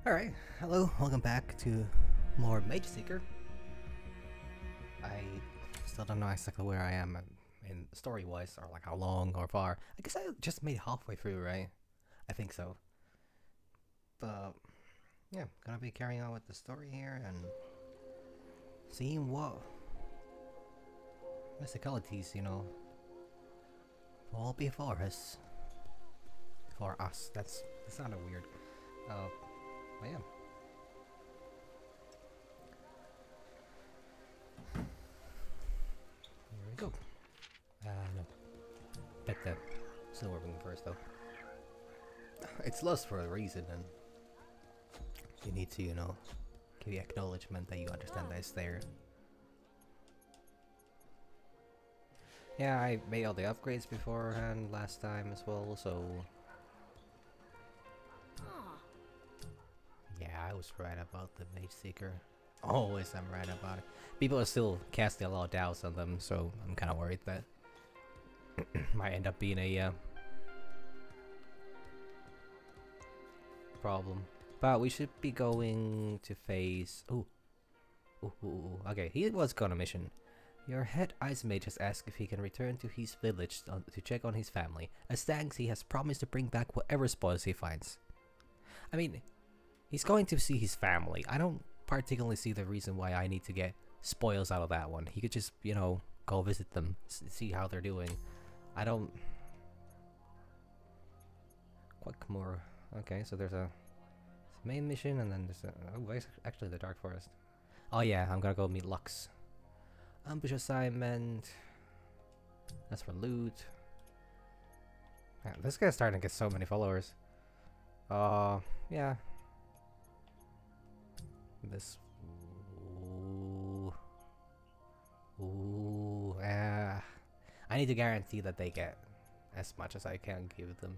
Alright, hello, welcome back to more Mageseeker. I still don't know exactly where I am in story-wise, or like how long or far. I guess I just made halfway through, right? I think so. But, yeah, gonna be carrying on with the story here and seeing what mysticalities, fall before us. Before us, that sounded weird. But yeah. Here we go. No. Bet the silver ring first, though. It's lost for a reason, and you need to, give the acknowledgement that you understand that it's there. Yeah, I made all the upgrades beforehand last time as well, so... Yeah, I was right about the Mageseeker. Always I'm right about it. People are still casting a lot of doubts on them, so I'm kind of worried that might end up being a problem. But we should be going to face... Ooh. Okay, he was on a mission. Your head ice mage has asked if he can return to his village to check on his family. As thanks, he has promised to bring back whatever spoils he finds. I mean, he's going to see his family. I don't particularly see the reason why I need to get spoils out of that one. He could just, go visit them, see how they're doing. I don't... What more? Okay, so there's a main mission, and then there's a... Oh, actually the Dark Forest. Oh yeah, I'm gonna go meet Lux. Ambush assignment. That's for loot. Man, this guy's starting to get so many followers. Yeah. This... Ooh, I need to guarantee that they get as much as I can give them.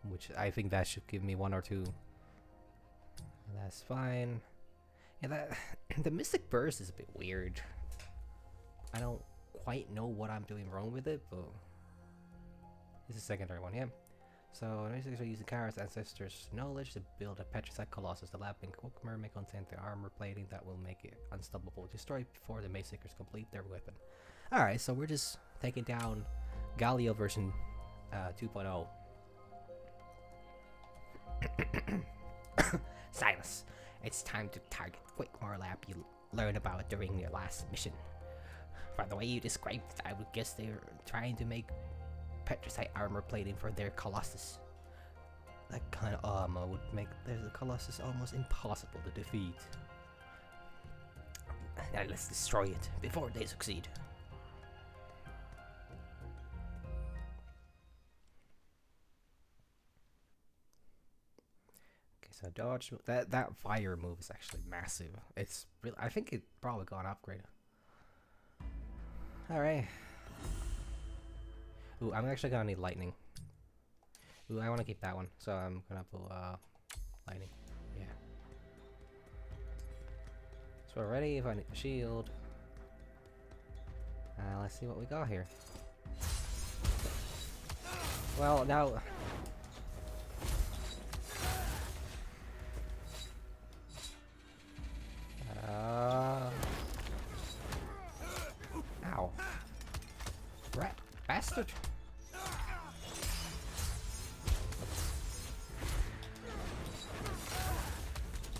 Which I think that should give me one or two. That's fine. Yeah, the Mystic Burst is a bit weird. I don't quite know what I'm doing wrong with it, but... This is the secondary one, yeah. So, Mystics are using Kara's ancestors' knowledge to build a petrified colossus. The lab in Quokmer may contain the armor plating that will make it unstoppable. Destroy before the Mageseekers complete their weapon. Alright, so we're just taking down Galio version 2.0. Silas, it's time to target Quokmer lab you learned about during your last mission. From the way you described it, I would guess they're trying to make petricite armor plating for their colossus. That kind of armor would make the colossus almost impossible to defeat. Now let's destroy it before they succeed. Okay, so dodge. That fire move is actually massive. It's really. I think it probably got an upgrade. All right. Ooh, I'm actually gonna need lightning. Ooh, I want to keep that one, so I'm gonna put lightning. Yeah. So we're ready. If I need a shield, let's see what we got here. Well, now. Ow. Rat bastard.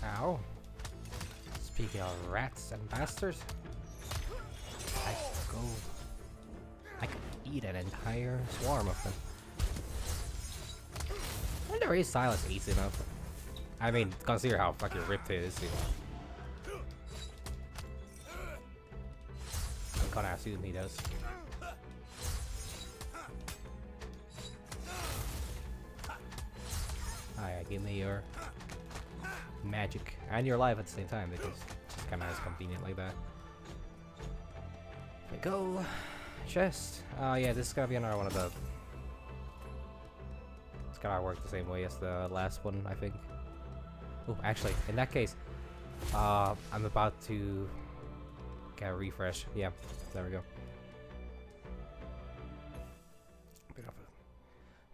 Ow. Speaking of rats and bastards, I could eat an entire swarm of them. I wonder if Silas eats enough. I mean, consider how fucking ripped it is. I'm gonna assume he does. Alright, give me your magic and your life at the same time, because it's kind of as convenient like that. There we go. Chest. Oh yeah, this is gonna be another one of the... It's gonna work the same way as the last one, I think. Oh, actually, in that case, I'm about to get a refresh. Yeah, there we go. Bit of a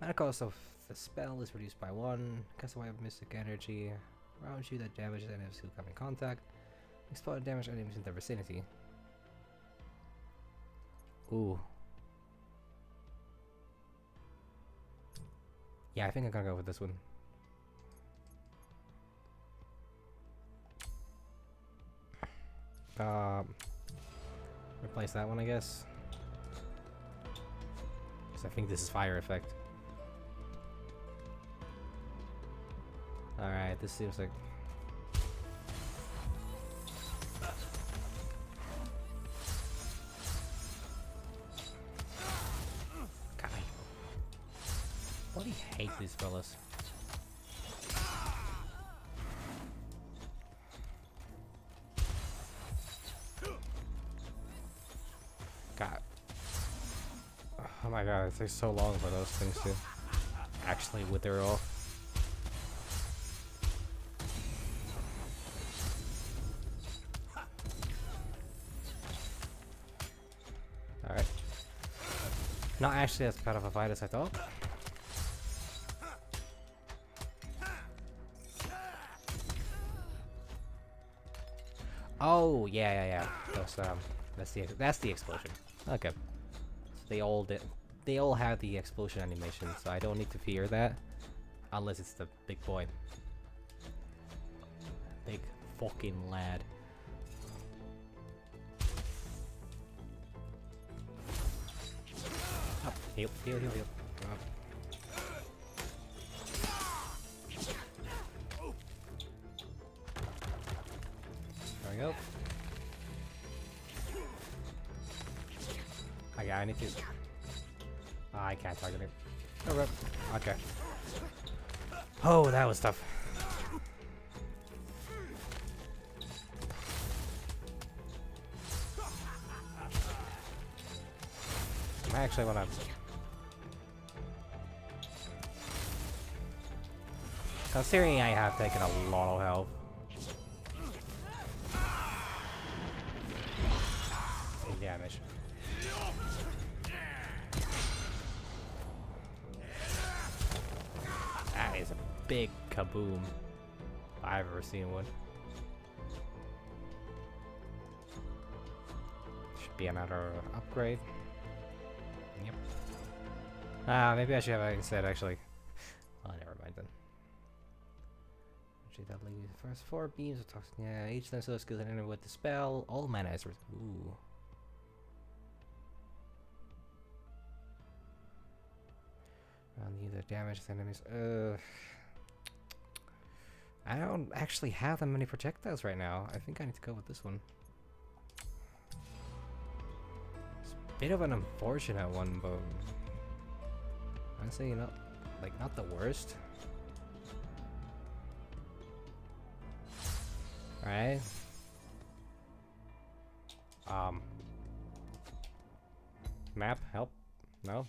mana cost of the spell is reduced by 1. Cast a wave of mystic energy around you that damages enemies who come in contact. Explode and damage enemies in the vicinity. Ooh. Yeah, I think I'm gonna go with this one. Replace that one, I guess. Because I think this is fire effect. Alright, this seems like... God, I bloody hate these fellas. God. Oh my god, it takes so long for those things to actually wither off. Alright. Not actually as bad of a fight as I thought. Oh, yeah. That's the explosion. Okay. So they all have the explosion animation, so I don't need to fear that. Unless it's the big boy. Big fucking lad. Up, heal. Up. There we go. Okay, I need to... I can't target it. Oh, okay. Oh, that was tough. I actually wanna... Considering I have taken a lot of health. Take damage. That is a big kaboom. If I've ever seen one. Should be another upgrade. Yep. Maybe I should have it instead, actually. Oh, never mind then. Actually, that leaves the first 4 beams of toxic. Yeah, each time so skills and enemy with the spell. All mana is. Ooh. Neither damage enemies. I don't actually have that many projectiles right now. I think I need to go with this one. It's a bit of an unfortunate one, but honestly, not the worst. Alright. Map, help? No?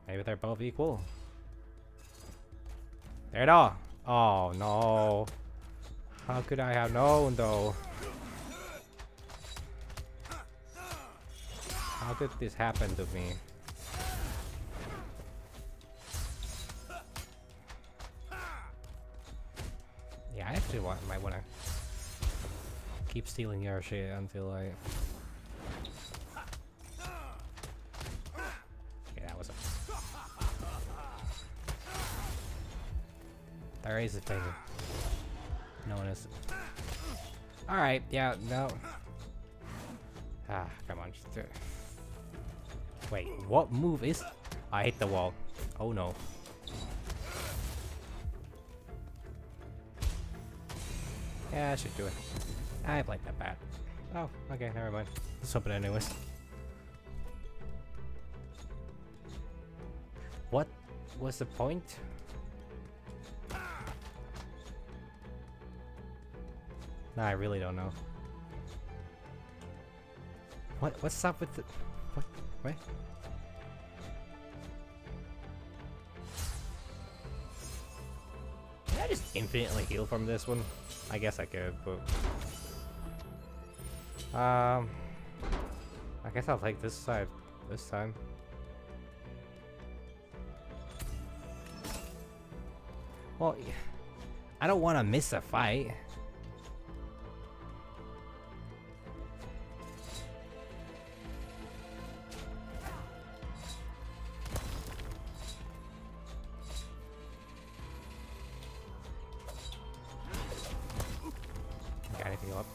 Maybe they're both equal. There it are. Oh no. How could I have known though? How did this happen to me? Yeah, I actually might wanna keep stealing your shit until I... Okay, that was a... There is a thing. No one is... Alright, yeah, no. Ah, come on, just do it. Wait, what move is... I hit the wall. Oh no. Yeah, I should do it. I played that bad. Oh, okay, never mind. Let's hope it anyways. What was the point? Nah, I really don't know. What's up with the... What? Wait. Can I just infinitely heal from this one? I guess I could, but... I guess I'll take this side this time. Well, I don't want to miss a fight. Got anything up?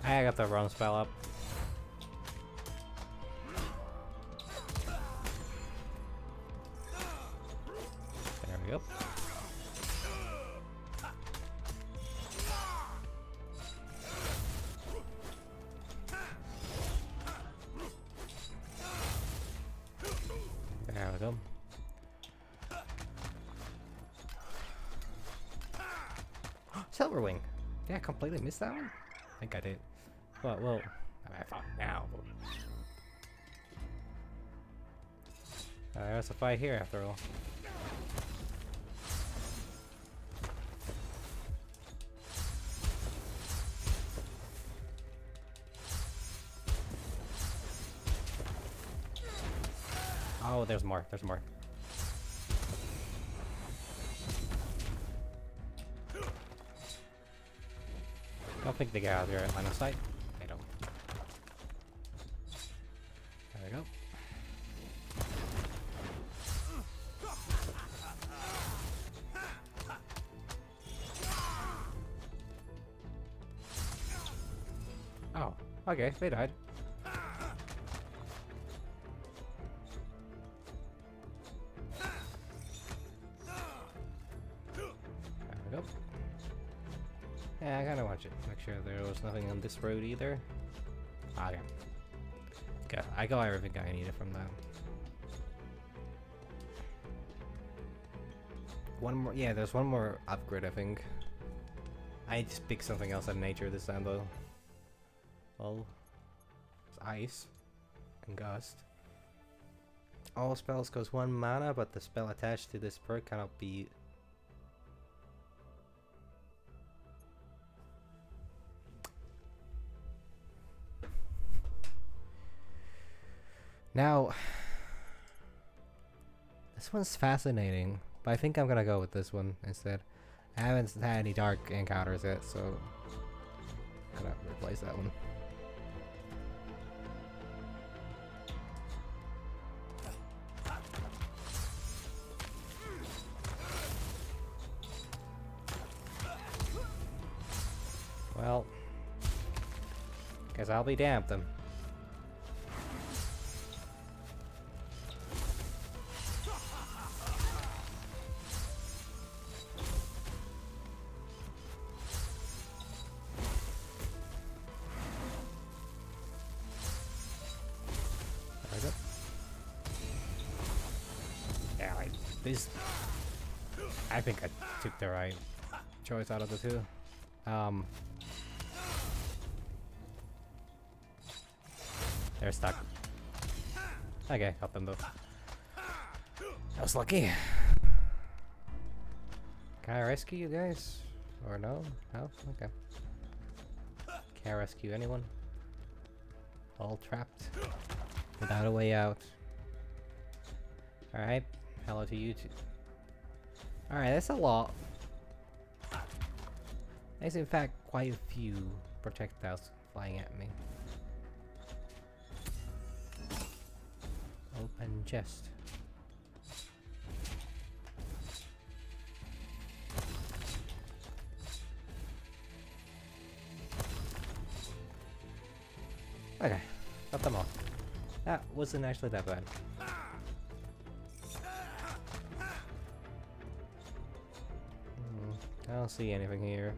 I got the wrong spell up. There we go. There we go. Silver Wing. Did I completely miss that one? I think I did. Well, I mean, I thought now. There's a fight here after all. Oh, there's more. There's more. I don't think they get out of their line of sight. They don't. There we go. Oh, okay, they died. There we go. Yeah, I kinda want to make sure there was nothing on this road either. Okay. Okay, I got everything I needed from that. One more, yeah, there's one more upgrade, I think. I just picked something else in nature this time though. Well, it's ice and gust. All spells cost 1 mana, but the spell attached to this perk cannot be. Now, this one's fascinating, but I think I'm gonna go with this one instead. I haven't had any dark encounters yet, so I'm gonna replace that one. Well, guess I'll be damned then. This, I think I took the right choice out of the two. They're stuck. Okay, help them both. I was lucky. Can I rescue you guys? Or no? No? Okay. Can't rescue anyone. All trapped. Without a way out. Alright. Hello to you too. Alright, that's a lot. There's in fact quite a few projectiles flying at me. Open chest. Okay, got them all. That wasn't actually that bad. I don't see anything here.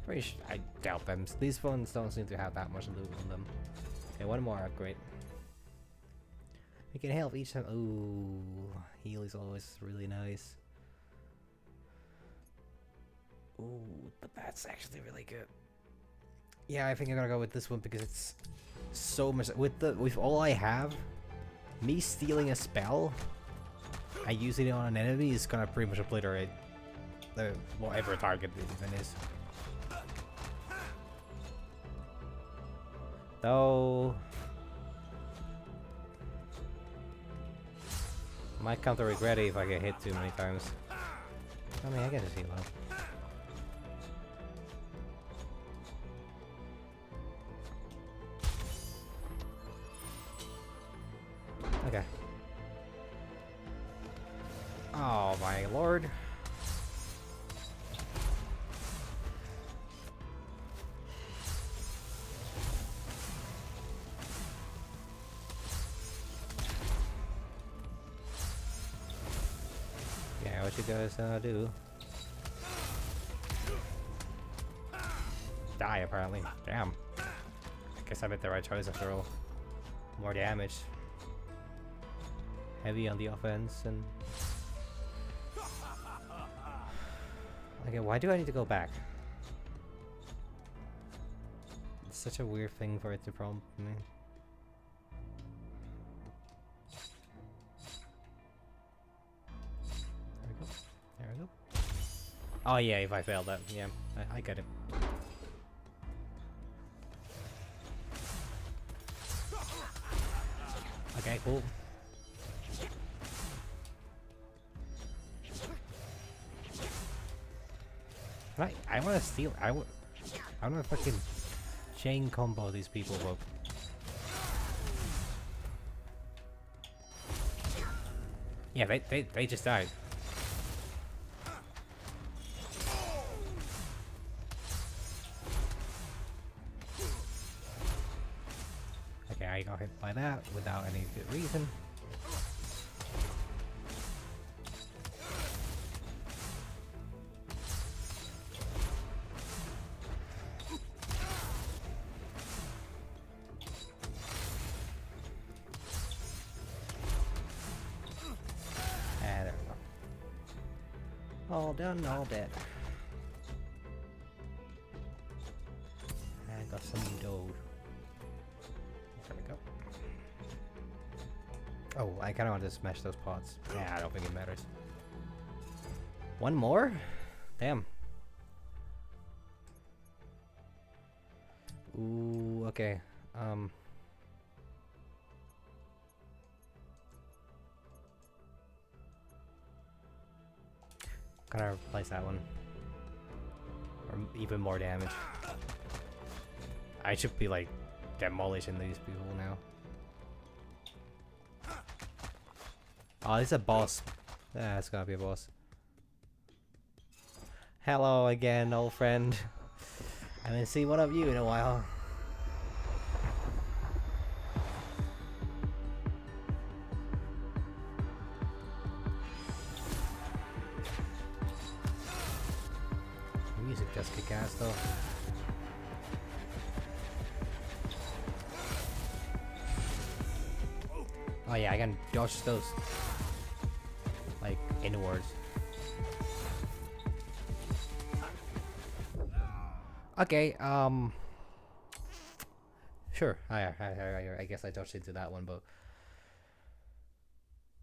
I doubt them. These phones don't seem to have that much loot on them. Okay, one more upgrade. We can help each time. Ooh, heal is always really nice. Ooh, but that's actually really good. Yeah, I think I'm gonna go with this one because it's so much. With all I have, me stealing a spell, I use it on an enemy is gonna pretty much obliterate whatever target it even is. Though might come to regret it if I get hit too many times. I mean, I get to heal up. Okay. Oh my lord. Yeah, what you guys do? Die, apparently. Damn. I guess I made the right choice after all. More damage. Heavy on the offense and... Okay, why do I need to go back? It's such a weird thing for it to prompt me. There we go. There we go. Oh yeah, if I failed that, yeah, I get it. Okay, cool. Right, I want to steal. I want to fucking chain combo these people, bro. Yeah, they just died. Okay, I got hit by that without any good reason. All done, all dead. I got some dough. There we go. Oh, I kind of want to smash those pots. Yeah, I don't think it matters. One more? Damn. Ooh, okay. Gotta replace that one. Or even more damage. I should be like demolishing these people now. Oh, this is a boss. Yeah, it's gotta be a boss. Hello again, old friend. I haven't seen one of you in a while. Music does kick ass though. Oh yeah, I can dodge those. Like, inwards. Okay, sure. I guess I dodged into that one, but...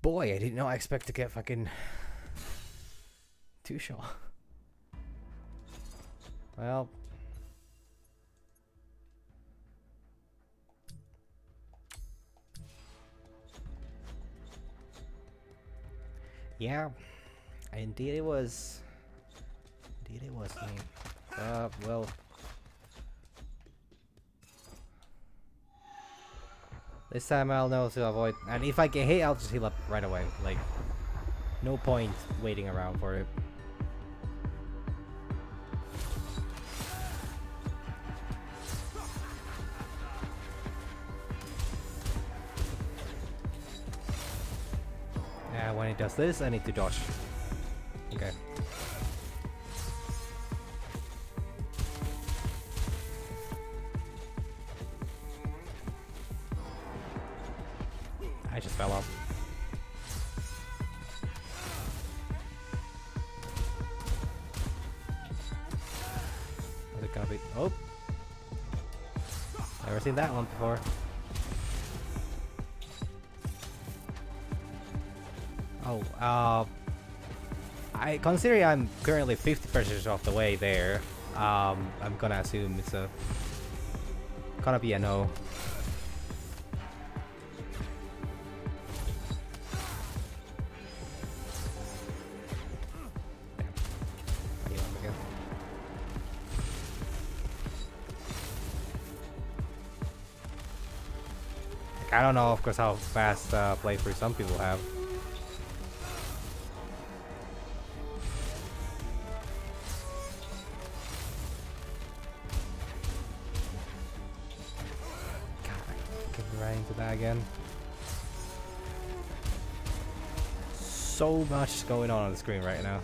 Boy, I did not expect to get fucking... two-shot. Well... Yeah, indeed it was. Indeed it was me. Well... This time I'll know to avoid... And if I get hit, I'll just heal up right away. Like, no point waiting around for it. When it does this, I need to dodge. Okay. I just fell off. Is it gonna be? Oh! Never seen that one before. Oh, I considering I'm currently 50% off the way there. I'm gonna assume it's gonna be a no. I don't know, of course, how fast playthrough some people have. God, I keep running into that again. So much going on the screen right now.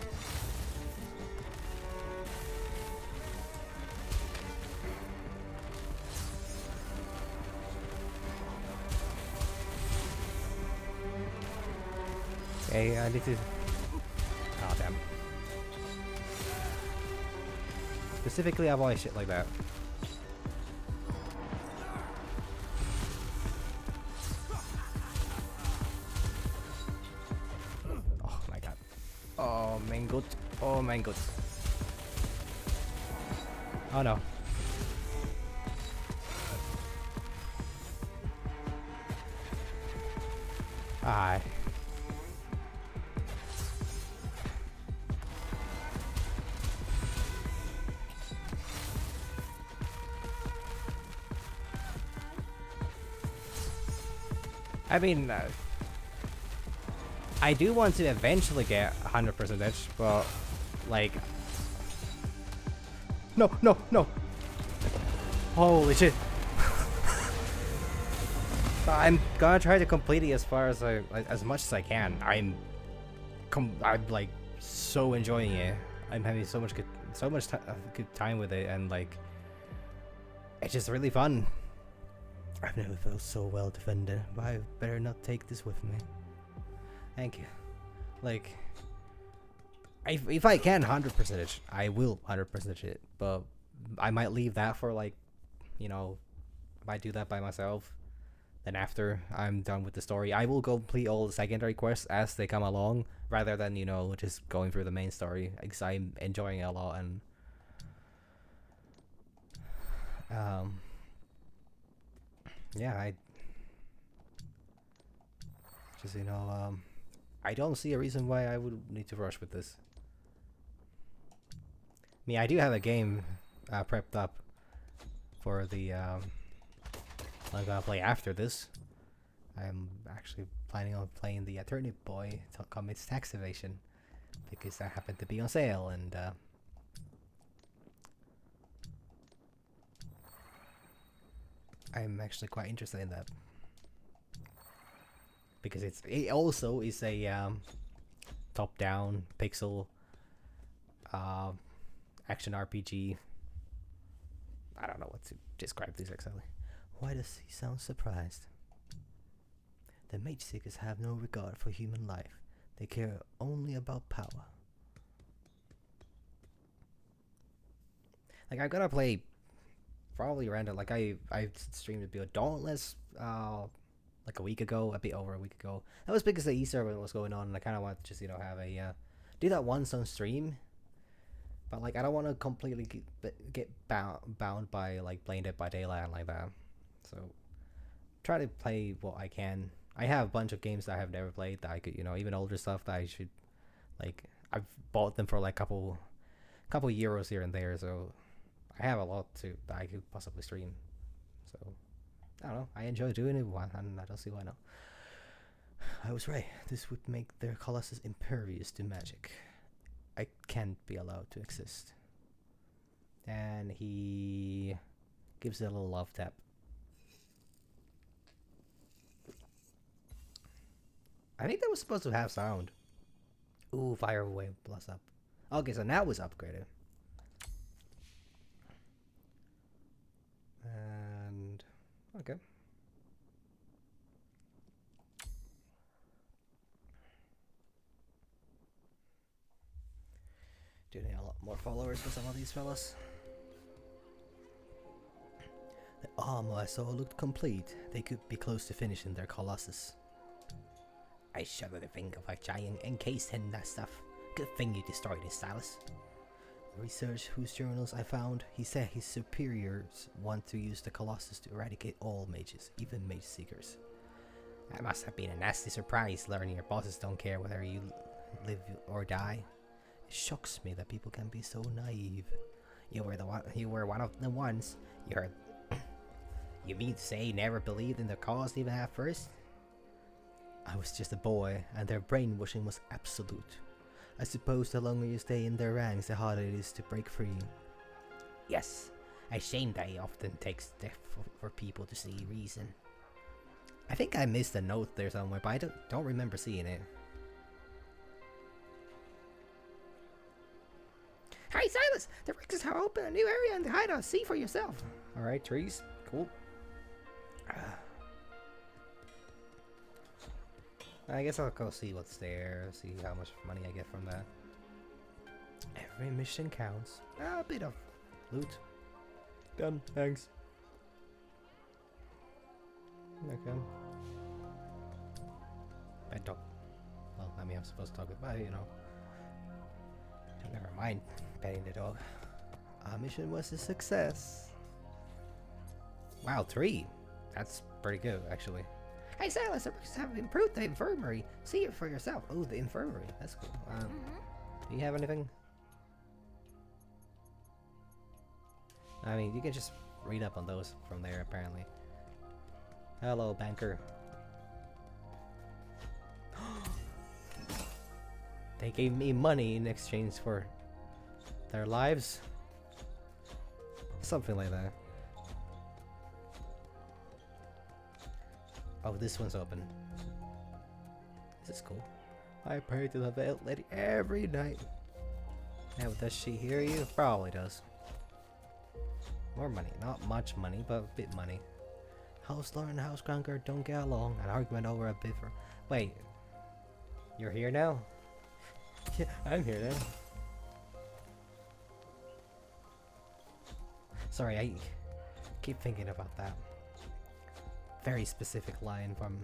Okay, I need to... Oh, damn. Specifically, avoid shit like that. Oh my god. Oh, mein Gott. Oh, mein Gott. Oh no. Aye. I mean, I do want to eventually get 100%, but like, no, no, no! Holy shit! I'm gonna try to complete it as far as as much as I can. I'm like so enjoying it. I'm having so much good time with it, and like, it's just really fun. I've never felt so well defended, but I better not take this with me. Thank you. Like, if I can 100% it, I will 100% it, but I might leave that for like, you know, I might do that by myself. Then after I'm done with the story, I will complete all the secondary quests as they come along, rather than, you know, just going through the main story, because I'm enjoying it a lot. And yeah, I just, you know, I don't see a reason why I would need to rush with this. I mean, I do have a game prepped up for the I'm gonna play after this. I'm actually planning on playing the Attorney Boy Commits Tax Evasion, because that happened to be on sale, and I'm actually quite interested in that, because it also is a top-down pixel action RPG. I don't know what to describe this exactly. Why does he sound surprised? The Mageseekers have no regard for human life. They care only about power. Like, I'm gonna play probably random. Like, I streamed a bit of Dauntless like a week ago, a bit over a week ago. That was because the Easter event was going on, and I kind of want to just, you know, have a do that once on stream. But like, I don't want to completely get bound by like playing Dead by Daylight and like that. So try to play what I can. I have a bunch of games that I have never played that I could, you know, even older stuff that I should, like, I've bought them for like couple euros here and there, so I have a lot that I could possibly stream. So I don't know, I enjoy doing it, and I don't see why not. I was right. This would make their colossus impervious to magic. I can't be allowed to exist. And he gives it a little love tap. I think that was supposed to have sound. Ooh, fire wave plus up. Okay, so now it's upgraded. And okay. Do need a lot more followers for some of these fellas. The armor I saw looked complete. They could be close to finishing their colossus. I shudder to think of a giant encased in that stuff. Good thing you destroyed it, Silas. The research whose journals I found, he said his superiors want to use the Colossus to eradicate all mages, even Mageseekers. That must have been a nasty surprise, learning your bosses don't care whether you live or die. It shocks me that people can be so naive. You were one of the ones. You heard. You mean to say you never believed in the cause even at first? I was just a boy, and their brainwashing was absolute. I suppose the longer you stay in their ranks, the harder it is to break free. Yes, a shame that it often takes death for people to see reason. I think I missed a note there somewhere, but I don't remember seeing it. Hey Silas, the Rexes have opened a new area in the hideout. See for yourself. Alright, trees. Cool. I guess I'll go see what's there, see how much money I get from that. Every mission counts. A bit of loot. Done, thanks. Okay. I don't. Well, I mean, I'm supposed to talk about, you know. Never mind petting the dog. Our mission was a success. Wow, 3. That's pretty good, actually. Hey Silas, the Rexes have improved the infirmary. See it for yourself. Oh, the infirmary. That's cool. Do you have anything? I mean, you can just read up on those from there, apparently. Hello, banker. They gave me money in exchange for their lives. Something like that. Oh, this one's open. This is cool. I pray to the veiled lady every night. Now, does she hear you? Probably does. More money. Not much money, but a bit money. House Lord and House Conqueror don't get along. An argument over a bit for... Wait. You're here now? Yeah, I'm here now. Sorry, I keep thinking about that. Very specific line from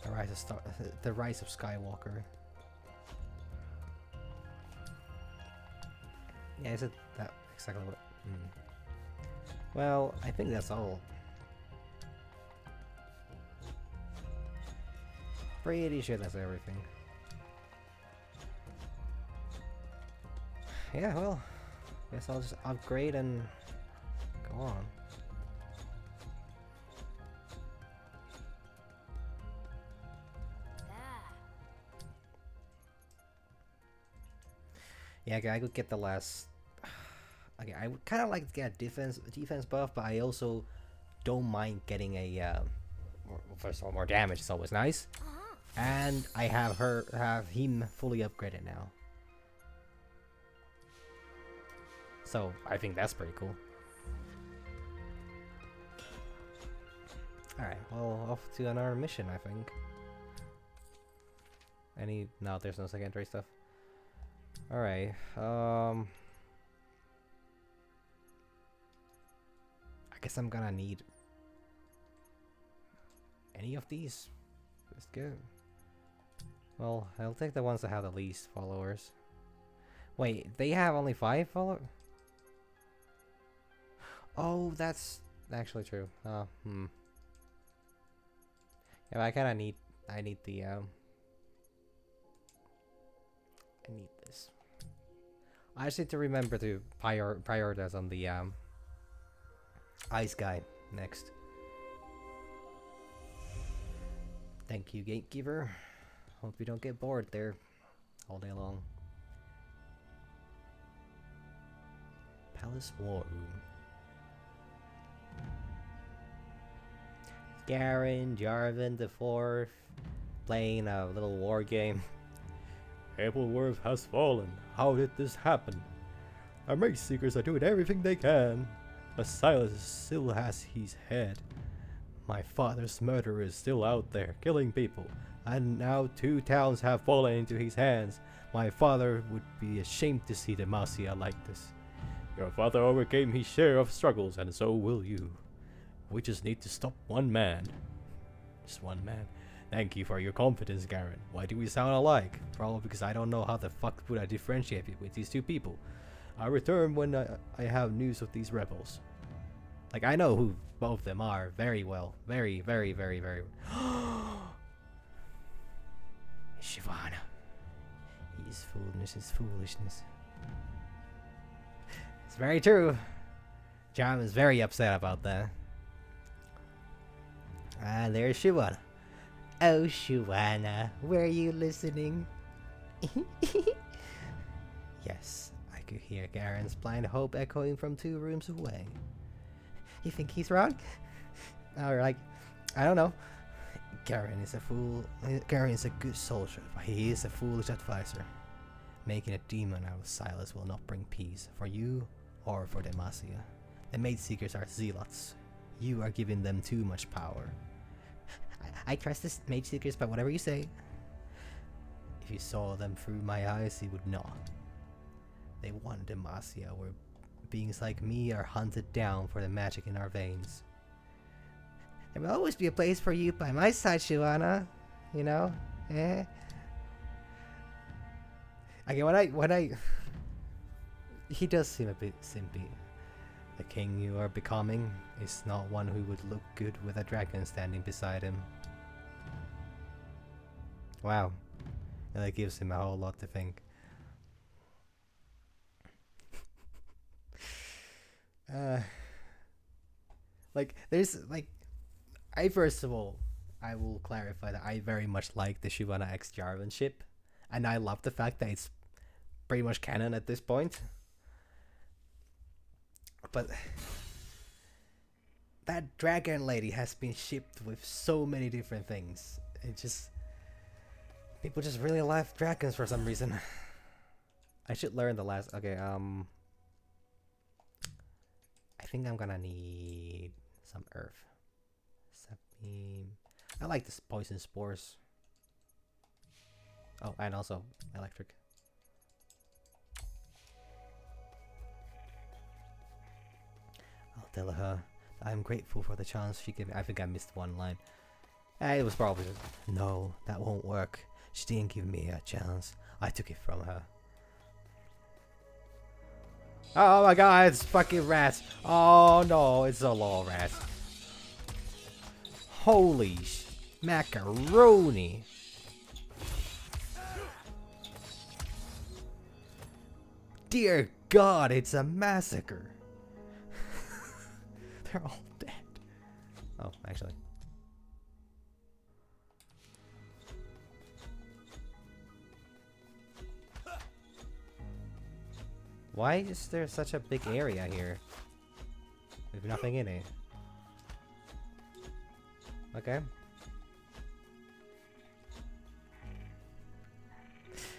the Rise of Skywalker. Yeah, is it that exactly what? Well, I think that's all. Pretty sure that's everything. Yeah, well, guess I'll just upgrade and go on. Yeah, okay, I could get the last. Okay, I would kind of like to get a defense buff, but I also don't mind getting a. First of all, more damage is always nice, and I have him fully upgraded now. So I think that's pretty cool. All right, well, off to another mission, I think. No, there's no secondary stuff. All right. I guess I'm gonna need any of these. That's good. Well, I'll take the ones that have the least followers. Wait, they have only 5 followers? Oh, that's actually true. Yeah, I kinda need. I need the. I need this. I just need to remember to prioritize on the ice guy next. Thank you, gatekeeper. Hope you don't get bored there all day long. Palace War Room. Garen, Jarvan the Fourth, playing a little war game. Appleworth has fallen. How did this happen? Our Mageseekers are doing everything they can, but Silas still has his head. My father's murderer is still out there, killing people, and now 2 towns have fallen into his hands. My father would be ashamed to see Demacia like this. Your father overcame his share of struggles, and so will you. We just need to stop one man. Just one man. Thank you for your confidence, Garen. Why do we sound alike? Probably because I don't know how the fuck would I differentiate with these two people. I return when I have news of these rebels. Like, I know who both of them are very well. Very, very, very, very well. Shyvana. His foolishness is foolishness. It's very true. John is very upset about that. Ah, there's Shyvana. Oh, Shyvana, were you listening? Yes, I could hear Garen's blind hope echoing from 2 rooms away. You think he's wrong? Or like, I don't know. Garen is a fool. Garen is a good soldier, but he is a foolish advisor. Making a demon out of Silas will not bring peace for you or for Demacia. The Mageseekers are zealots. You are giving them too much power. I trust the Mageseekers, but whatever you say. If you saw them through my eyes, you would not. They want Demacia, where beings like me are hunted down for the magic in our veins. There will always be a place for you by my side, Shyvana. You know? Eh? Okay, when I... He does seem a bit simpy. The king you are becoming is not one who would look good with a dragon standing beside him. Wow. And that gives him a whole lot to think. Like, there's, like... first of all, I will clarify that I very much like the Shyvana X Jarvan ship. And I love the fact that it's pretty much canon at this point. But that dragon lady has been shipped with so many different things. It just... People just really love dragons for some reason. I should learn the last... Okay, I think I'm gonna need some earth. Sapbeam. I like this poison spores. Oh, and also electric. I'll tell her I'm grateful for the chance she gave me. I think I missed one line. It was probably just, no, that won't work. She didn't give me a chance. I took it from her. Oh my god, it's fucking rats. Oh no, it's a law rat. Holy macaroni. Dear God, it's a massacre. They're all dead. Oh, actually. Why is there such a big area here? With nothing in it. Okay.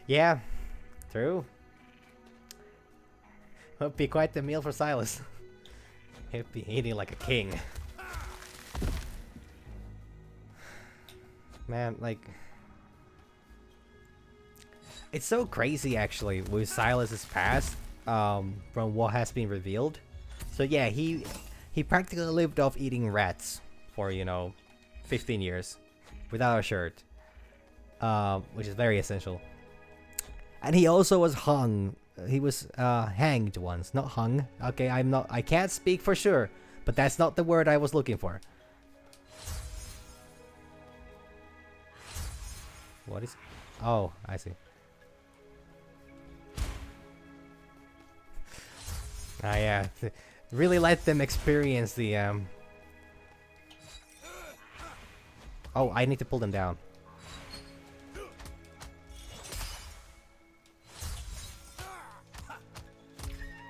Yeah, true. Would be quite the meal for Silas. He'd be eating like a king. Man, like... It's so crazy, actually, with Silas's past, from what has been revealed. So yeah, he practically lived off eating rats for, you know, 15 years. Without a shirt. Which is very essential. And he also was hung. He was hanged once, not hung. Okay, I can't speak for sure, but that's not the word I was looking for. What is... Oh, I see. Ah, yeah. Really let them experience the, Oh, I need to pull them down.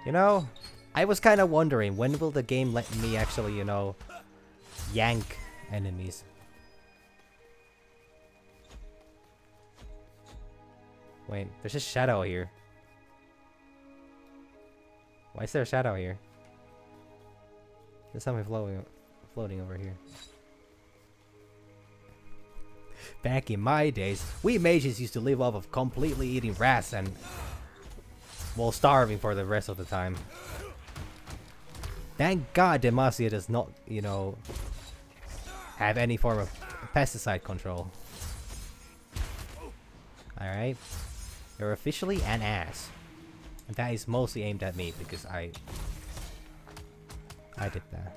You know, I was kind of wondering, when will the game let me actually, you know, yank enemies? Wait, there's a shadow here. Why is there a shadow here? There's something floating over here. Back in my days, we mages used to live off of completely eating rats and... while starving for the rest of the time. Thank God Demacia does not, you know, have any form of pesticide control. Alright? You're officially an ass. And that is mostly aimed at me because I did that.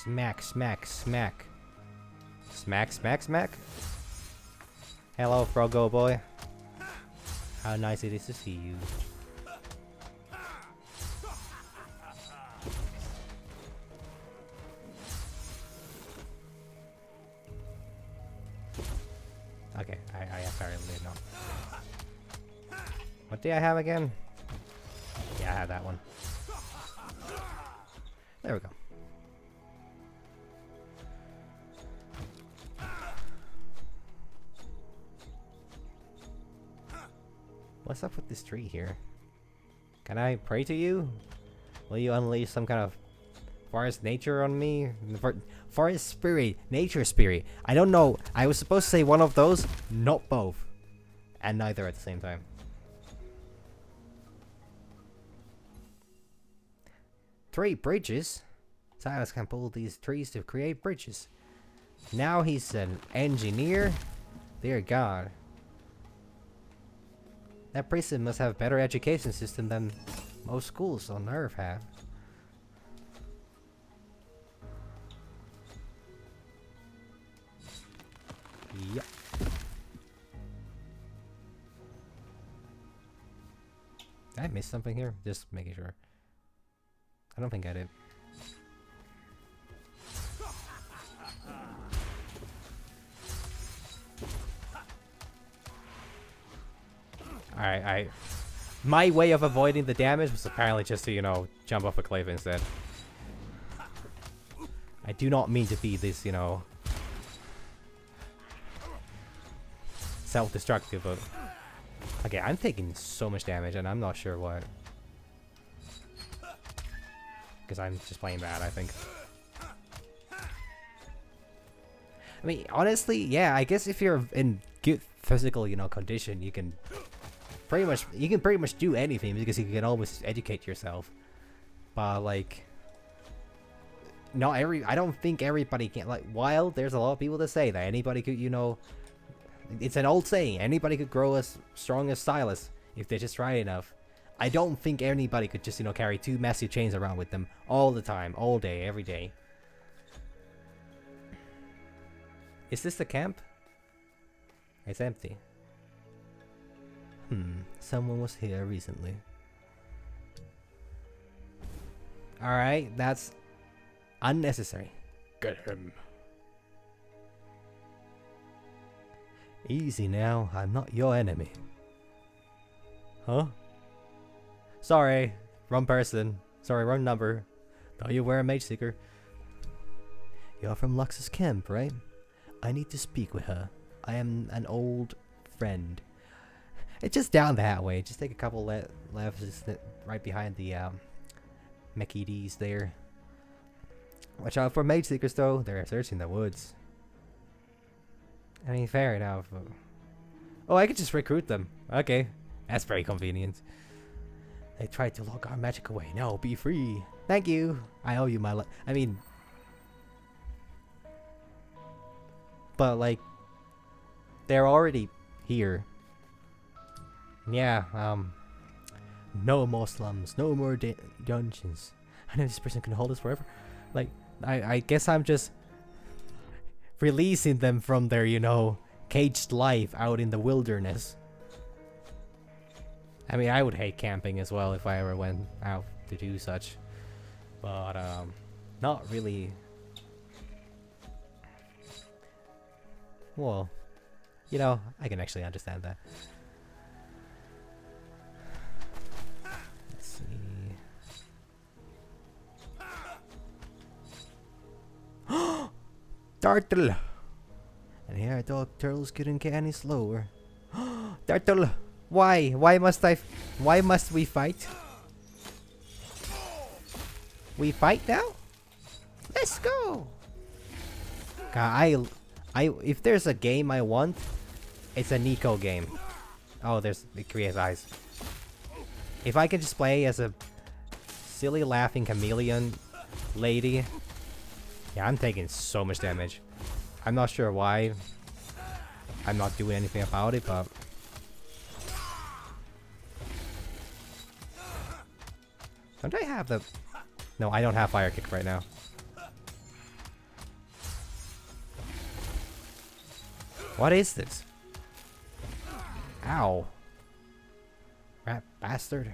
Smack, smack, smack. Smack, smack, smack. Hello, Frogo boy. How nice it is to see you. Okay, I apparently know. What do I have again? Yeah, I have that one. There we go. What's up with this tree here? Can I pray to you? Will you unleash some kind of forest nature on me? Forest spirit, nature spirit. I don't know. I was supposed to say one of those, not both. And neither at the same time. Three bridges? Silas can pull these trees to create bridges. Now he's an engineer? Dear God. That prison must have a better education system than most schools on Earth have. Yep. Did I miss something here? Just making sure. I don't think I did. Alright, my way of avoiding the damage was apparently just to, you know, jump off a cliff instead. I do not mean to be this, you know, self-destructive, but... Okay, I'm taking so much damage and I'm not sure what. Because I'm just playing bad, I think. I mean, honestly, yeah, I guess if you're in good physical, you know, condition, you can pretty much do anything because you can always educate yourself. But like, I don't think everybody can. Like, while there's a lot of people that say that anybody could, you know, it's an old saying, anybody could grow as strong as Silas if they just try enough. I don't think anybody could just, you know, carry two massive chains around with them all the time, all day, every day. Is this the camp? It's empty. Someone was here recently. Alright, that's unnecessary. Get him. Easy now, I'm not your enemy. Huh? Sorry, wrong person. Sorry, wrong number. Thought you were a Mageseeker. You're from Lux's camp, right? I need to speak with her. I am an old friend. It's just down that way. Just take a couple lefts, just right behind the Mageseekers there. Watch out for Mageseekers though. They're searching the woods. I mean, fair enough. Oh, I could just recruit them. Okay, that's very convenient. They tried to lock our magic away. No, be free. Thank you. I owe you my life. I mean, but like, they're already here. Yeah. No more slums. No more dungeons. I know this person can hold us forever. Like, I guess I'm just releasing them from their, you know, caged life out in the wilderness. I mean, I would hate camping as well if I ever went out to do such. But, not really. Well, you know, I can actually understand that. Let's see. Turtle! And here I thought turtles couldn't get any slower. Turtle! Why? Why must we fight? We fight now? Let's go! God, if there's a game I want, it's a Nico game. Oh, it creates eyes. If I could just play as a silly laughing chameleon lady, yeah, I'm taking so much damage. I'm not sure why. I'm not doing anything about it, but don't I have the... No, I don't have fire kick right now. What is this? Ow. Rat bastard.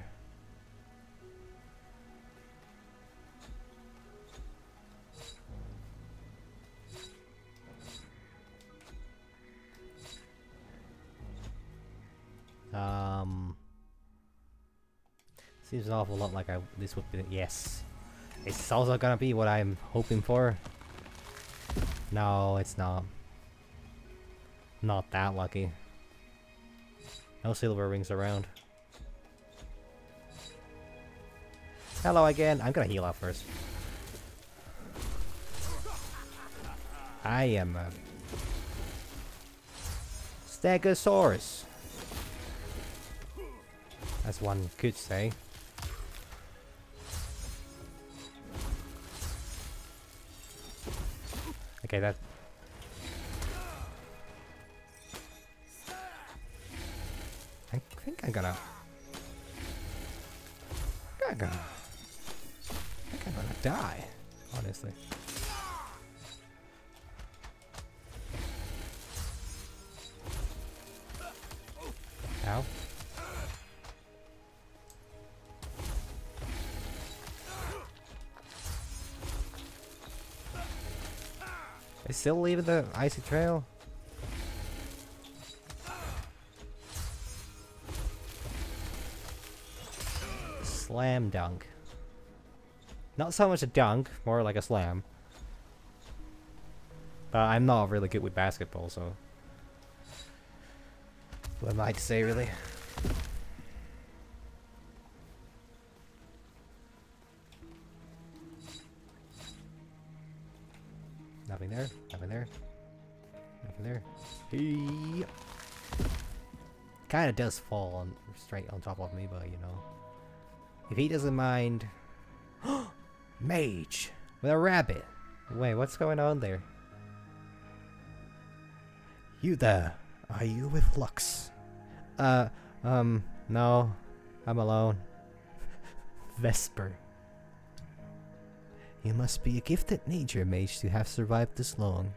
Seems an awful lot like this would be... Yes. It's also gonna be what I'm hoping for. No, it's not. Not that lucky. No silver rings around. Hello again. I'm gonna heal up first. I am a Stegosaurus, as one could say. Okay, that... I think I'm gonna die, honestly. Ow. Is still leaving the icy trail? Slam dunk. Not so much a dunk, more like a slam. But I'm not really good with basketball, so... What am I to say, really? Nothing there, nothing there. Nothing there. Hey. Kinda does fall on straight on top of me, but you know. If he doesn't mind... Mage! With a rabbit! Wait, what's going on there? You there? Are you with Lux? No. I'm alone. Vesper. You must be a gifted nature mage to have survived this long.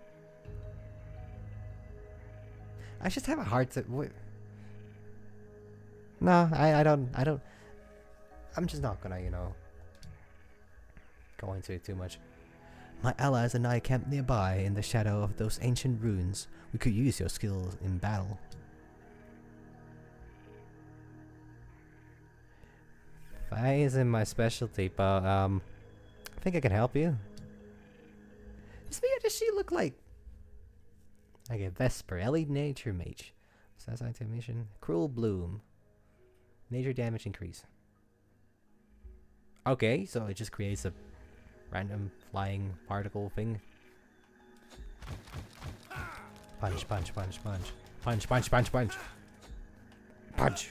I just have a hard time... No, I don't... I'm just not gonna, you know... go into it too much. My allies and I camped nearby in the shadow of those ancient ruins. We could use your skills in battle. Fire isn't my specialty, but I think I can help you. Does she look like... Okay, Vesper, elite nature mage. Says mission. Cruel bloom. Nature damage increase. Okay, so it just creates a random flying particle thing. Punch, punch, punch, punch. Punch, punch, punch, punch. Punch!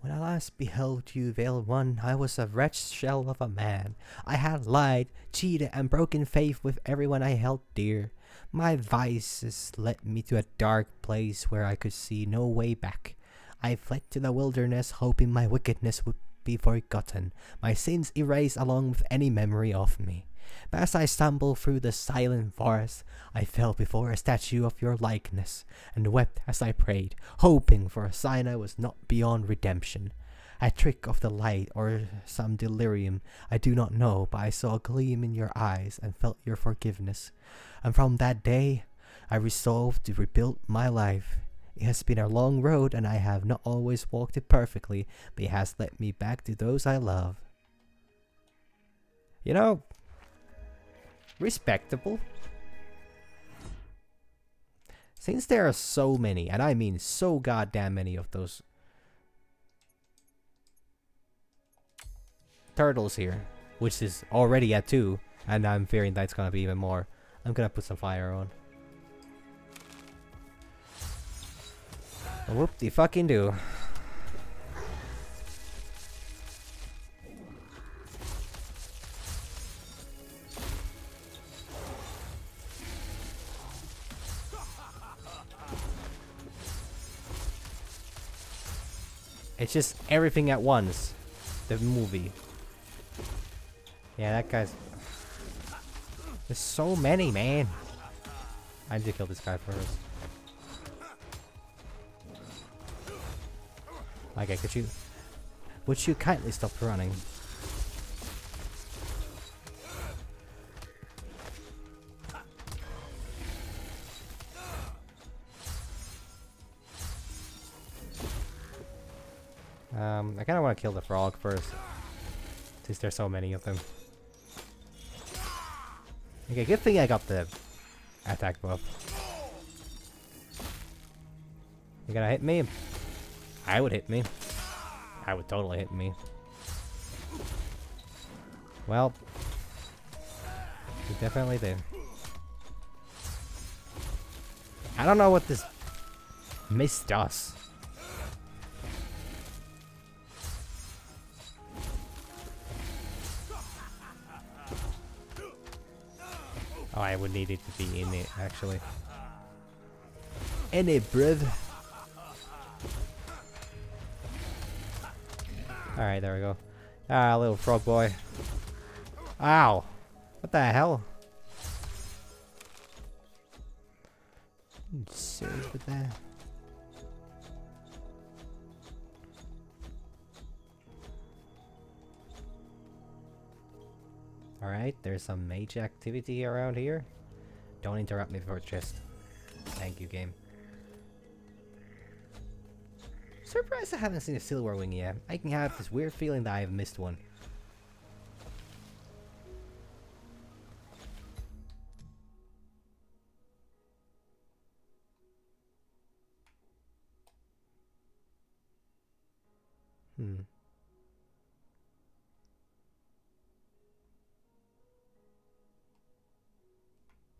When I last beheld you, Veiled One, I was a wretched shell of a man. I had lied, cheated, and broken faith with everyone I held dear. My vices led me to a dark place where I could see no way back. I fled to the wilderness, hoping my wickedness would be forgotten, my sins erased along with any memory of me. But as I stumbled through the silent forest, I fell before a statue of your likeness, and wept as I prayed, hoping for a sign I was not beyond redemption. A trick of the light or some delirium, I do not know, but I saw a gleam in your eyes and felt your forgiveness. And from that day, I resolved to rebuild my life. It has been a long road, and I have not always walked it perfectly, but it has led me back to those I love. You know, respectable. Since there are so many, and I mean so goddamn many of those turtles here, which is already at 2, and I'm fearing that's gonna be even more. I'm gonna put some fire on. Whoop-de-fucking-do. It's just everything at once. The movie. Yeah, that guy's... There's so many, man. I need to kill this guy first. Okay, could you... Would you kindly stop running? I kind of want to kill the frog first. Since there's so many of them. Okay, good thing I got the attack buff. You gonna hit me? I would hit me. I would totally hit me. Well, you definitely did. I don't know what this mist does. Oh, I would need it to be in it, actually. In it, bruv. Alright, there we go. Ah, little frog boy. Ow! What the hell? You serious with that? Alright, there's some mage activity around here. Don't interrupt me for a chest. Thank you, game. Surprised I haven't seen a silver wing yet. I can have this weird feeling that I have missed one.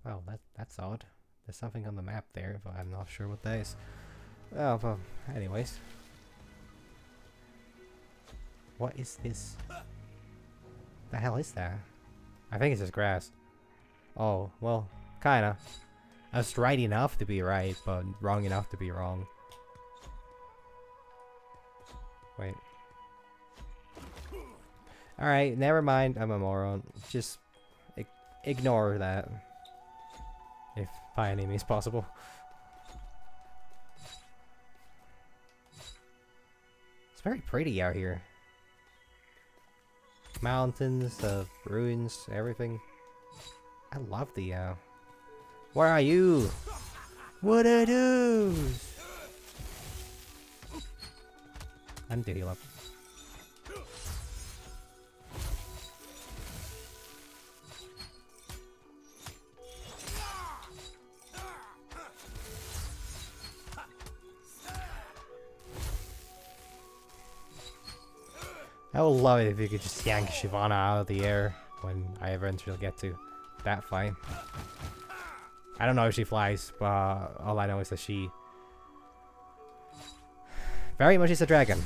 Oh, that's odd. There's something on the map there, but I'm not sure what that is. Oh, well, anyways. What is this? The hell is that? I think it's just grass. Oh, well, kinda. I was right enough to be right, but wrong enough to be wrong. Wait. Alright, never mind. I'm a moron. Just ignore that. If by any means possible. It's very pretty out here. Mountains, ruins, everything. I love the, Where are you? What I do? I need to heal up. I would love it if you could just yank Shyvana out of the air when I eventually get to that fight. I don't know if she flies, but all I know is that she very much is a dragon.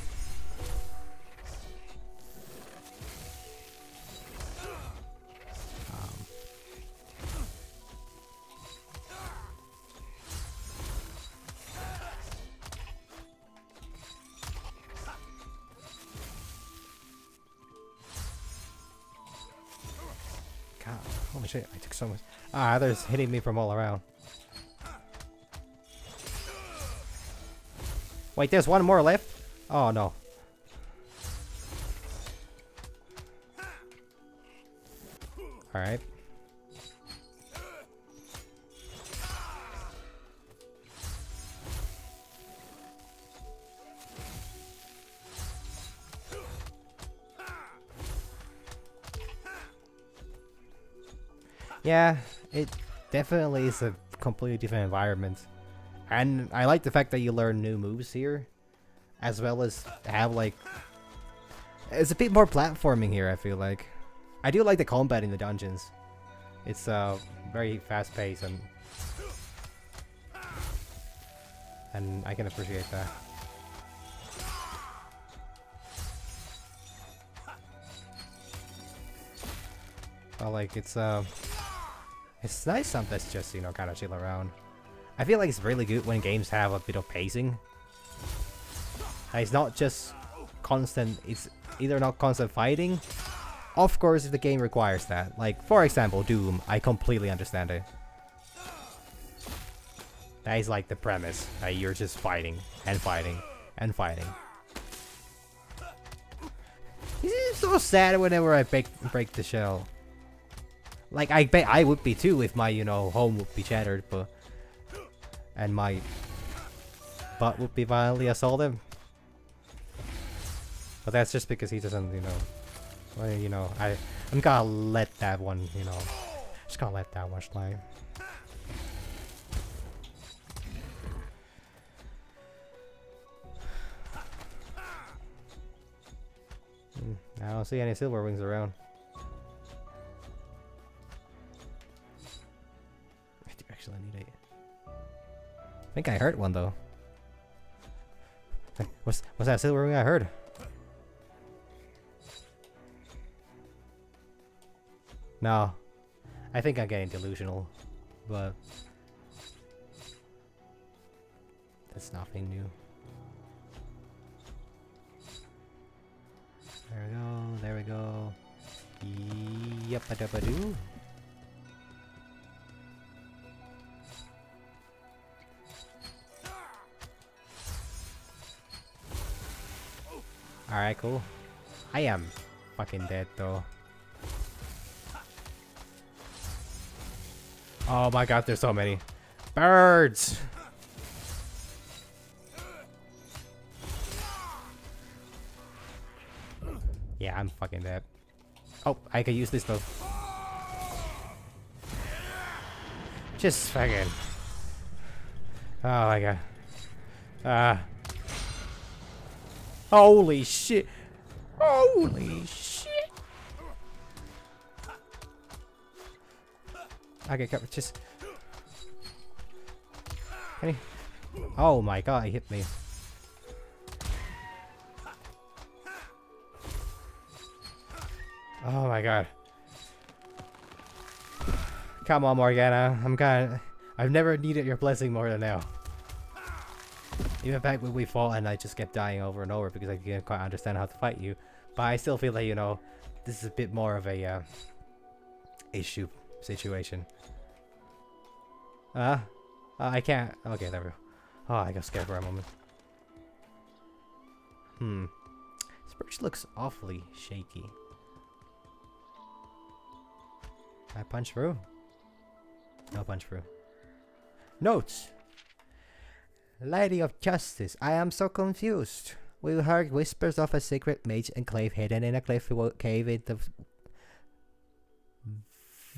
God, holy shit, I took so much. Ah, others hitting me from all around. Wait, there's one more left? Oh no. Alright. Yeah, it definitely is a completely different environment. And I like the fact that you learn new moves here, as well as have like... It's a bit more platforming here, I feel like. I do like the combat in the dungeons. It's very fast paced and I can appreciate that. Well, like it's nice sometimes just, you know, kind of chill around. I feel like it's really good when games have a bit of pacing. And it's not just constant. It's either not constant fighting. Of course, if the game requires that. Like, for example, Doom. I completely understand it. That is like the premise. You're just fighting and fighting and fighting. It's so sad whenever I break the shell. Like, I bet I would be too if my, you know, home would be shattered, but... And my butt would be violently assaulted. But that's just because he doesn't, you know... Well, you know, I'm gonna let that one, you know... Just gonna let that one slide. I don't see any silver wings around. I do actually need it. I think I heard one though. Hey, what's that silver wing I heard? No. I think I'm getting delusional. But that's nothing new. There we go, there we go. Yep, a doo. Alright, cool. I am fucking dead though. Oh my god, there's so many birds. Yeah, I'm fucking dead. Oh, I can use this though. Just fucking. Oh my god. Holy shit. Holy shit. Okay, come, just. Can he? Oh my god, he hit me. Oh my god. Come on, Morgana. I've never needed your blessing more than now. Even back when we fought and I just kept dying over and over because I didn't quite understand how to fight you. But I still feel like, you know, this is a bit more of a issue situation. I can't. Okay, there we go. Oh, I got scared for a moment. This bridge looks awfully shaky. Can I punch through? No punch through. Notes! Lady of Justice, I am so confused. We heard whispers of a secret mage enclave hidden in a cliff cave in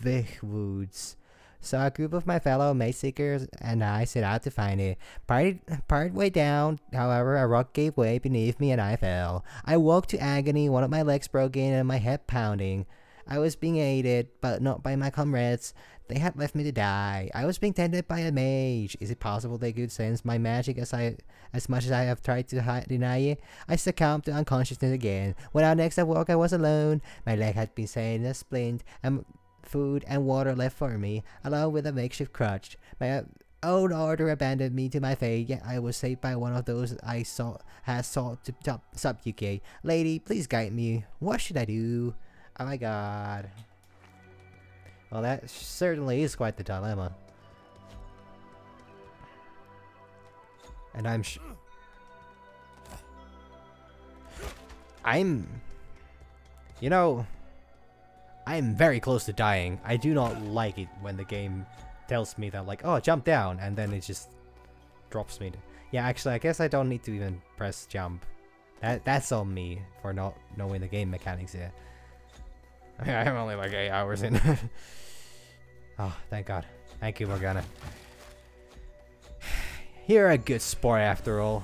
the Woods. So a group of my fellow Mageseekers and I set out to find it. Part way down, however, a rock gave way beneath me and I fell. I woke to agony, one of my legs broken and my head pounding. I was being aided, but not by my comrades. They had left me to die. I was being tended by a mage. Is it possible they could sense my magic as much as I have tried to deny it? I succumbed to unconsciousness again. When I next awoke, I was alone. My leg had been set in a splint, and food and water left for me, along with a makeshift crutch. My own order abandoned me to my fate, yet I was saved by one of those I had sought to subjugate. Lady, please guide me. What should I do? Oh my god. Well, that certainly is quite the dilemma. And you know, I'm very close to dying. I do not like it when the game tells me that, like, oh, jump down, and then it just drops me. Yeah, actually, I guess I don't need to even press jump. That's on me for not knowing the game mechanics yet. I'm only like 8 hours in. Oh, thank God. Thank you, Morgana. You're a good sport after all.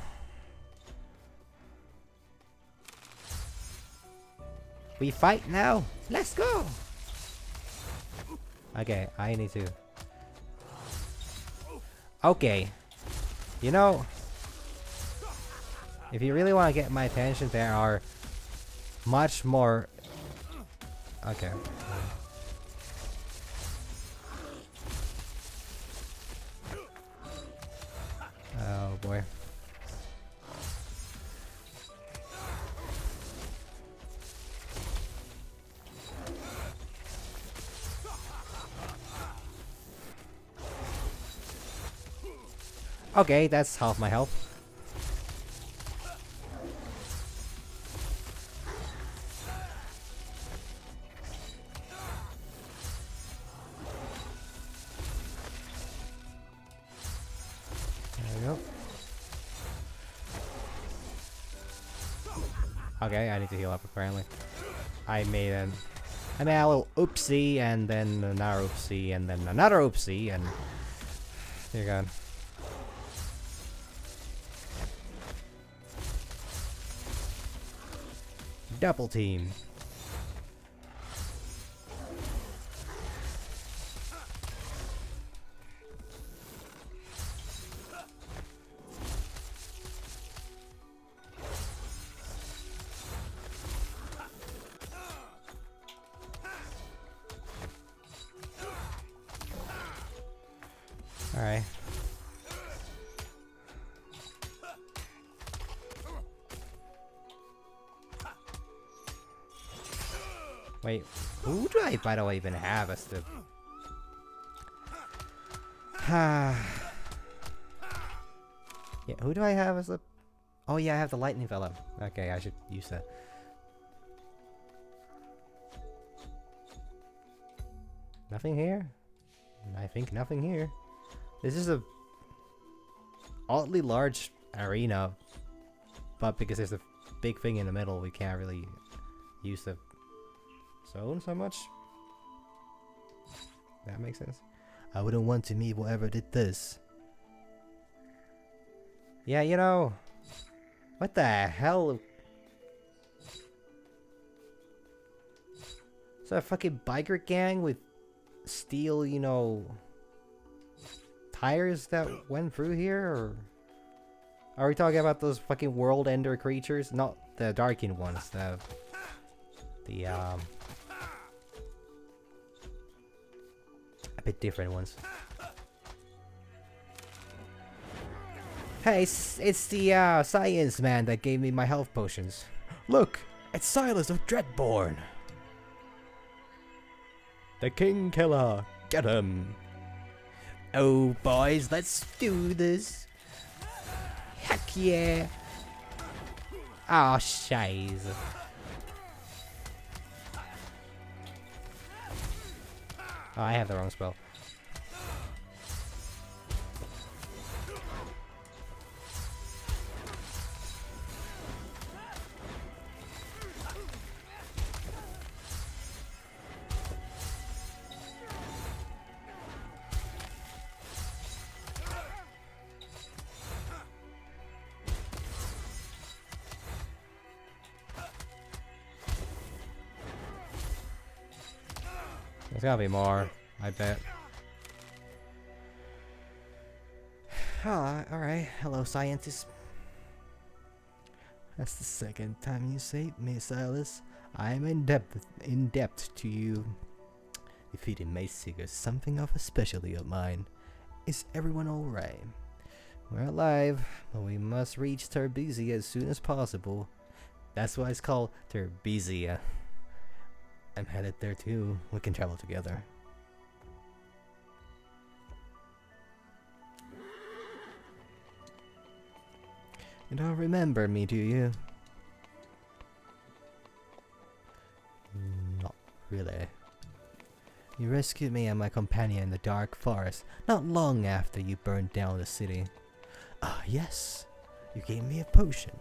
We fight now. Let's go. Okay, I need to. Okay. You know, if you really want to get my attention, there are much more. Okay. Oh boy. Okay, that's half my health. There we go. Okay, I need to heal up apparently. I made a little oopsie, and then another oopsie, and then another oopsie, and dear God. Double team. Alright. Wait, who do I, by the way, even have as the... yeah, who do I have as the... Oh yeah, I have the lightning fella. Okay, I should use that. Nothing here? I think nothing here. This is a oddly large arena, but because there's a big thing in the middle, we can't really use the zone so much. That makes sense. I wouldn't want to meet whoever did this. Yeah, you know, what the hell? Is that a fucking biker gang with steel, you know, tires that went through here, or are we talking about those fucking world ender creatures? Not the darkened ones, the a bit different ones. Hey, it's the science man that gave me my health potions. Look, it's Silas of Dreadborn. The King Killer, get him! Oh boys, let's do this! Heck yeah! Ah, scheiße. Oh, I have the wrong spell. There's gotta be more, I bet. Ah, alright. Hello, scientist. That's the second time you saved me, Silas. I am indebted to you. Defeating Mageseeker is something of a specialty of mine. Is everyone alright? We're alive, but we must reach Terbesia as soon as possible. That's why it's called Terbesia. I'm headed there too. We can travel together. You don't remember me, do you? Not really. You rescued me and my companion in the dark forest not long after you burned down the city. Ah, yes. You gave me a potion.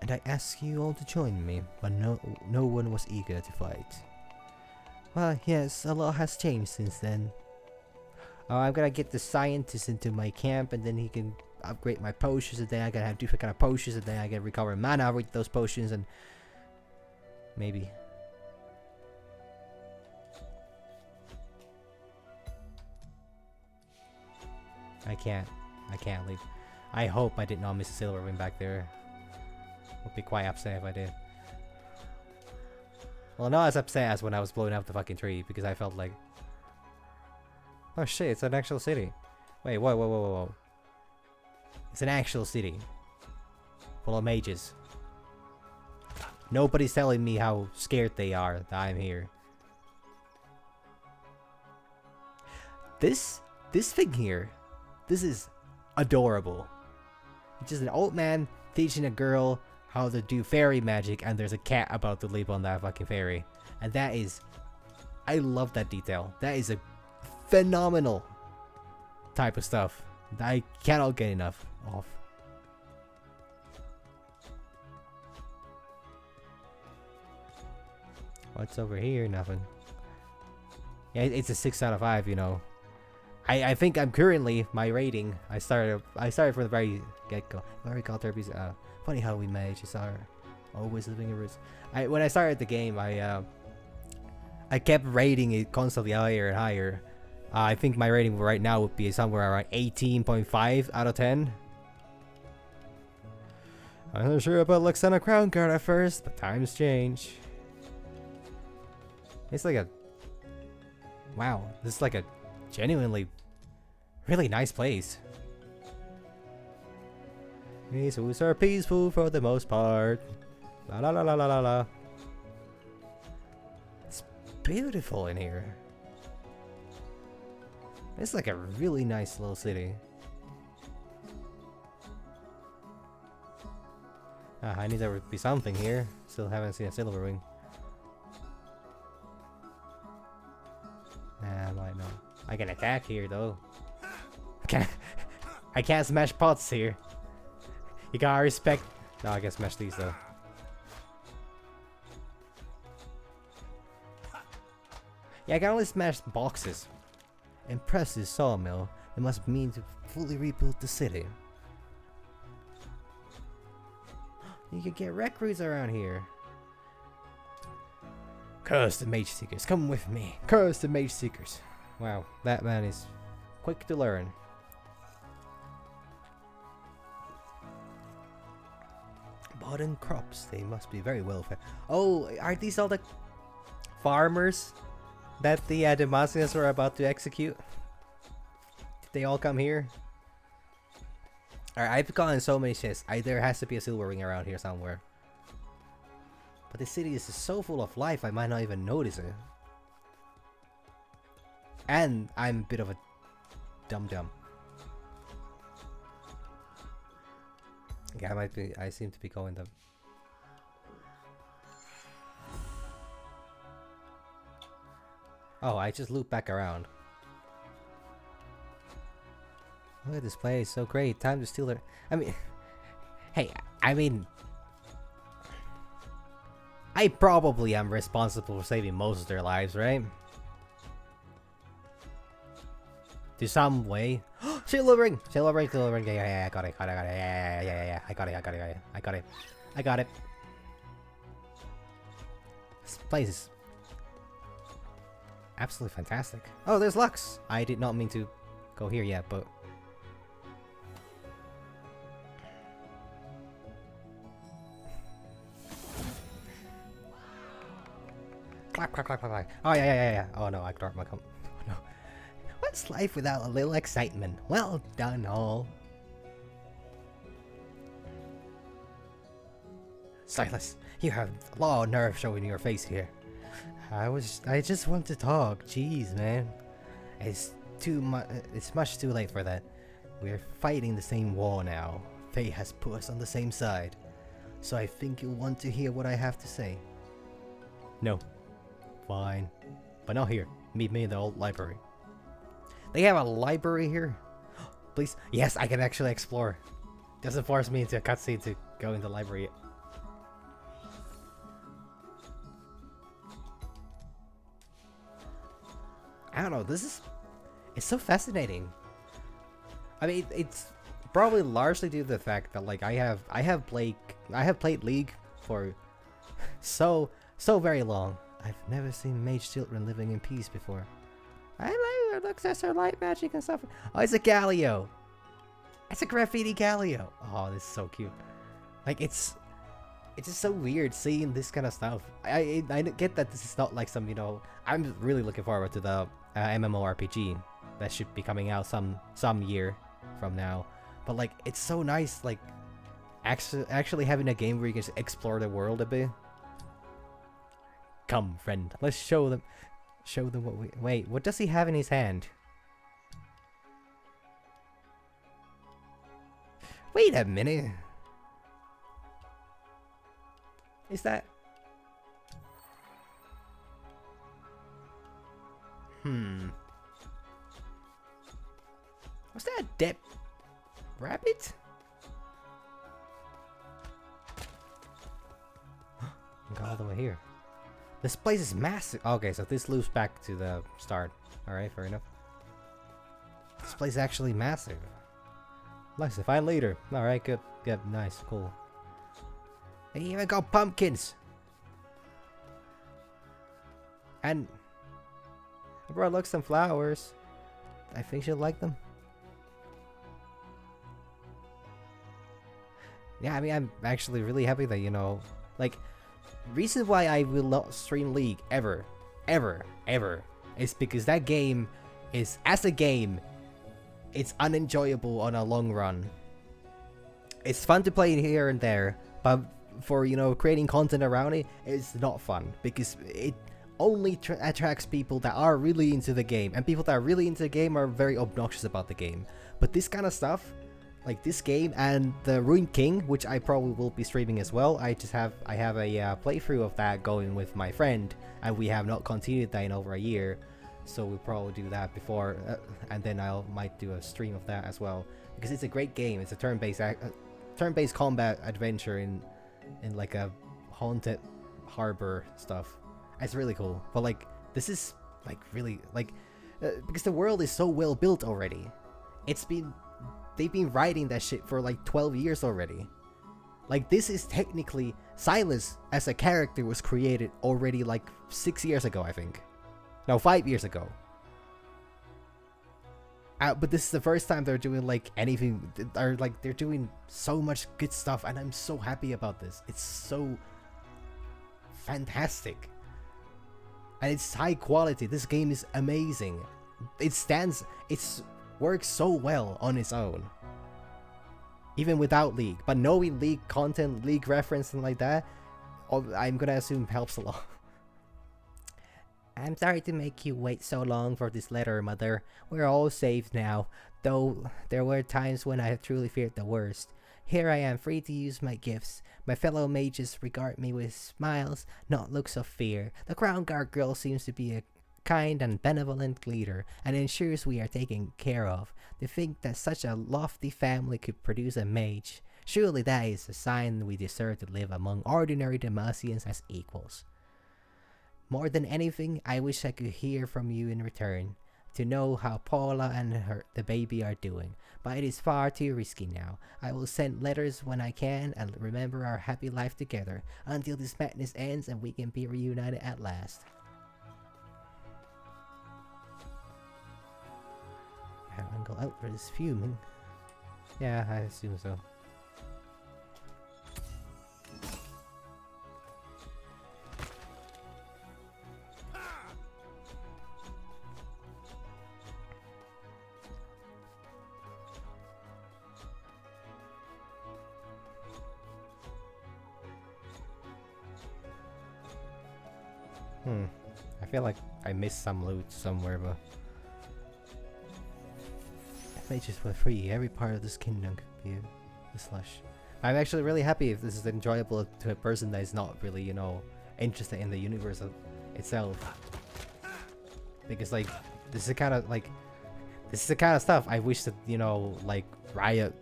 And I asked you all to join me, but no one was eager to fight. Well, yes, a lot has changed since then. I'm gonna get the scientist into my camp, and then he can upgrade my potions, and then I can have different kind of potions, and then I can recover mana with those potions, and maybe. I can't leave. I hope I did not miss a silver ring back there. Would be quite upset if I did. Well, not as upset as when I was blowing up the fucking tree, because I felt like, oh shit, it's an actual city. Wait, whoa. It's an actual city. Full of mages. Nobody's telling me how scared they are that I'm here. This thing here, this is adorable. It's just an old man teaching a girl how to do fairy magic, and there's a cat about to leap on that fucking fairy. And that is, I love that detail. That is a phenomenal type of stuff that I cannot get enough of. What's over here? Nothing. Yeah, it's a 6 out of 5, you know. I think I'm currently, my rating, I started from the very get-go. Very call therapies. Funny how we mages are always living in risk. When I started the game, I kept rating it constantly higher and higher. I think my rating right now would be somewhere around 18.5 out of 10. I'm not sure about Luxana Crown Guard at first, but times change. It's like a... Wow, this is like a genuinely really nice place. These woods are peaceful for the most part. La la la la la la la. It's beautiful in here. It's like a really nice little city. I need there to be something here. Still haven't seen a silver ring. Nah, might not. I can attack here though. I can't smash pots here. You gotta respect. No, I can smash these though. Yeah, I can only smash boxes. Impressive sawmill. It must mean to fully rebuild the city. You can get recruits around here. Curse the Mageseekers, come with me. Curse the Mageseekers. Wow, that man is quick to learn. Bottom crops, they must be very well fed. Oh, are these all the farmers that the Demasians were about to execute? Did they all come here? Alright, I've gotten so many shits. There has to be a silver ring around here somewhere. But the city is so full of life, I might not even notice it. And I'm a bit of a dum-dum. Yeah, I seem to be going them. Oh, I just loop back around. Look at this place, so great. Time to steal it. I mean, hey, I mean, I probably am responsible for saving most of their lives, right? To some way. Silver ring! Silver ring, silver ring. Yeah, I got it, yeah, I got it. This place is absolutely fantastic. Oh, there's Lux! I did not mean to go here yet, but... Clap, clap, clap, clap, clap. Oh, yeah. Oh no, I dropped my Oh no. What's life without a little excitement? Well done, all. Silas, you have a lot of nerve showing your face here. I just want to talk. Jeez, man. It's much too late for that. We're fighting the same war now. Fate has put us on the same side. So I think you'll want to hear what I have to say. No. Fine. But not here. Meet me in the old library. They have a library here? Please? Yes, I can actually explore. Doesn't force me into a cutscene to go into the library. I don't know, it's so fascinating. I mean, it's probably largely due to the fact that like I have played League for so very long. I've never seen mage children living in peace before. I like their access to light magic and stuff. Oh, it's a Galio. It's a graffiti Galio. Oh, this is so cute. Like it's just so weird seeing this kind of stuff. I get that this is not like some, you know, I'm really looking forward to the MMORPG that should be coming out some year from now. But like it's so nice like actually having a game where you can just explore the world a bit. Come, friend, let's show them what we... Wait, what does he have in his hand? Wait a minute. Is that... Was that a dead rabbit? Go all the way here. This place is massive. Okay, so this loops back to the start. Alright, fair enough. This place is actually massive. Nice to find later. Alright, good. Good, nice, cool. They even got pumpkins! And I brought Lux some flowers. I think she'll like them. Yeah, I mean, I'm actually really happy that, you know, like, reason why I will not stream League ever, is because that game is, as a game, it's unenjoyable on a long run. It's fun to play here and there, but for, you know, creating content around it, it's not fun because it only attracts people that are really into the game, and people that are really into the game are very obnoxious about the game. But this kind of stuff, like this game and the Ruined King, which I probably will be streaming as well. I have a playthrough of that going with my friend, and we have not continued that in over a year, so we'll probably do that before, and then might do a stream of that as well, because it's a great game. It's a turn-based combat adventure in like a haunted harbor stuff. It's really cool, but like this is like really like because the world is so well built already. They've been writing that shit for like 12 years already. Like, this is technically... Silas as a character was created already like 6 years ago, I think. No, 5 years ago. But this is the first time they're doing like anything... They're doing so much good stuff, and I'm so happy about this. It's so... fantastic. And it's high quality. This game is amazing. It works so well on its own, even without League. But knowing League content, League reference, and like that, I'm gonna assume helps a lot. I'm sorry to make you wait so long for this letter, Mother. We're all safe now, though there were times when I truly feared the worst. Here I am, free to use my gifts. My fellow mages regard me with smiles, not looks of fear. The Crown Guard girl seems to be a kind and benevolent leader, and ensures we are taken care of. To think that such a lofty family could produce a mage, surely that is a sign we deserve to live among ordinary Demacians as equals. More than anything, I wish I could hear from you in return, to know how Paula and the baby are doing, but it is far too risky now. I will send letters when I can and remember our happy life together, until this madness ends and we can be reunited at last. Uncle Alfred is fuming. Yeah, I assume so. I feel like I missed some loot somewhere, but mages were free. Every part of this kingdom could be a slush. I'm actually really happy if this is enjoyable to a person that is not really, you know, interested in the universe itself. Because like, this is the kind of stuff I wish that, you know, like Riot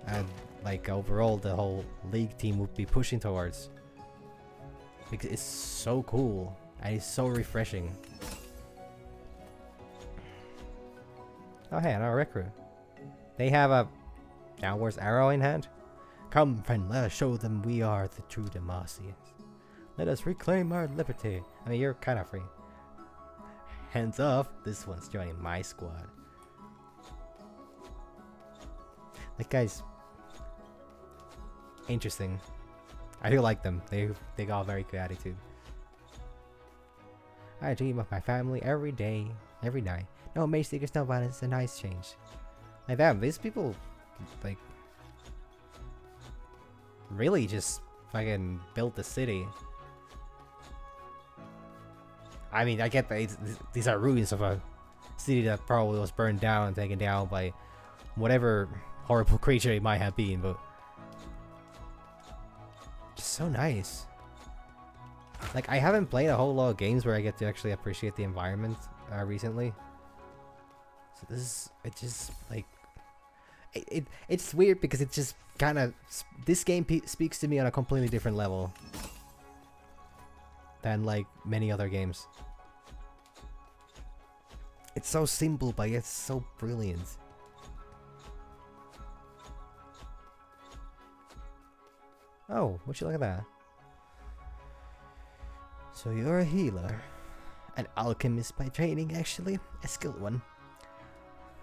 and like overall the whole League team would be pushing towards. Because it's so cool and it's so refreshing. Oh hey, another recruit. They have a downwards arrow in hand. Come, friend, let us show them we are the true Demacians. Let us reclaim our liberty. I mean, you're kind of free. Hands off, this one's joining my squad. Like, guys, interesting. I do like them. They got a very good attitude. I dream of my family every day, every night. No Mageseekers, no violence, a nice change. Like damn, these people, like, really just fucking built the city. I mean, I get that these are ruins of a city that probably was burned down and taken down by whatever horrible creature it might have been, but just so nice. Like, I haven't played a whole lot of games where I get to actually appreciate the environment recently. So this is, it just, like, it's weird because it just kind of, this game speaks to me on a completely different level than, like, many other games. It's so simple, but yet so brilliant. Oh, would you look at that? So you're a healer. An alchemist by training, actually. A skilled one.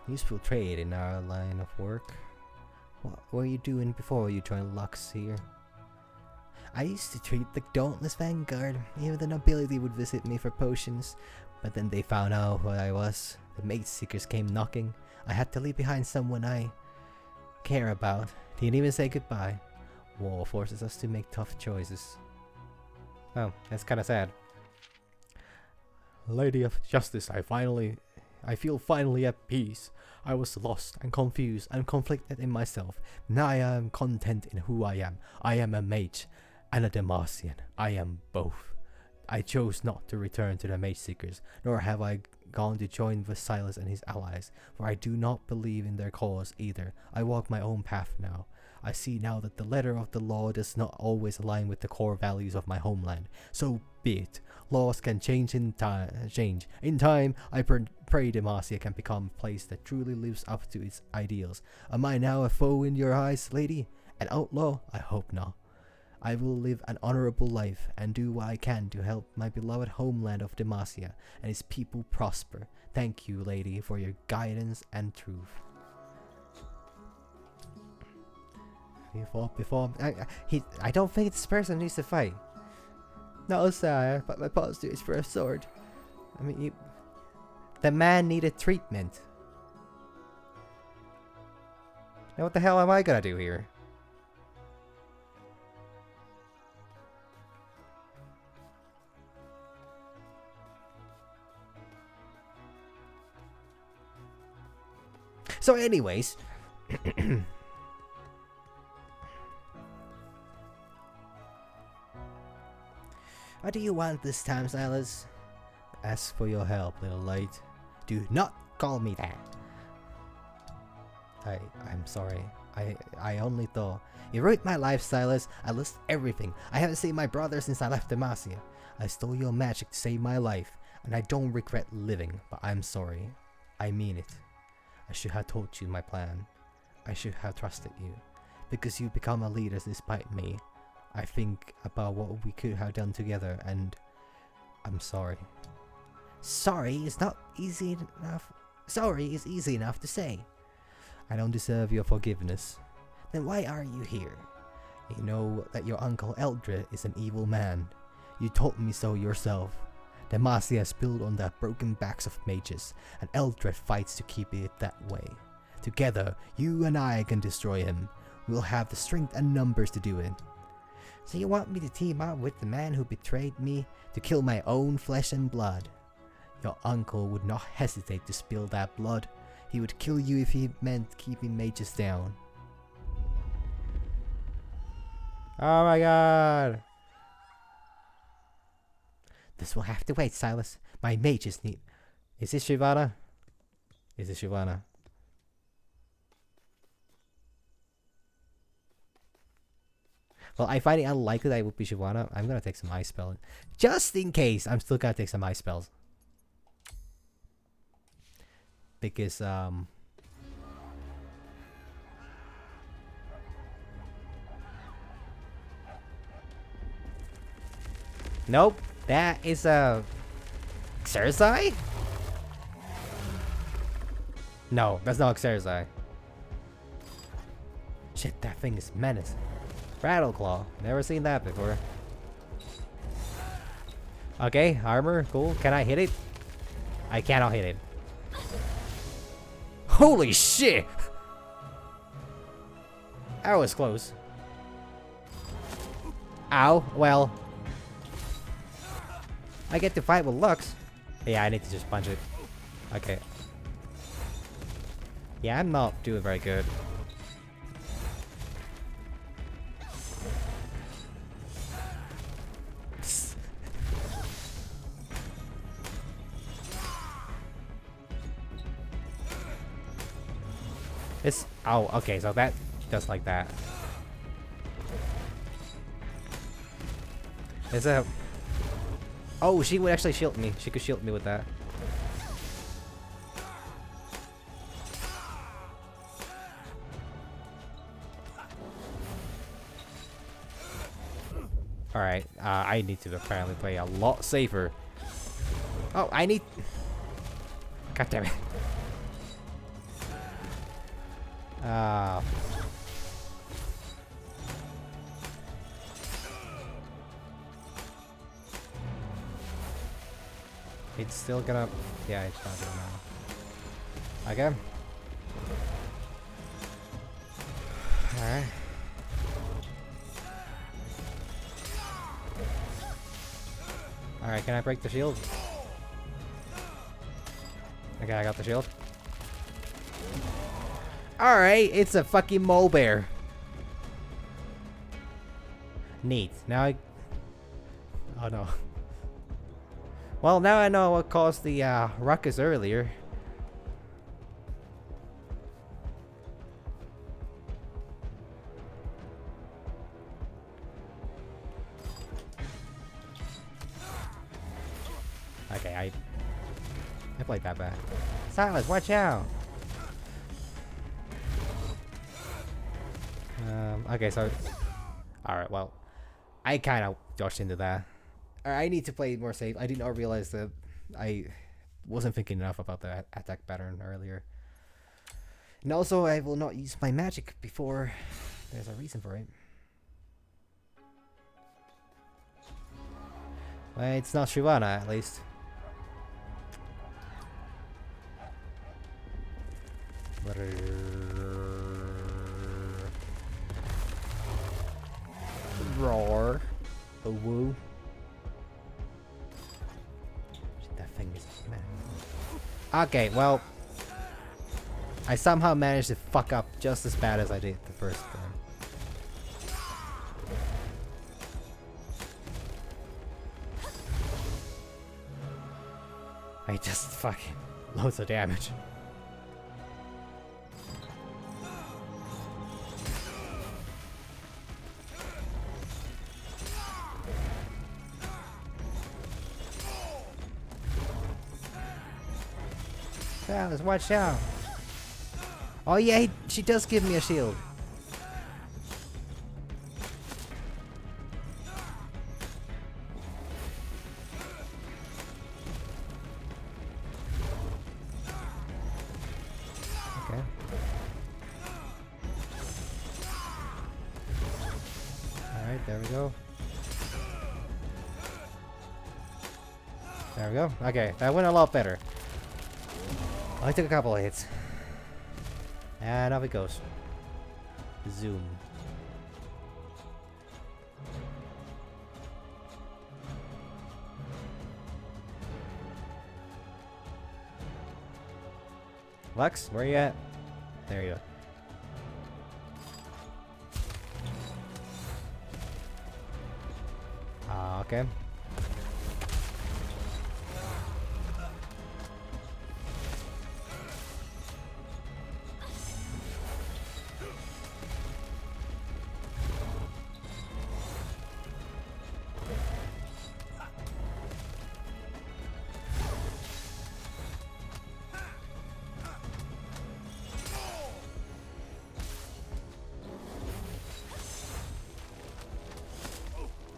Useful trade in our line of work. What were you doing before you joined Lux here? I used to treat the Dauntless Vanguard. Even the nobility would visit me for potions. But then they found out what I was. The Mageseekers came knocking. I had to leave behind someone I care about. Didn't even say goodbye. War forces us to make tough choices. Oh, that's kind of sad. Lady of Justice, I feel finally at peace. I was lost and confused and conflicted in myself. Now I am content in who I am. I am a mage and a Demacian. I am both. I chose not to return to the Mageseekers, nor have I gone to join with Silas and his allies, for I do not believe in their cause either. I walk my own path now. I see now that the letter of the law does not always align with the core values of my homeland. So be it. Laws can change in time. In time, I pray Demacia can become a place that truly lives up to its ideals. Am I now a foe in your eyes, lady? An outlaw? I hope not. I will live an honorable life and do what I can to help my beloved homeland of Demacia and its people prosper. Thank you, lady, for your guidance and truth. I don't think this person needs to fight. No, sire, but my posture is for a sword. I mean, the man needed treatment. Now what the hell am I gonna do here? So anyways, what do you want this time, Silas? Ask for your help, little light. Do not call me that. I'm sorry. I only thought. You ruined my life, Silas. I lost everything. I haven't seen my brother since I left Demacia. I stole your magic to save my life, and I don't regret living, but I'm sorry. I mean it. I should have told you my plan. I should have trusted you. Because you become a leader despite me. I think about what we could have done together, and I'm sorry. Sorry is not easy enough. Sorry is easy enough to say. I don't deserve your forgiveness. Then why are you here? You know that your uncle Eldred is an evil man. You told me so yourself. Demacia is built on the broken backs of mages, and Eldred fights to keep it that way. Together, you and I can destroy him. We'll have the strength and numbers to do it. So you want me to team up with the man who betrayed me to kill my own flesh and blood? Your uncle would not hesitate to spill that blood. He would kill you if he meant keeping mages down. Oh my god! This will have to wait, Silas. My mages need... Is this Shyvana? Is this Shyvana? Well, I find it unlikely that it would be Shyvana. I'm gonna take some ice spells. Just in case, I'm still gonna take some ice spells. Because, nope. That is a... Xerzai? No, that's not Xerzai. Shit, that thing is menacing. Rattleclaw. Never seen that before. Okay, armor. Cool. Can I hit it? I cannot hit it. Holy shit! That was close. Ow. Well. I get to fight with Lux. Yeah, I need to just punch it. Okay. Yeah, I'm not doing very good. It's... Oh, okay, so that does like that. Is a... Oh, she would actually shield me. She could shield me with that. Alright, I need to apparently play a lot safer. Oh, I need... God damn it. It's still gonna... Yeah, it's not gonna now. Okay. Alright. Alright, can I break the shield? Okay, I got the shield. Alright, it's a fucking mole bear. Neat. Now I... Oh no. Well, now I know what caused the ruckus earlier. Okay, I played that bad. Silas, watch out! Okay, so... Alright, well... I kind of dodged into that. I need to play more safe. I did not realize that I wasn't thinking enough about the attack pattern earlier. And also, I will not use my magic before there's a reason for it. Well, it's not Shyvana, at least. Roar. A woo. That thing is mad. Okay, well. I somehow managed to fuck up just as bad as I did the first time. I just fucking loads of damage. Alice, watch out! Oh yeah, she does give me a shield. Okay. Alright, there we go. There we go. Okay, that went a lot better. I took a couple of hits. And off it goes. Zoom. Lux, where you at? There you go. Okay.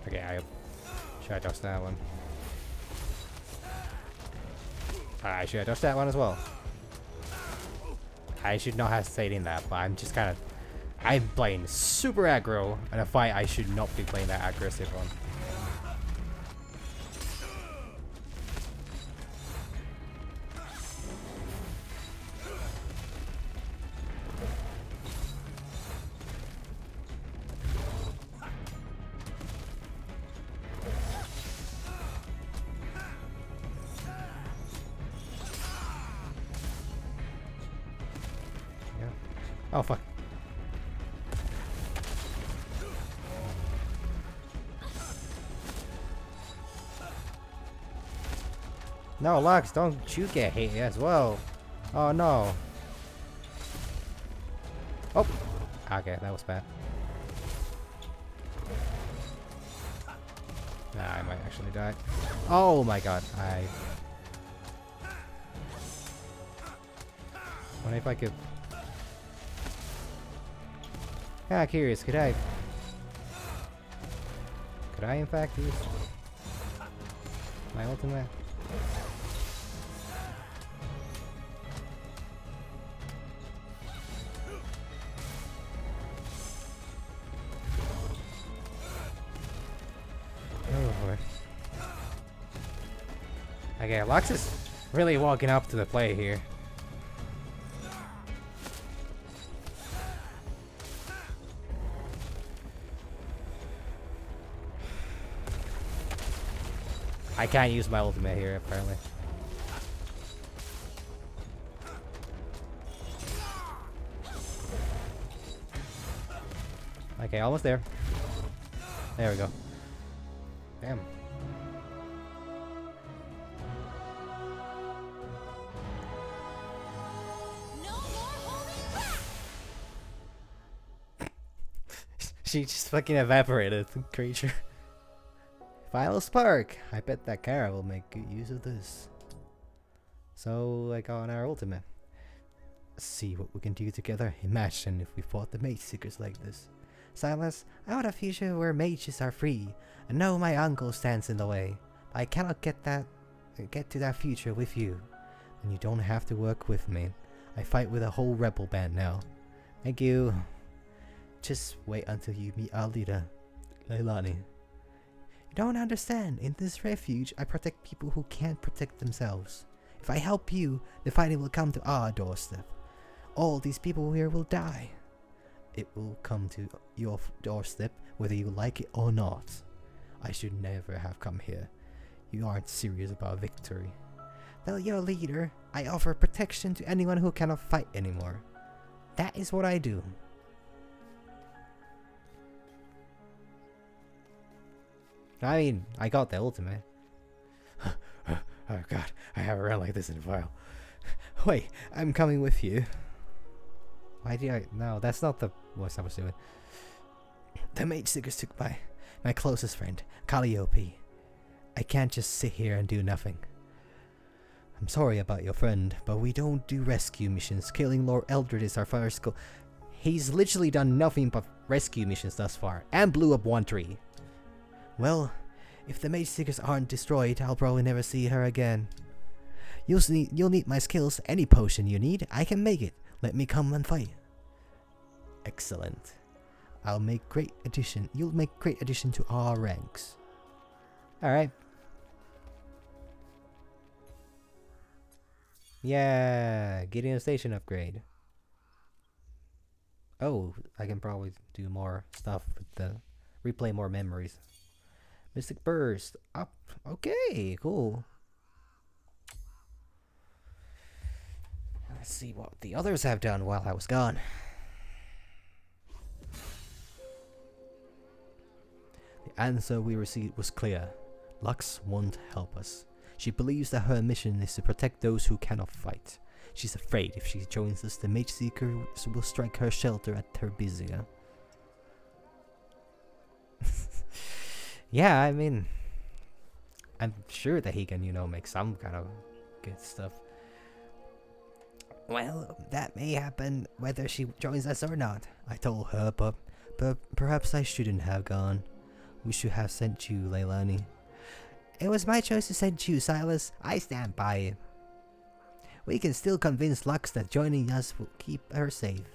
Okay, should I dodge that one? I should have dodged that one as well. I should not hesitate in that, but I'm just kind of... I'm playing super aggro in a fight I should not be playing that aggressive on. Oh fuck. No, Lux, don't you get hit as well. Oh no. Oh! Okay, that was bad. Nah, I might actually die. Oh my god, I... Wonder if I could... Yeah, curious, could I in fact use my ultimate? Oh boy. Okay, Lux is really walking up to the play here. I can't use my ultimate here, apparently. Okay, almost there. There we go. Damn. No more holding back! She just fucking evaporated, the creature. Final spark! I bet that Kara will make good use of this. So, like on our ultimate. Let's see what we can do together. Imagine if we fought the Mageseekers like this. Silas, I want a future where mages are free. I know my uncle stands in the way. But I cannot get to that future with you. And you don't have to work with me. I fight with a whole rebel band now. Thank you. Just wait until you meet our leader, Leilani. You don't understand. In this refuge, I protect people who can't protect themselves. If I help you, the fighting will come to our doorstep. All these people here will die. It will come to your doorstep whether you like it or not. I should never have come here. You aren't serious about victory. Tell your leader I offer protection to anyone who cannot fight anymore. That is what I do. I mean, I got the ultimate. Oh god, I haven't run like this in a while. Wait, I'm coming with you. Why did I... No, that's not the voice I was doing. The Mageseekers took my closest friend, Calliope. I can't just sit here and do nothing. I'm sorry about your friend, but we don't do rescue missions. Killing Lord Eldred is our first goal. He's literally done nothing but rescue missions thus far, and blew up one tree. Well, if the Mageseekers aren't destroyed, I'll probably never see her again. You'll need my skills. Any potion you need, I can make it. Let me come and fight. Excellent. You'll make great addition to our ranks. Alright. Yeah, getting a station upgrade. Oh, I can probably do more stuff with the replay more memories. Mystic Burst up. Okay, cool. Let's see what the others have done while I was gone. The answer we received was clear. Lux won't help us. She believes that her mission is to protect those who cannot fight. She's afraid if she joins us, the Mageseeker will strike her shelter at Terbizia. Yeah, I mean, I'm sure that he can, make some kind of good stuff. Well, that may happen whether she joins us or not, I told her, but perhaps I shouldn't have gone. We should have sent you, Leilani. It was my choice to send you, Silas. I stand by it. We can still convince Lux that joining us will keep her safe.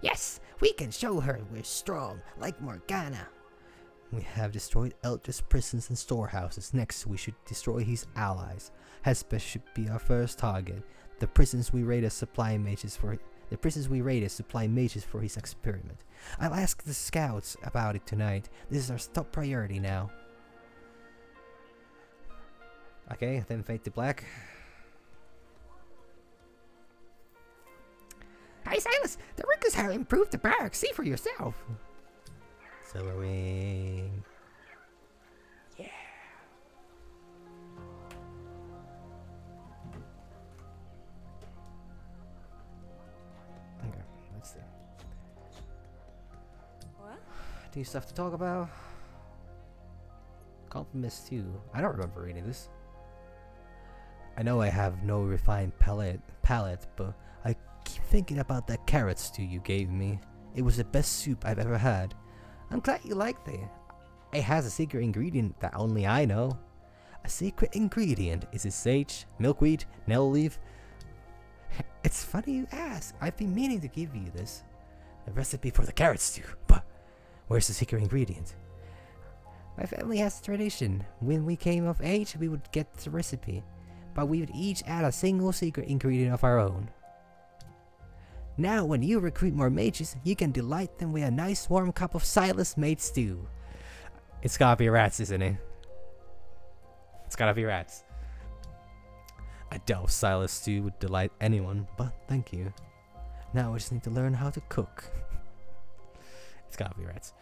Yes, we can show her we're strong, like Morgana. We have destroyed Eldred's prisons and storehouses. Next, we should destroy his allies. Hesper should be our first target. The prisons we raided supply mages for his experiment. I'll ask the scouts about it tonight. This is our top priority now. Okay, then fade to black. Hey Silas, the Rickers have improved the barracks. See for yourself. Silver Wing. Yeah. Okay, let's see. New stuff to talk about. Compliments too. I don't remember reading this. I know I have no refined palate, but I keep thinking about that carrot stew you gave me. It was the best soup I've ever had. I'm glad you liked it. It has a secret ingredient that only I know. A secret ingredient? Is it sage, milkweed, nettle leaf? It's funny you ask. I've been meaning to give you this. The recipe for the carrot stew. But where's the secret ingredient? My family has a tradition. When we came of age, we would get the recipe. But we would each add a single secret ingredient of our own. Now, when you recruit more mages, you can delight them with a nice warm cup of Silas made stew. It's gotta be rats, isn't it? It's gotta be rats. I doubt Silas stew would delight anyone, but thank you. Now I just need to learn how to cook. It's gotta be rats.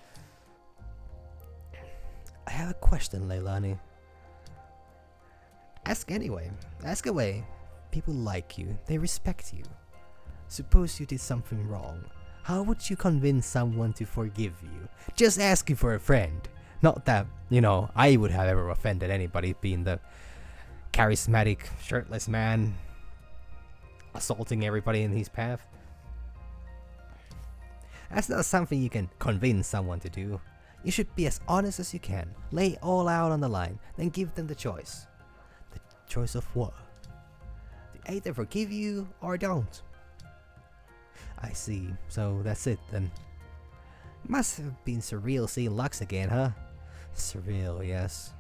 I have a question, Leilani. Ask anyway. Ask away. People like you. They respect you. Suppose you did something wrong. How would you convince someone to forgive you? Just asking for a friend. Not that, I would have ever offended anybody being the charismatic, shirtless man assaulting everybody in his path. That's not something you can convince someone to do. You should be as honest as you can. Lay it all out on the line, then give them the choice. The choice of what? To either forgive you or don't. I see. So that's it then. Must have been surreal seeing Lux again, huh? Surreal, yes.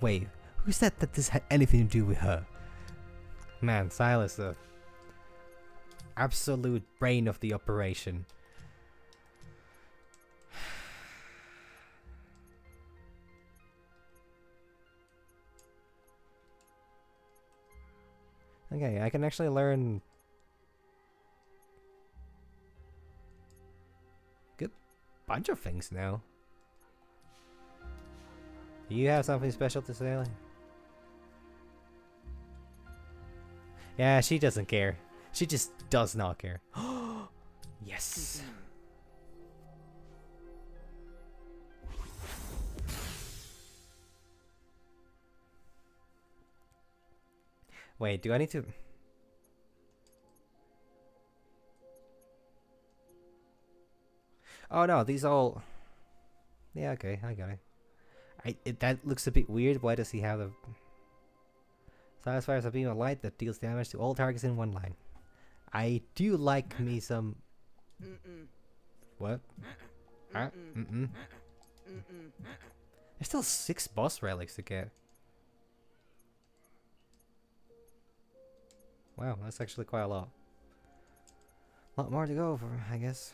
Wait, who said that this had anything to do with her? Man, Silas, the absolute brain of the operation. Okay, I can actually learn good bunch of things now. Do you have something special to say? Yeah, she doesn't care. She just does not care. Yes. Wait, do I need to... Oh no, these all... Yeah, okay, I got it. That looks a bit weird. Why does he have the... Silas fires a beam of light that deals damage to all targets in one line. I do like me some... What? Huh? There's still 6 boss relics to get. Wow, that's actually quite a lot. A lot more to go for, I guess.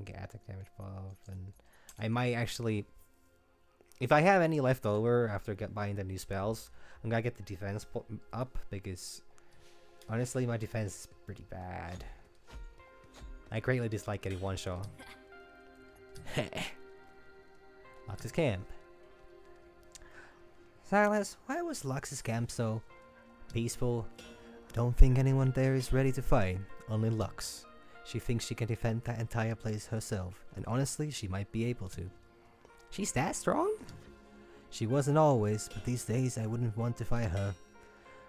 Get attack damage buff, and I might actually, if I have any left over after buying the new spells, I'm gonna get the defense up, because honestly my defense is pretty bad. I greatly dislike getting one shot. Lux's camp. Silas, why was Lux's camp so peaceful? I don't think anyone there is ready to fight, only Lux. She thinks she can defend that entire place herself, and honestly, she might be able to. She's that strong? She wasn't always, but these days I wouldn't want to fight her.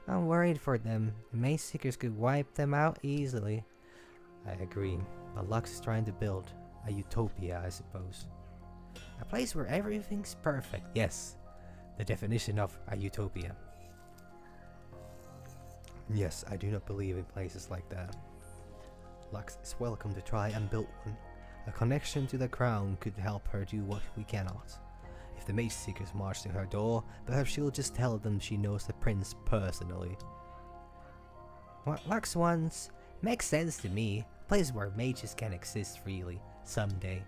I'm worried for them. The Mageseekers could wipe them out easily. I agree, but Lux is trying to build a utopia, I suppose. A place where everything's perfect. Yes, the definition of a utopia. Yes, I do not believe in places like that. Lux is welcome to try and build one. A connection to the crown could help her do what we cannot. If the Mageseekers march to her door, perhaps she'll just tell them she knows the prince personally. What Lux wants makes sense to me. A place where mages can exist freely, someday.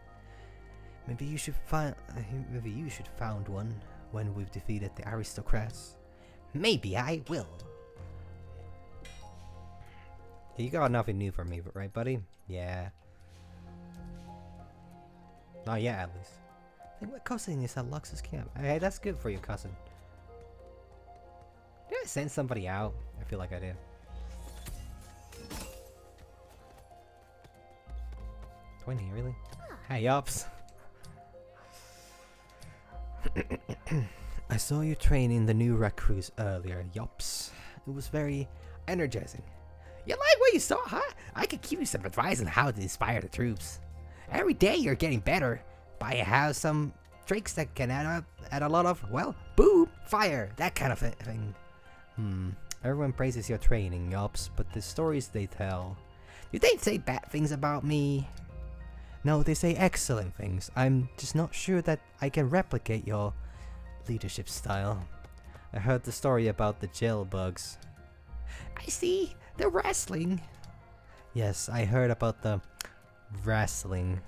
Maybe you should found one when we've defeated the aristocrats. Maybe I will. You got nothing new for me, right, buddy? Yeah. Not yet, at least. I think my cousin is at Lux's camp. Hey, that's good for you, cousin. Did I send somebody out? I feel like I did. 20, really? Hey, Yops. I saw you training the new recruits earlier, Yops. It was very energizing. You like what you saw, huh? I could give you some advice on how to inspire the troops. Every day you're getting better, but you have some tricks that can add up at a lot of, well, boom, fire, that kind of thing. Everyone praises your training, Yops, but the stories they tell, do they say bad things about me? No, they say excellent things. I'm just not sure that I can replicate your leadership style. I heard the story about the jail bugs. I see, the wrestling. Yes, I heard about the wrestling.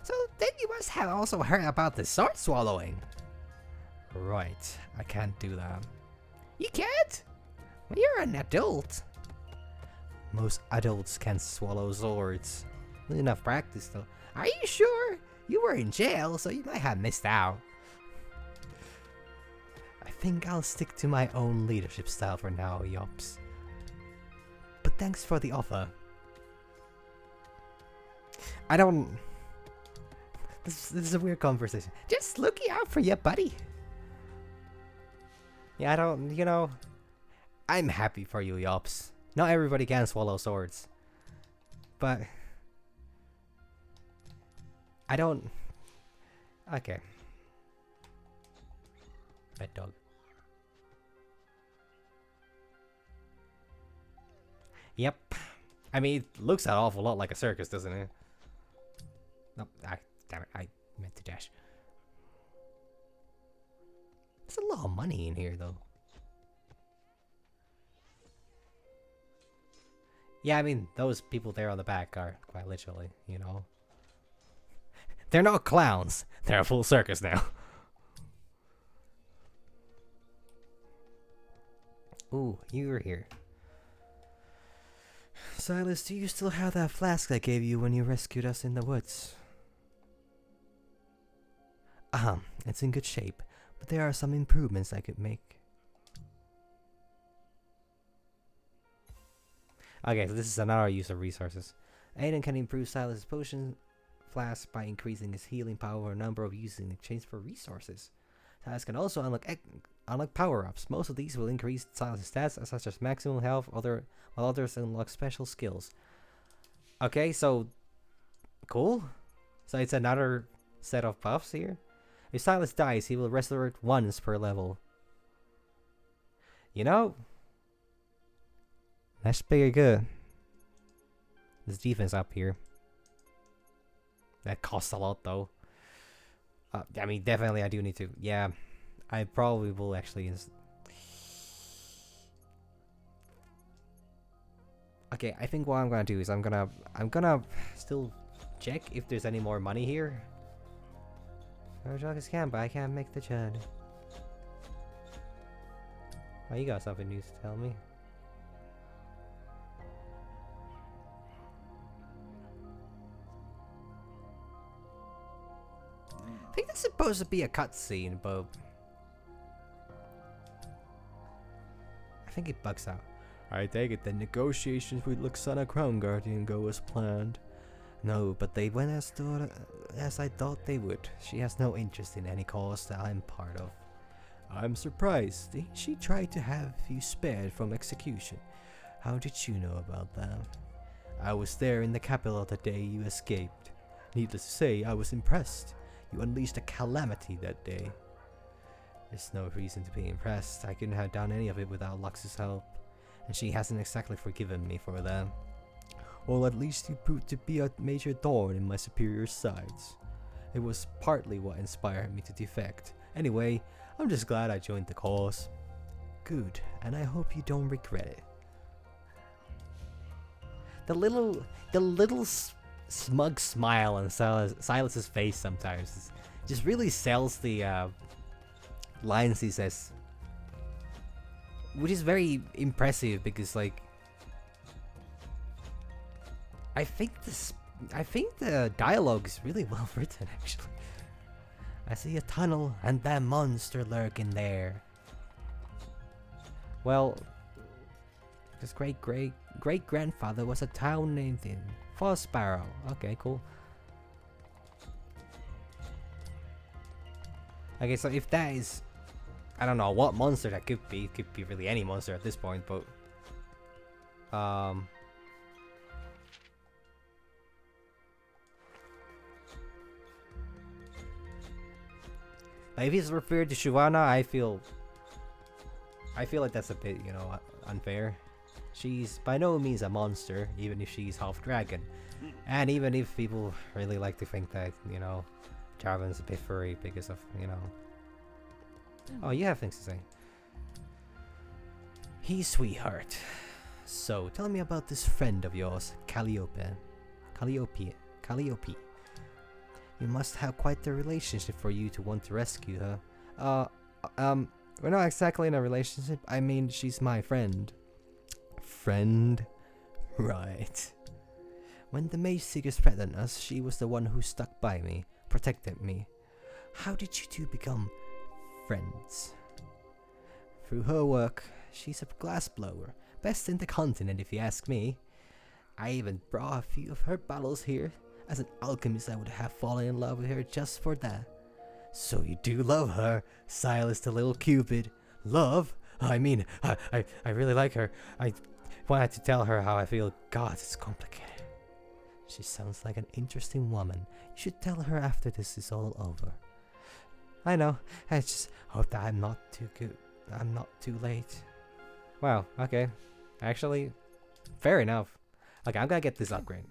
So then you must have also heard about the sword swallowing. Right, I can't do that. You can't? Well, you're an adult. Most adults can swallow swords. Not enough practice though. Are you sure? You were in jail, so you might have missed out. I think I'll stick to my own leadership style for now, Yops. But thanks for the offer. I don't... This is a weird conversation. Just looking out for you, buddy. Yeah, I don't... You know... I'm happy for you, Yops. Not everybody can swallow swords. But... I don't... Okay. Pet dog. Yep. I mean, it looks an awful lot like a circus, doesn't it? No, damn it, I meant to dash. There's a lot of money in here, though. Yeah, I mean, those people there on the back are quite literally, you know. They're not clowns. They're a full circus now. Ooh, you were here. Silas, do you still have that flask I gave you when you rescued us in the woods? It's in good shape, but there are some improvements I could make. Okay, so this is another use of resources. Aiden can improve Silas's potion flask by increasing his healing power or number of uses in exchange for resources. Silas can also unlock power-ups. Most of these will increase Silas's stats, such as maximum health, while others unlock special skills. Okay, so... Cool. So it's another set of buffs here. If Silas dies, he will resurrect once per level. You know... That's pretty good. This defense up here. That costs a lot though. I mean, definitely I do need to. Yeah, I probably will actually. Okay, I think what I'm gonna do is I'm gonna still check if there's any more money here. I can, but I can't make the journey. Oh, you got something new to tell me. I think that's supposed to be a cutscene, but I think it bugs out. I take it the negotiations with Luxana Crown Guardian go as planned. No, but they went as I thought they would. She has no interest in any cause that I'm part of. I'm surprised. She tried to have you spared from execution. How did you know about that? I was there in the capital the day you escaped. Needless to say, I was impressed. You unleashed a calamity that day. There's no reason to be impressed. I couldn't have done any of it without Lux's help. And she hasn't exactly forgiven me for that. Well, at least you proved to be a major thorn in my superior's sides. It was partly what inspired me to defect. Anyway, I'm just glad I joined the cause. Good, and I hope you don't regret it. The little smug smile on Silas's face sometimes just really sells the lines he says, which is very impressive because, like, I think the dialogue is really well written actually. I see a tunnel and that monster lurking there. Well, his great grandfather was a town named in Fossbarrow. Okay, cool. Okay, so if that is, I don't know what monster that could be. It could be really any monster at this point, but if he's referred to Shuana, I feel like that's a bit, you know, unfair. She's by no means a monster, even if she's half dragon. And even if people really like to think that, you know, Jarvan's a bit furry because of, you know. Oh, you have things to say. Hey, sweetheart. So, tell me about this friend of yours, Calliope. Calliope. You must have quite the relationship for you to want to rescue her. We're not exactly in a relationship. I mean, she's my friend. Friend? Right. When the Mageseekers threatened us, she was the one who stuck by me, protected me. How did you two become friends? Through her work, she's a glassblower, best in the continent if you ask me. I even brought a few of her bottles here. As an alchemist, I would have fallen in love with her just for that. So you do love her, Silas the little Cupid. Love? I mean, I really like her. I wanted to tell her how I feel. God, it's complicated. She sounds like an interesting woman. You should tell her after this is all over. I know. I just hope that I'm not too good. I'm not too late. Wow, okay. Actually, fair enough. Okay, I'm gonna get this upgrade.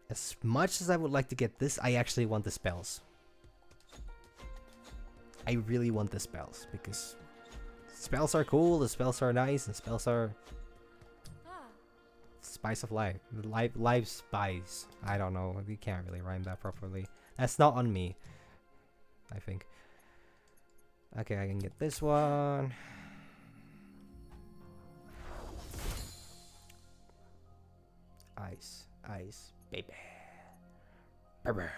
As much as I would like to get this, I actually want the spells. I really want the spells because spells are cool, the spells are nice, and spells are spice of life. Life spice. I don't know. You can't really rhyme that properly. That's not on me, I think. Okay, I can get this one. Ice, baby. Brr.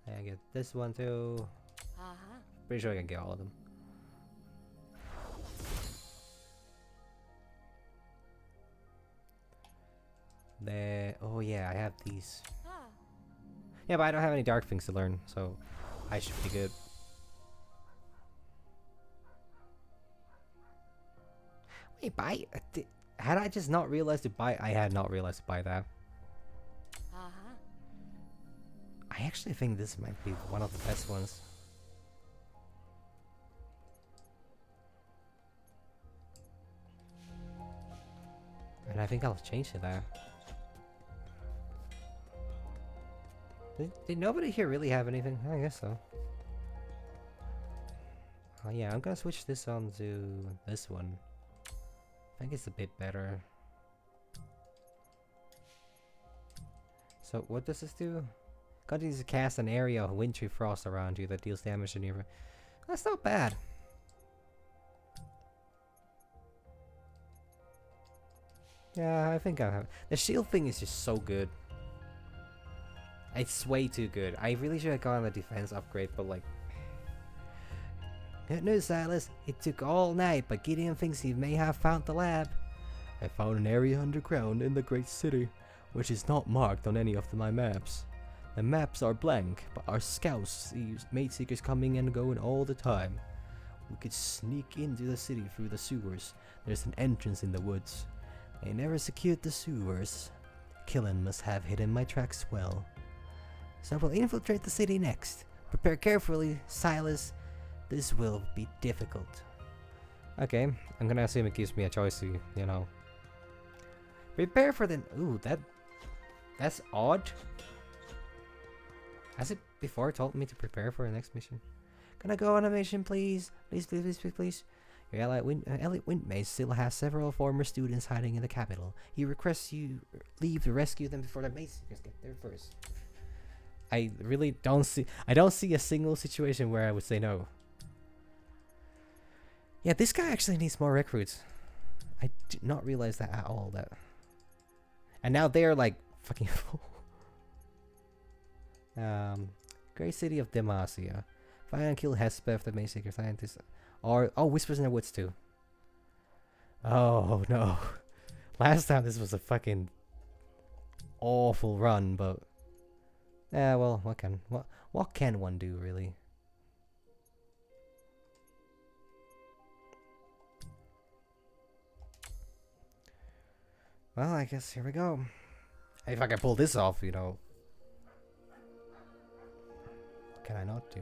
I get this one too. Pretty sure I can get all of them. Oh yeah, I have these. Yeah, but I don't have any dark things to learn, so I should be good. Wait, buy? Had I just not realized to buy? I had not realized to buy that. I actually think this might be one of the best ones. And I think I'll change to that. Did nobody here really have anything? I guess so. Oh yeah, I'm gonna switch this on to this one. I think it's a bit better. So what does this do? Continues to cast an area of wintry frost around you that deals damage to nearby. That's not bad. Yeah, I think I have. The shield thing is just so good. It's way too good. I really should have gone on the defense upgrade, but like... Good news, Silas. It took all night, but Gideon thinks he may have found the lab. I found an area underground in the great city, which is not marked on any of my maps. The maps are blank, but our scouts see Mageseekers coming and going all the time. We could sneak into the city through the sewers. There's an entrance in the woods. They never secured the sewers. Killen must have hidden my tracks well. So we'll infiltrate the city next. Prepare carefully, Silas. This will be difficult. Okay, I'm gonna assume it gives me a choice to, you know... Prepare for the... Ooh, that's odd. Has it before told me to prepare for the next mission? Can I go on a mission, please? Please. Your ally Elliot Windmaze still has several former students hiding in the capital. He requests you leave to rescue them before the Mageseekers get there first. I really don't see... I don't see a single situation where I would say no. Yeah, this guy actually needs more recruits. I did not realize that at all. And now they're like fucking full. Great city of Demacia. Find and kill Hespeth, the Mageseeker scientist. Or Whispers in the Woods too. Oh no. Last time this was a fucking awful run, but yeah, well, what can one do really? Well, I guess here we go. If I can pull this off, you know. What can I not do?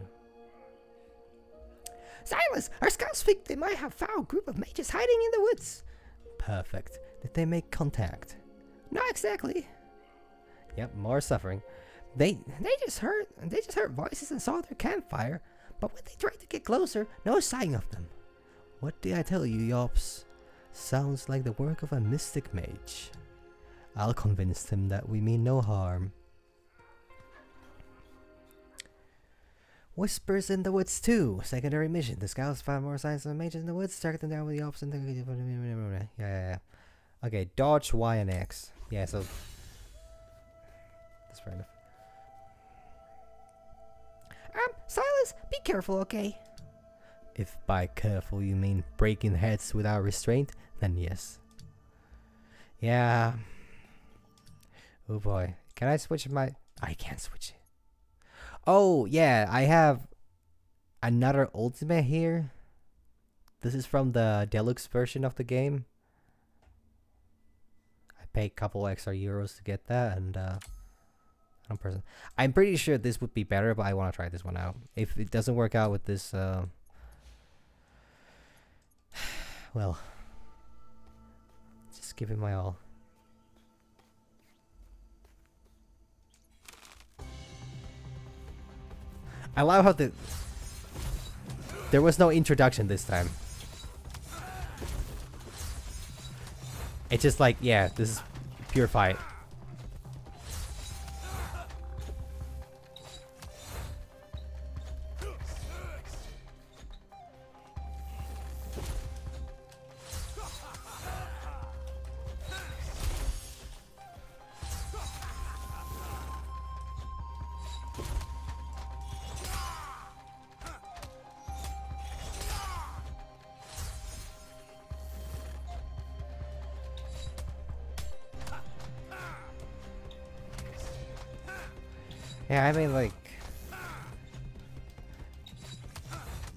Silas, our scouts think they might have found a group of mages hiding in the woods. Perfect. Did they make contact? Not exactly. Yep, more suffering. They just heard voices and saw their campfire, but when they tried to get closer, no sign of them. What did I tell you, Yops? Sounds like the work of a mystic mage. I'll convince them that we mean no harm. Whispers in the woods too. Secondary mission. The scouts found more signs of mages in the woods. Target them down with the ops and yeah. Okay, dodge Y and X. Yeah, so that's fair enough. Silas, be careful, okay? If by careful you mean breaking heads without restraint, then yes. Yeah. Oh boy. Can I switch my... I can't switch it. Oh, yeah. I have another ultimate here. This is from the deluxe version of the game. I paid a couple extra euros to get that, and I'm pretty sure this would be better, but I want to try this one out. If it doesn't work out with this, well, just give it my all. I love how there was no introduction this time. It's just like, yeah, this is pure fight. Yeah, I mean, like,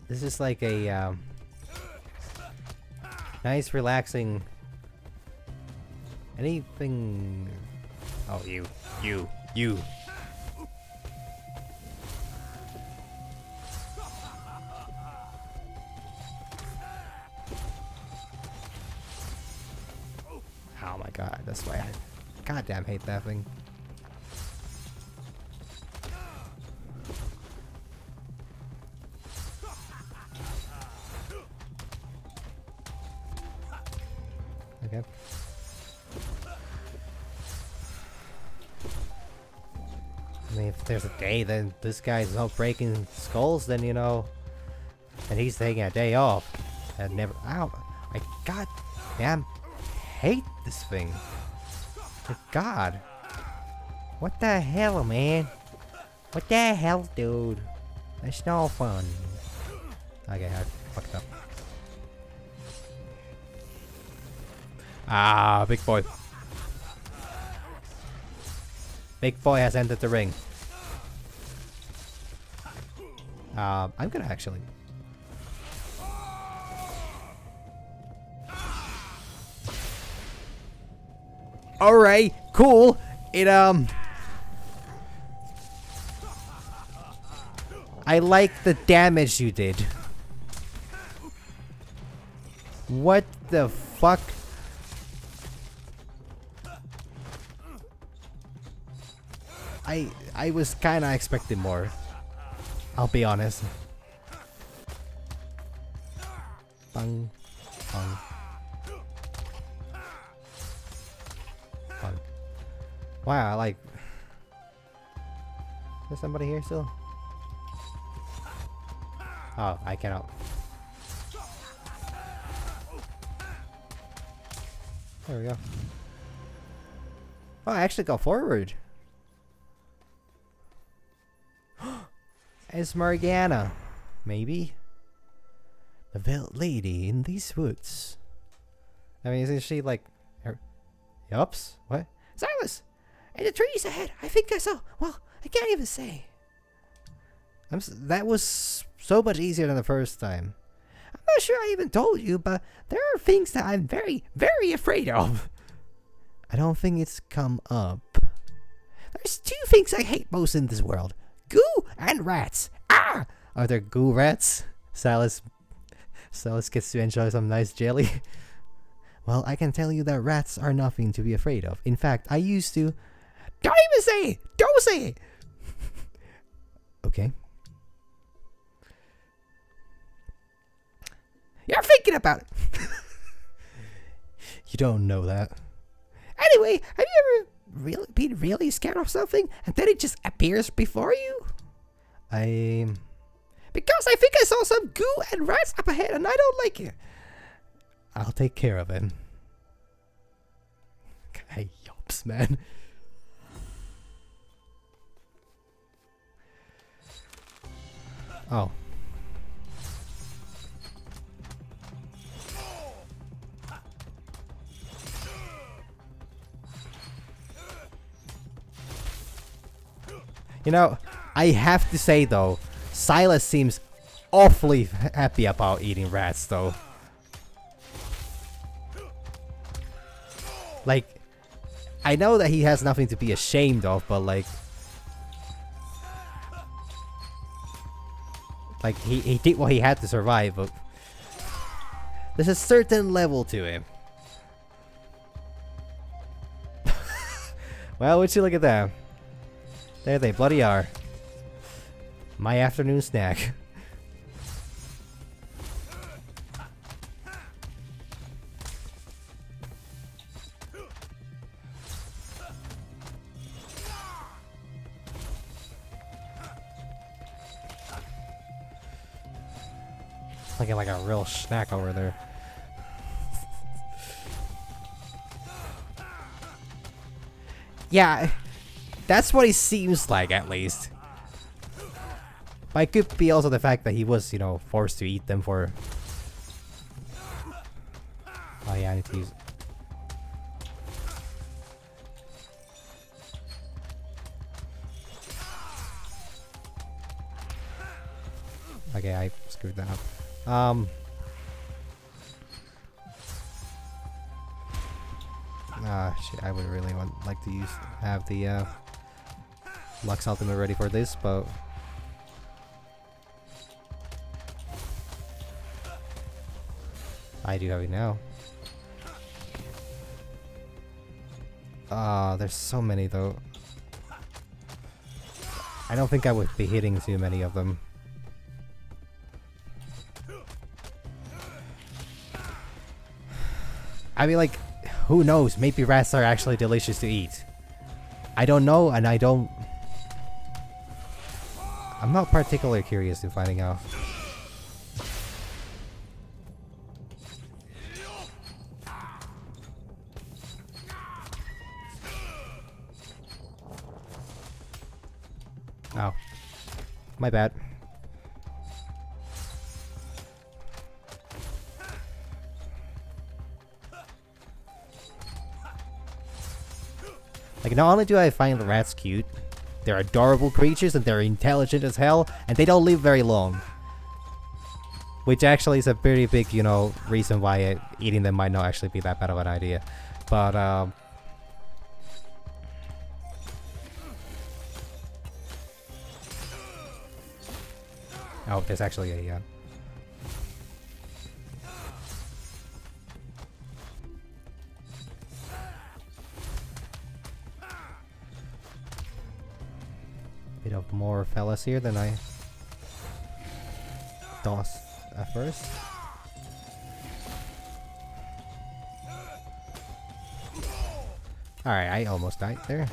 this is like a nice, relaxing. Anything? Oh, you. Oh my god, that's why I goddamn hate that thing. Okay. I mean, if there's a day then this guy's not breaking skulls, then you know, and he's taking a day off. And never. Ow! I goddamn hate this thing. Good God! What the hell, man? What the hell, dude? That's no fun. Okay, I fucked up. Ah, big boy. Big boy has entered the ring. I'm gonna actually. Alright, cool. It, I like the damage you did. What the fuck? I was kinda expecting more. I'll be honest. Bang. Bang. Bang. Wow, like... Is there somebody here still? Oh, I cannot. There we go. Oh, I actually got forward. It's Morgana. Maybe? The veiled lady in these woods. I mean, isn't she like... Yups? What? Silas! In the trees ahead, I think I saw. Well, I can't even say. That was so much easier than the first time. I'm not sure I even told you, but there are things that I'm very, very afraid of. I don't think it's come up. There's two things I hate most in this world. Goo and rats. Ah! Are there goo rats? Silas gets to enjoy some nice jelly. Well, I can tell you that rats are nothing to be afraid of. In fact, I used to... Don't even say it! Don't say it! Okay. You're thinking about it! You don't know that. Anyway, have you ever been really scared of something and then it just appears before you? Because I think I saw some goo and rats up ahead and I don't like it. I'll take care of it. Guy yelps, man. Oh. You know, I have to say though, Silas seems awfully happy about eating rats though. Like, I know that he has nothing to be ashamed of, but like he did what he had to survive, but there's a certain level to him. Well, would you look at that? There they bloody are. My afternoon snack. Looking like a real snack over there. Yeah, that's what he seems like, at least. But it could be also the fact that he was, you know, forced to eat them for... Oh yeah, I need to use... Okay, I screwed that up. Shit, I would really like to have the Lux Ultimate ready for this, but I do have it now. There's so many though. I don't think I would be hitting too many of them. I mean, like, who knows? Maybe rats are actually delicious to eat. I don't know, and I'm not particularly curious in finding out. Oh. My bad. Like, not only do I find the rats cute, they're adorable creatures and they're intelligent as hell, and they don't live very long. Which actually is a pretty big, you know, reason why eating them might not actually be that bad of an idea. But, oh, there's actually a, bit of more fellas here than I thought at first. Alright, I almost died there.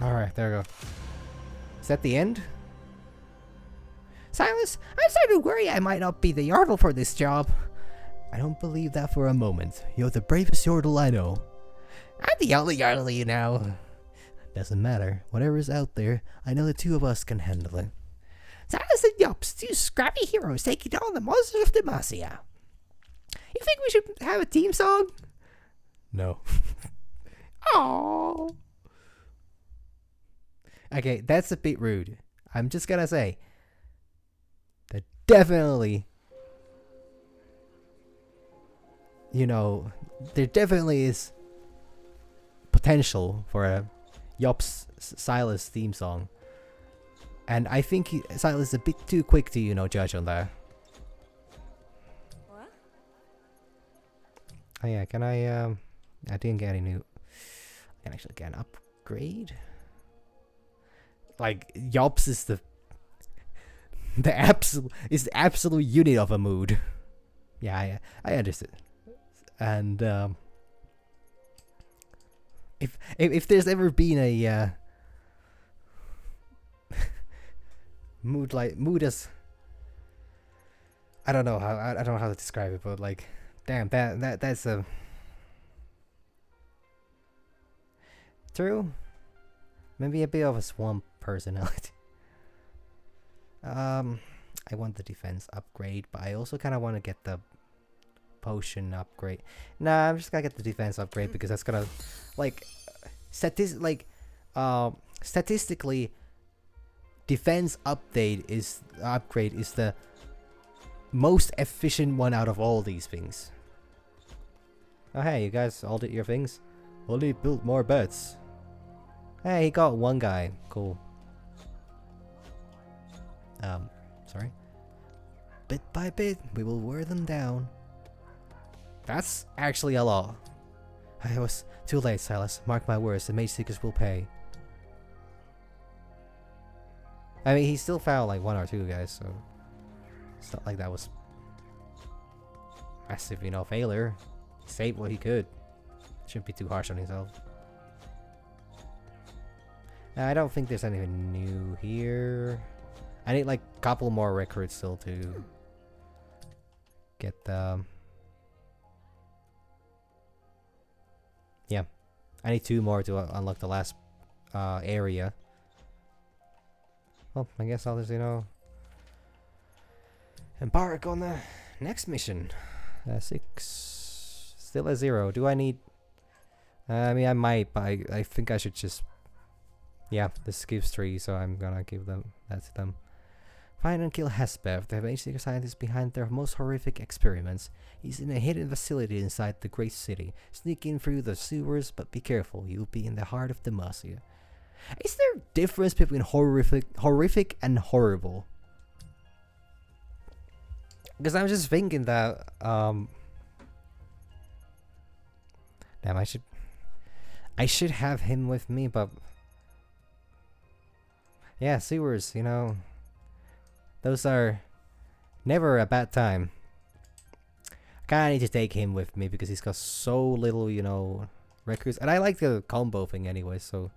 Alright, there we go. Is that the end? Silas, I'm starting to worry I might not be the Yordle for this job. I don't believe that for a moment. You're the bravest Yordle I know. I'm the only Yordle you know. Doesn't matter. Whatever's out there, I know the two of us can handle it. Silas and Yops, two scrappy heroes taking on the monsters of Demacia. You think we should have a team song? No. Oh. Okay, that's a bit rude. I'm just gonna say that definitely, there definitely is potential for a Yops Silas theme song. And I think Silas is a bit too quick to, judge on that. What? Oh yeah, can I didn't get any new... I can actually get an upgrade? Like, Yops is the absolute unit of a mood. Yeah, I understood. And, if there's ever been a, mood as... I don't know how to describe it, but like, damn, that's a... True. Maybe a bit of a swamp personality. I want the defense upgrade, but I also kind of want to get the potion upgrade. Nah, I'm just gonna get the defense upgrade because that's gonna, like, statistically, defense upgrade is the most efficient one out of all these things. Oh hey, you guys all did your things. Only built more beds. Hey, he got one guy. Cool. Sorry. Bit by bit, we will wear them down. That's actually a lot. I was too late, Silas. Mark my words, the Mageseekers will pay. I mean, he still found like 1 or 2 guys, so it's not like that was massive, failure. He saved what he could. Shouldn't be too harsh on himself. I don't think there's anything new here. I need like a couple more recruits still to get the... Yeah. I need 2 more to unlock the last area. Well, I guess I'll just, embark on the next mission. 6. Still a 0. Do I need... I mean, I might, but I think I should just... Yeah, this gives 3, so I'm gonna give that to them. Find and kill Hespev, the Mageseeker scientist behind their most horrific experiments. He's in a hidden facility inside the great city. Sneak in through the sewers, but be careful, you'll be in the heart of Demacia. Is there a difference between horrific and horrible? Because I'm just thinking that, damn, I should have him with me, but... Yeah, sewers, those are never a bad time. I kinda need to take him with me because he's got so little, records. And I like the combo thing anyway, so...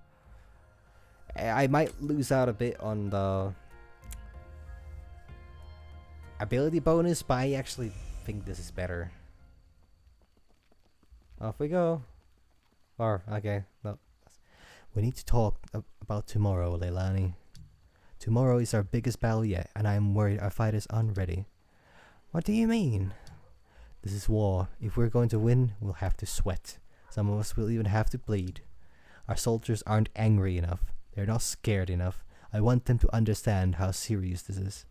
I might lose out a bit on the ability bonus, but I actually think this is better. Off we go. Or, okay, no. We need to talk about tomorrow, Leilani. Tomorrow is our biggest battle yet, and I am worried our fighters aren't ready. What do you mean? This is war. If we're going to win, we'll have to sweat. Some of us will even have to bleed. Our soldiers aren't angry enough. They're not scared enough. I want them to understand how serious this is.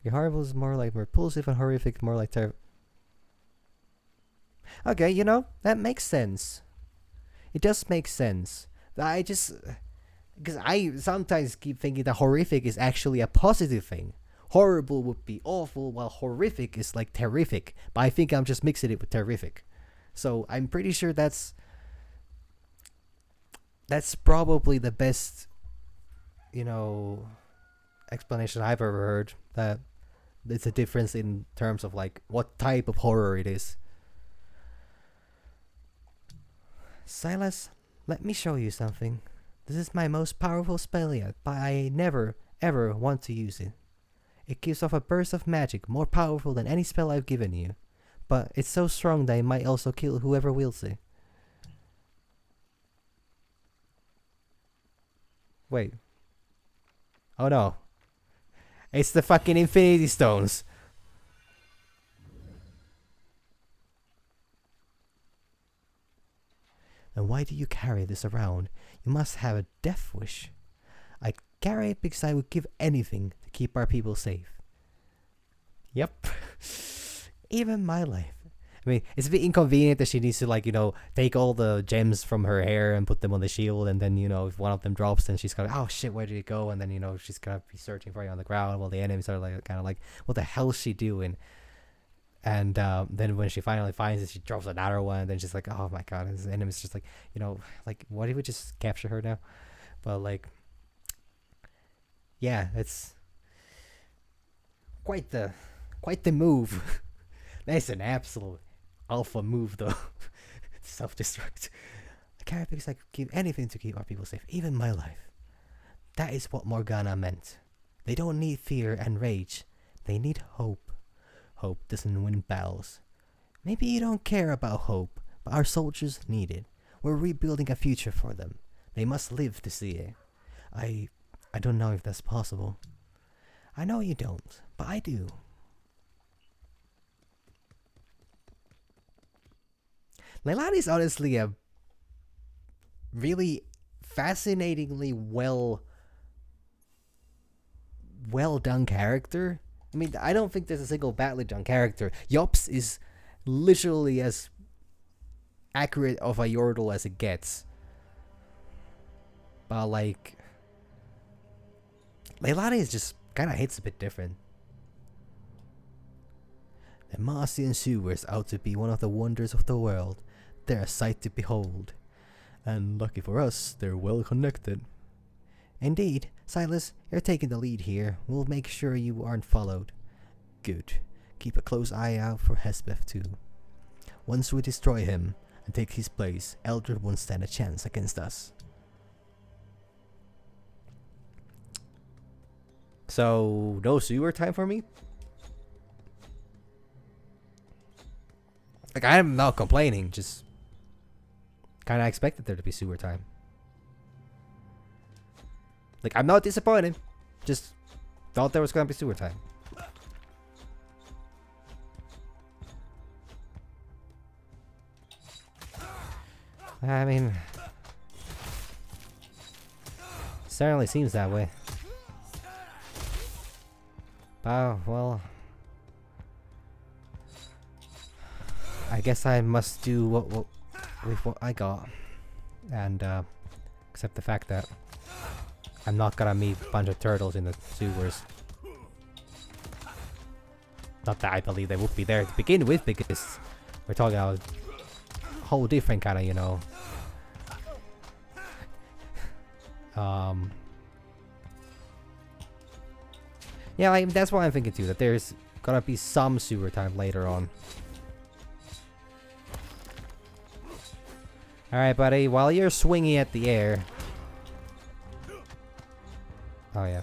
Okay, horrible is more like repulsive and horrific more like Okay, that makes sense. It does make sense. I just... Because I sometimes keep thinking that horrific is actually a positive thing. Horrible would be awful, while horrific is like terrific. But I think I'm just mixing it with terrific. So I'm pretty sure that's probably the best, explanation I've ever heard. That it's a difference in terms of like what type of horror it is. Silas, let me show you something. This is my most powerful spell yet, but I never, ever want to use it. It gives off a burst of magic more powerful than any spell I've given you. But it's so strong that it might also kill whoever wields it. Wait. Oh no. It's the fucking Infinity Stones. And why do you carry this around? You must have a death wish. I carry it because I would give anything to keep our people safe. Yep. Even my life. I mean, it's a bit inconvenient that she needs to, like, take all the gems from her hair and put them on the shield, and then, if one of them drops, then she's gonna, oh shit, where did it go? And then, she's gonna be searching for it on the ground while the enemies are, like, kind of like, what the hell is she doing? And then when she finally finds it, she drops another one, and then she's like, oh my god, this enemy's just like, like, why did we just capture her now? But, like, yeah, it's quite the move. That's an absolute alpha move, though. Self-destruct. I carry because I could give anything to keep our people safe, even my life. That is what Morgana meant. They don't need fear and rage. They need hope. Hope doesn't win battles. Maybe you don't care about hope, but our soldiers need it. We're rebuilding a future for them. They must live to see it. I don't know if that's possible. I know you don't, but I do. Leilani's honestly a really fascinatingly well done character. I mean, I don't think there's a single badly done character. Yops is literally as accurate of a Yordle as it gets. But, like, Leilani is just kind of hits a bit different. The Martian sewers out to be one of the wonders of the world. They're a sight to behold. And lucky for us, they're well connected. Indeed, Silas, you're taking the lead here. We'll make sure you aren't followed. Good. Keep a close eye out for Hespeth too. Once we destroy him and take his place, Eldred won't stand a chance against us. So, no sewer time for me? Like, I'm not complaining, just kind of expected there to be sewer time. Like, I'm not disappointed, just thought there was gonna be sewer time. I mean, certainly seems that way. Oh, well, I guess I must do what with what I got, and accept the fact that I'm not gonna meet a bunch of turtles in the sewers. Not that I believe they would be there to begin with, because we're talking about a whole different kind of, yeah, like, that's what I'm thinking too, that there's gonna be some sewer time later on. Alright, buddy, while you're swinging at the air... Oh, yeah.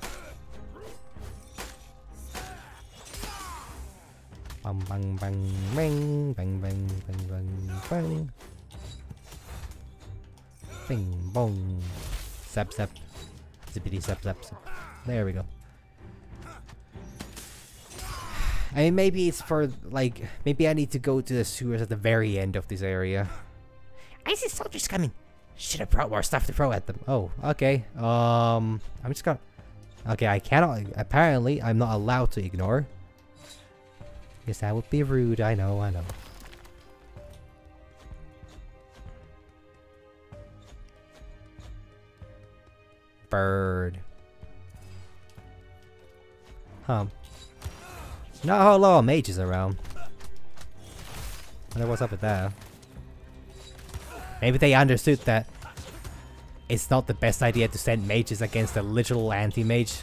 Bang, bang, bang, bang, bang, bang, bang, bang, bang. Bing, bong. Zap, zap. Zippity, zap, zap, zap. There we go. I mean, maybe it's for, like, maybe I need to go to the sewers at the very end of this area. I see soldiers coming. Should have brought more stuff to throw at them. Oh, okay. I'm just gonna... Okay, I cannot... Apparently, I'm not allowed to ignore. Guess that would be rude. I know. Bird. Huh. Not a whole lot of mages around. Wonder what's up with that. Maybe they understood that it's not the best idea to send mages against a literal anti-mage.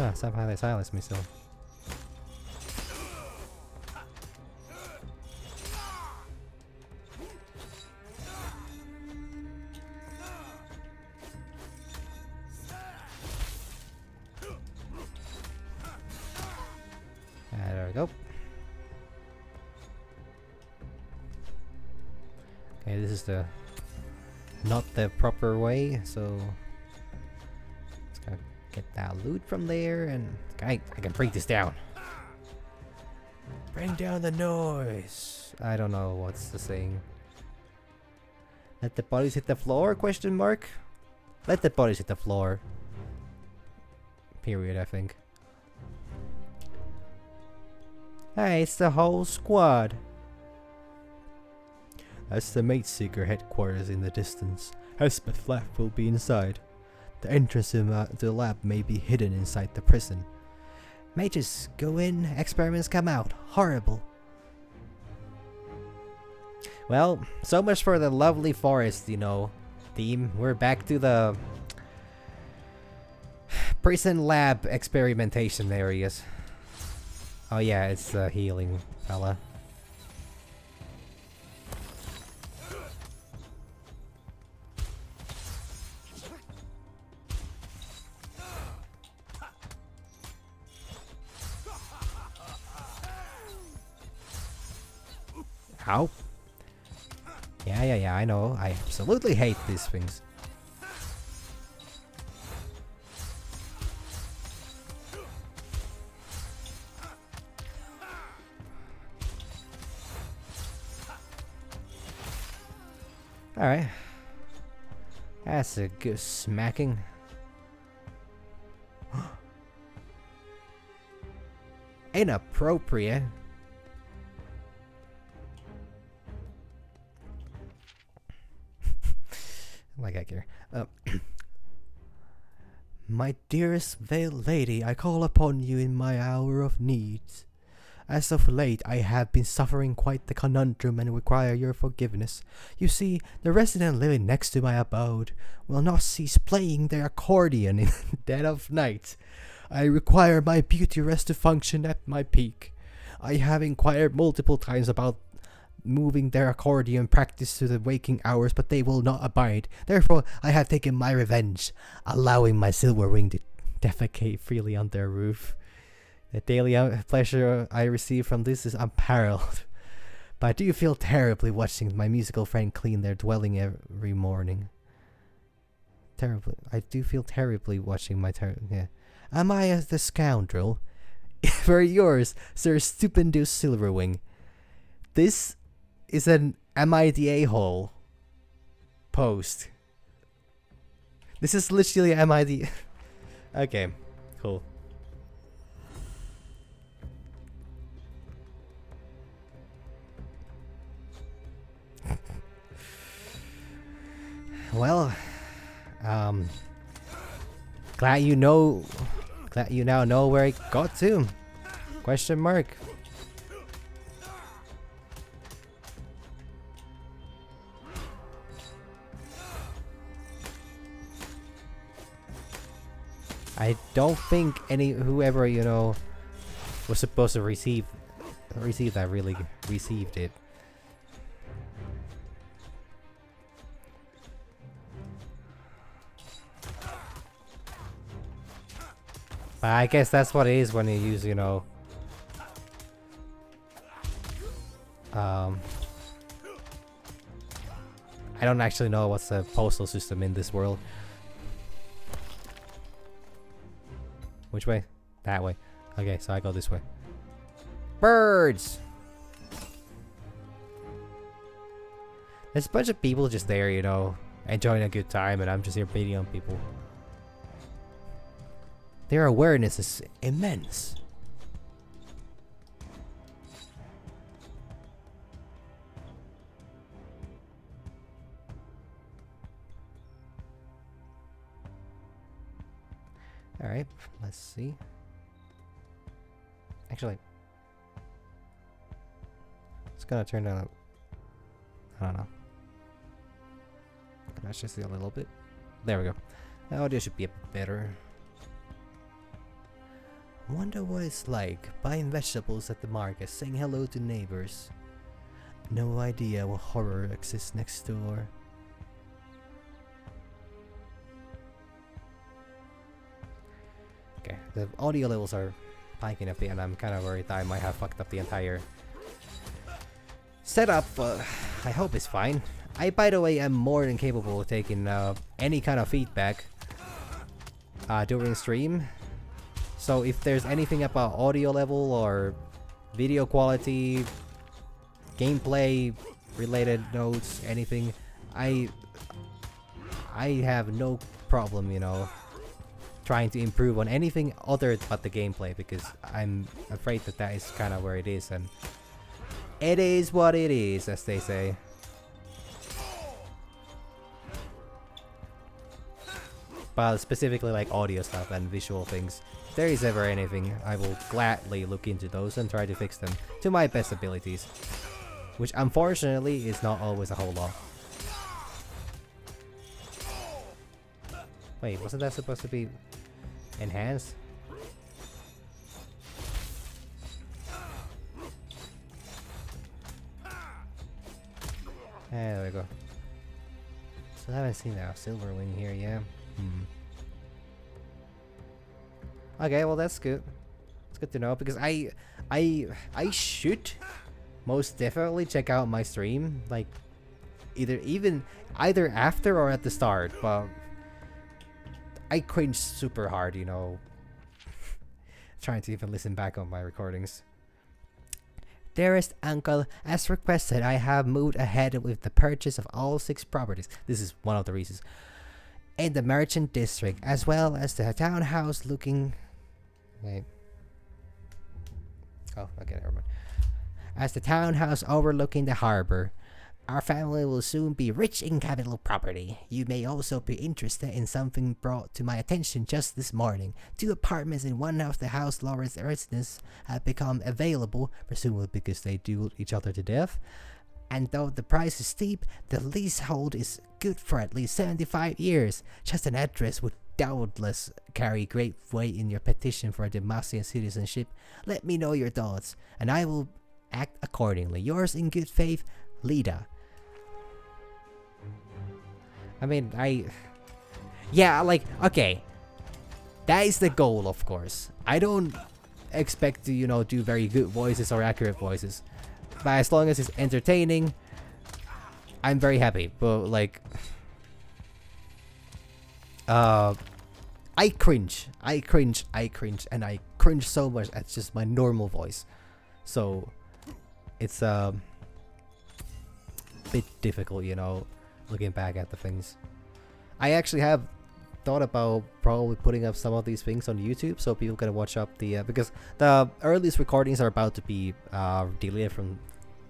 Ah, somehow they silenced me still. There we go. Okay, this is the not the proper way, so let's go get that loot from there, and I can break this down. Bring down the noise. I don't know what's the saying. Let the bodies hit the floor? Question mark. Let the bodies hit the floor. Period. I think. Hey, it's the whole squad. That's the Mageseeker headquarters in the distance. Hespeth Lab will be inside. The entrance to the lab may be hidden inside the prison. Mages go in, experiments come out. Horrible. Well, so much for the lovely forest, you know, theme. We're back to the prison lab experimentation areas. Oh yeah, it's the healing fella. Ow. Yeah, I know. I absolutely hate these things. Alright. That's a good smacking. Inappropriate. Like I care. My dearest veiled lady, I call upon you in my hour of need. As of late, I have been suffering quite the conundrum and require your forgiveness. You see, the resident living next to my abode will not cease playing their accordion in the dead of night. I require my beauty rest to function at my peak. I have inquired multiple times about moving their accordion practice to the waking hours, but they will not abide. Therefore, I have taken my revenge, allowing my silver ring to defecate freely on their roof. The daily pleasure I receive from this is unparalleled. But I do feel terribly watching my musical friend clean their dwelling every morning. Terribly. I do feel terribly watching my yeah. Am I the scoundrel? For yours, Sir Stupendous Silverwing. This is an Am I the A-hole post. This is literally Am I the... Okay, cool. Well, glad you now know where it got to. Question mark. I don't think whoever, you know, was supposed to receive that really received it. But I guess that's what it is when you use, you know, I don't actually know what's the postal system in this world. Which way? That way. Okay, so I go this way. Birds! There's a bunch of people just there, you know, enjoying a good time, and I'm just here beating on people. Their awareness is immense. Alright, let's see. Actually, it's gonna turn down. I don't know. Let's just see a little bit. There we go. The audio should be a bit better. Wonder what it's like buying vegetables at the market, saying hello to neighbors. No idea what horror exists next door. Okay, the audio levels are spiking a bit, and I'm kind of worried that I might have fucked up the entire setup. I hope it's fine. I, by the way, am more than capable of taking any kind of feedback during stream. So if there's anything about audio level or video quality, gameplay related notes, anything, I have no problem, you know, trying to improve on anything other but the gameplay, because I'm afraid that that is kind of where it is, and it is what it is, as they say. But specifically like audio stuff and visual things, if there is ever anything, I will gladly look into those and try to fix them to my best abilities, which unfortunately is not always a whole lot. Wait, wasn't that supposed to be enhanced? There we go. Still haven't seen that silver wing here, yeah. Okay, well that's good. It's good to know, because I should most definitely check out my stream, like either after or at the start, but I cringe super hard, you know, trying to even listen back on my recordings. Dearest uncle, as requested, I have moved ahead with the purchase of all 6 properties. This is one of the reasons. In the merchant district, as well as the townhouse looking... Wait. Oh, okay, never mind. As the townhouse overlooking the harbor. Our family will soon be rich in capital property. You may also be interested in something brought to my attention just this morning. 2 apartments in one of the house lord's residences have become available, presumably because they dueled each other to death. And though the price is steep, the leasehold is good for at least 75 years. Just an address would doubtless carry great weight in your petition for a Demacian citizenship. Let me know your thoughts, and I will act accordingly. Yours in good faith, Lida. I mean, yeah, like, okay. That is the goal, of course. I don't expect to, you know, do very good voices or accurate voices. But as long as it's entertaining, I'm very happy. But, like... I cringe, and I cringe so much at just my normal voice. So, it's, bit difficult, you know, looking back at the things. I actually have thought about probably putting up some of these things on YouTube so people can watch up the because the earliest recordings are about to be deleted from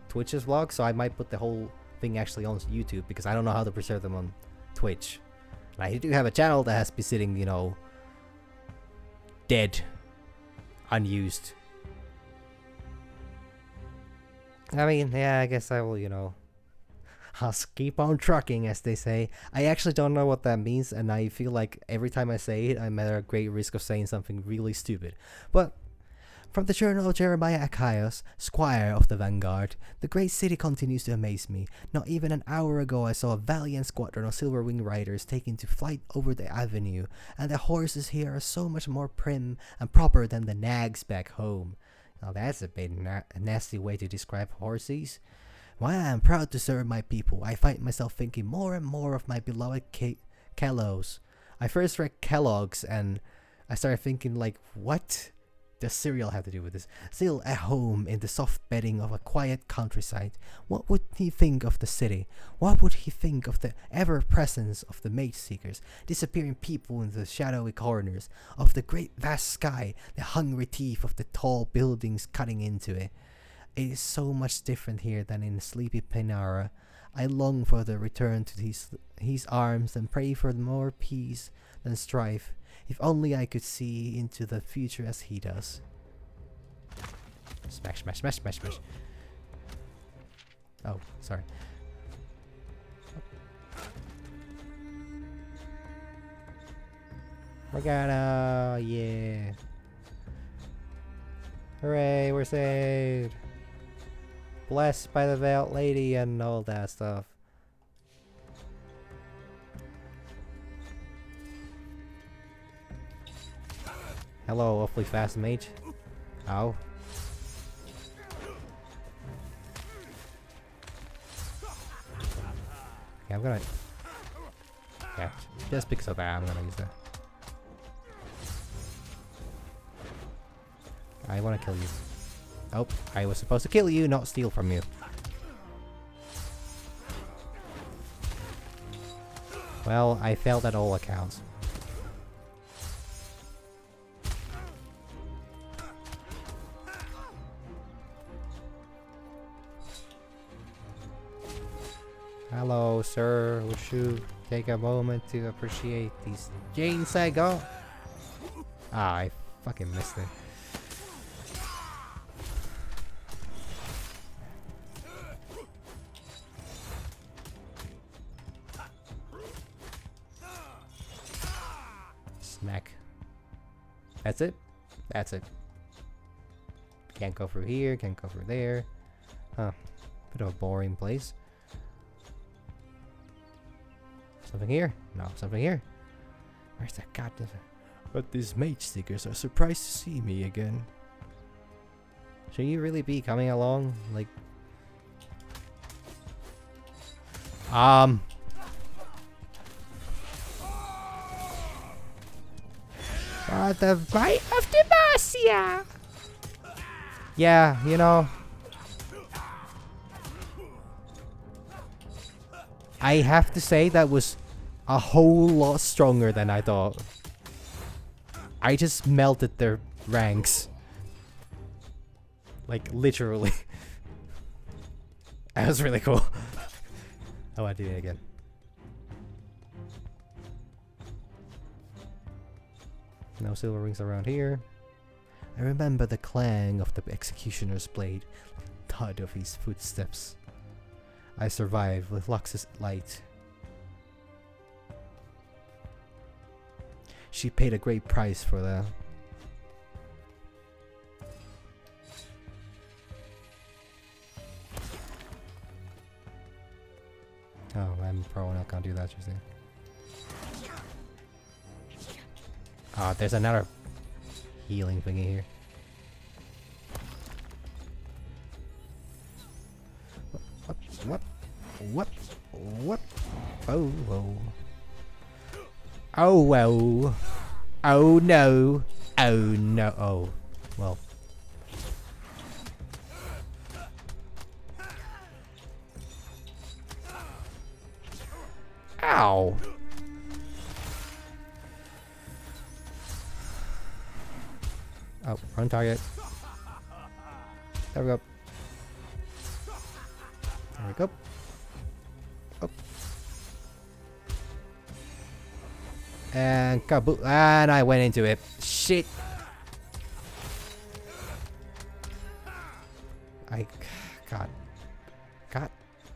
Twitch's vlog, so I might put the whole thing actually on YouTube, because I don't know how to preserve them on Twitch. And I do have a channel that has been sitting, you know, dead, unused. I mean, yeah, I guess I will, you know, I'll keep on trucking, as they say. I actually don't know what that means, and I feel like every time I say it, I'm at a great risk of saying something really stupid. But from the journal of Jeremiah Achios, squire of the vanguard, the great city continues to amaze me. Not even an hour ago I saw a valiant squadron of silver wing riders taking to flight over the avenue, and the horses here are so much more prim and proper than the nags back home. Now that's a bit nasty way to describe horses. While I am proud to serve my people, I find myself thinking more and more of my beloved Kellogg's. I first read Kellogg's and I started thinking, like, what does cereal have to do with this? Still at home in the soft bedding of a quiet countryside, what would he think of the city? What would he think of the ever-presence of the Mageseekers, disappearing people in the shadowy corners, of the great vast sky, the hungry teeth of the tall buildings cutting into it? It is so much different here than in sleepy Penara. I long for the return to his arms and pray for more peace than strife. If only I could see into the future as he does. Smash, smash, smash, smash, smash. Oh, sorry. Morgana, yeah. Hooray, we're saved. Blessed by the Veiled Lady and all that stuff. Hello, awfully fast mage. Ow. Yeah, I'm gonna... Yeah, just because of that, I'm gonna use that. I wanna kill you. Oh, I was supposed to kill you, not steal from you. Well, I failed at all accounts. Hello, sir. Would you take a moment to appreciate these jeans I got? Ah, I fucking missed it. Smack. That's it? That's it. Can't go through here, can't go through there. Huh. Bit of a boring place. Something here? No, something here. Where's that goddamn... But these Mageseekers are surprised to see me again. Should you really be coming along? Like... the fight of Demacia! Yeah, you know... I have to say that was a whole lot stronger than I thought. I just melted their ranks. Like, literally. That was really cool. I want to do it again. No silver rings around here. I remember the clang of the executioner's blade, the thud of his footsteps. I survived with Lux's light. She paid a great price for that. Oh, I'm prone. I can't do that, you see. Ah, there's another healing thingy here. What? What? What? Oh, whoa. Oh, whoa. Oh, no. Oh, no. Oh, well. Ow. Oh, run target. There we go. There we go. Oh. And kaboom. And I went into it. Shit. God. God.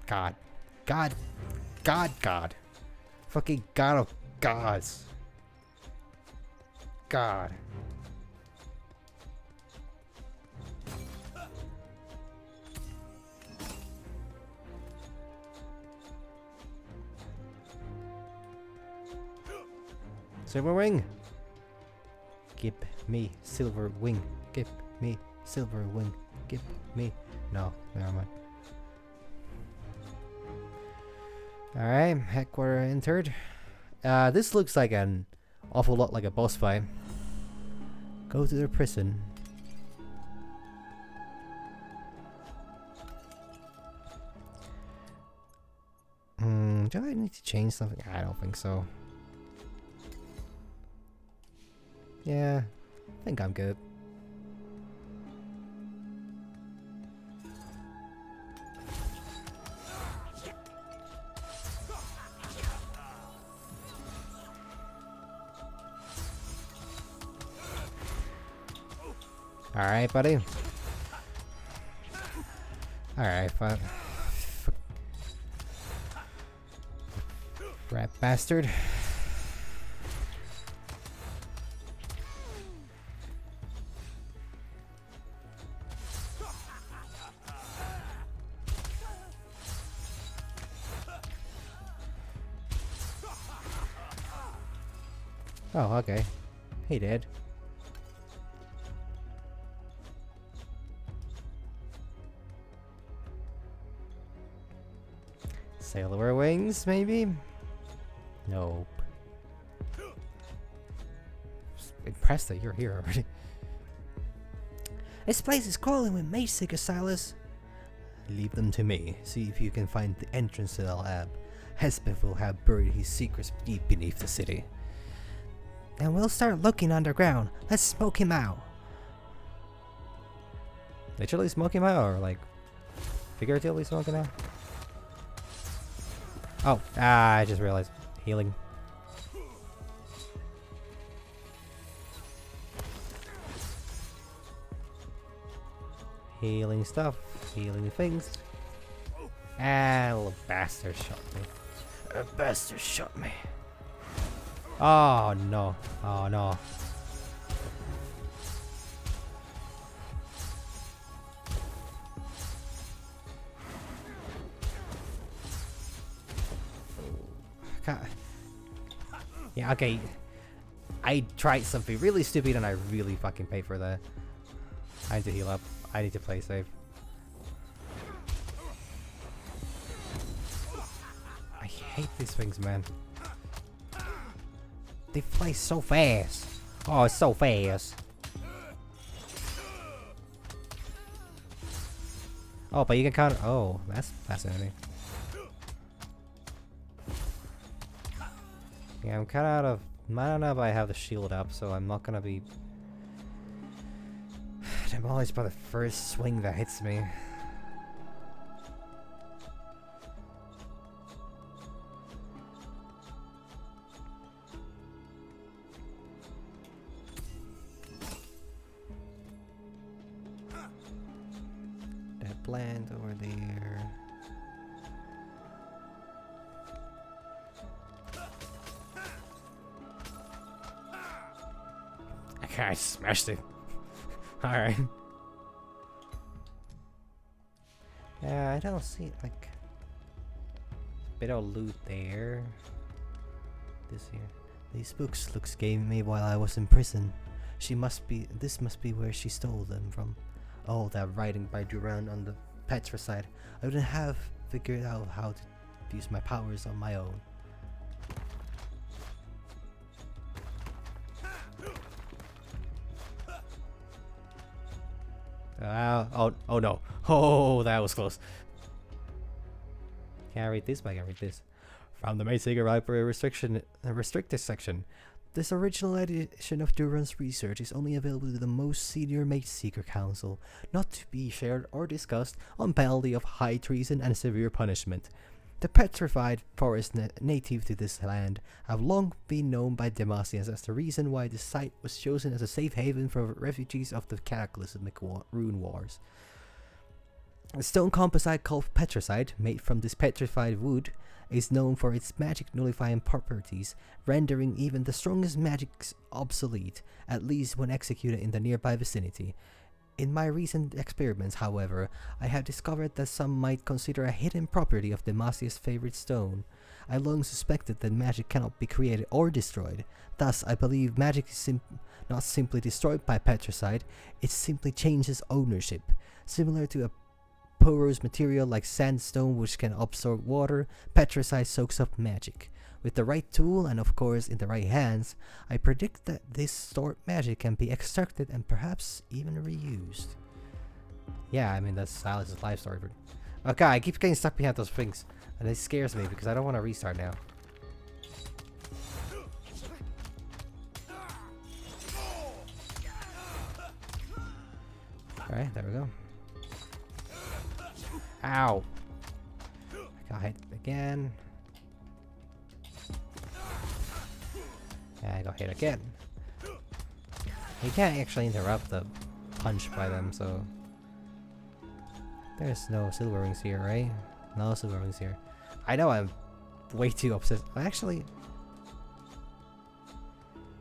God. God. God. God. Fucking God of gods. God. Silver wing. Give me silver wing. Give me silver wing. Give me. No, never mind. Alright, headquarter entered. This looks like an awful lot like a boss fight. Go to their prison. Do I need to change something? I don't think so. Yeah, I think I'm good. Alright, buddy. Alright, fine. Rat bastard. Oh, okay. He did. Sailor wings, maybe? Nope. Impressed that you're here already. This place is crawling with Mageseeker, Silas. Leave them to me. See if you can find the entrance to the lab. Hespeth will have buried his secrets deep beneath the city. And we'll start looking underground. Let's smoke him out. Literally smoke him out, or like figuratively smoke him out? Oh, I just realized. Healing. Healing stuff. Healing things. Ah, little bastard shot me. A bastard shot me. Oh no. Oh no. God. Yeah, okay. I tried something really stupid and I really fucking paid for that. I need to heal up. I need to play safe. I hate these things, man. They play so fast. Oh, it's so fast. Oh, but you can counter. Oh, that's fascinating. Yeah, I'm kind of out of. I don't know if I have the shield up, so I'm not gonna be demolished by the first swing that hits me. That plant over there. Okay, I smashed it. Alright. Yeah, I don't see like bit of loot there. This here. These books Lux gave me while I was in prison. This must be where she stole them from. Oh, that writing by Durand on the petricide. I wouldn't have figured out how to use my powers on my own. Oh no. Oh, that was close. Can I read this? I can read this. From the Mageseeker Library restricted section. This original edition of Durand's research is only available to the most senior Mageseeker Council, not to be shared or discussed on penalty of high treason and severe punishment. The petrified forests native to this land have long been known by Demacians as the reason why the site was chosen as a safe haven for refugees of the cataclysmic rune wars. A stone composite called petricide, made from this petrified wood, is known for its magic nullifying properties, rendering even the strongest magics obsolete, at least when executed in the nearby vicinity. In my recent experiments, however, I have discovered that some might consider a hidden property of Demacia's favorite stone. I long suspected that magic cannot be created or destroyed. Thus, I believe magic is not simply destroyed by petricide, it simply changes ownership. Similar to a porous material like sandstone which can absorb water, petricide soaks up magic. With the right tool and of course in the right hands, I predict that this stored magic can be extracted and perhaps even reused. Yeah, I mean that's Silas's life story. Okay, I keep getting stuck behind those things and it scares me because I don't want to restart now. Alright, there we go. Ow! I got hit again. Yeah, I got hit again. You can't actually interrupt the punch by them, so... There's no silver rings here, right? No silver rings here. I know I'm way too obsessed. Actually...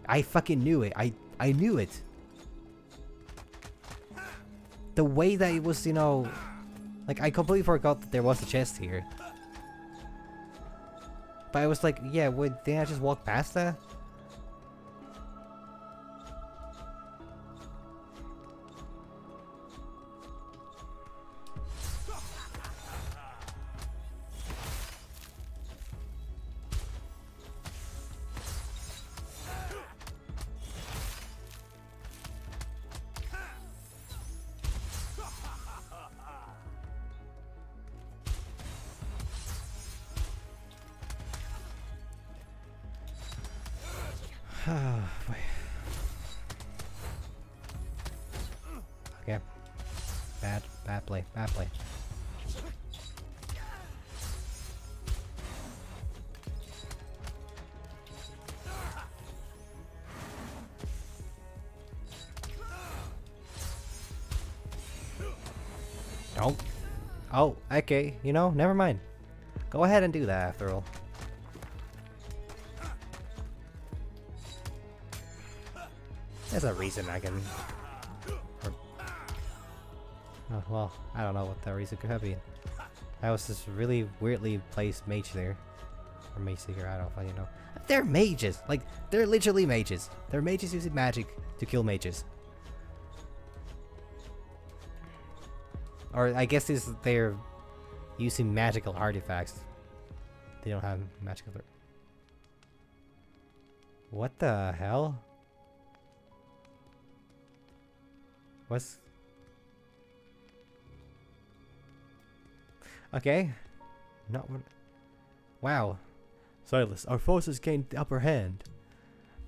I fucking knew it. I knew it. The way that it was, you know... Like, I completely forgot that there was a chest here. But I was like, yeah, didn't I just walk past that? Boy. Okay. Bad play. Bad play. Don't. Oh, okay. You know, never mind. Go ahead and do that after all. There's a reason I can... Oh, well, I don't know what that reason could have been. That was this really weirdly placed mage there. Or Mageseeker, I don't fucking know. They're mages! Like, they're literally mages. They're mages using magic to kill mages. Or I guess they're using magical artifacts. They don't have magical... What the hell? What's... Okay. Not one... Wow. Silas, our forces gained the upper hand.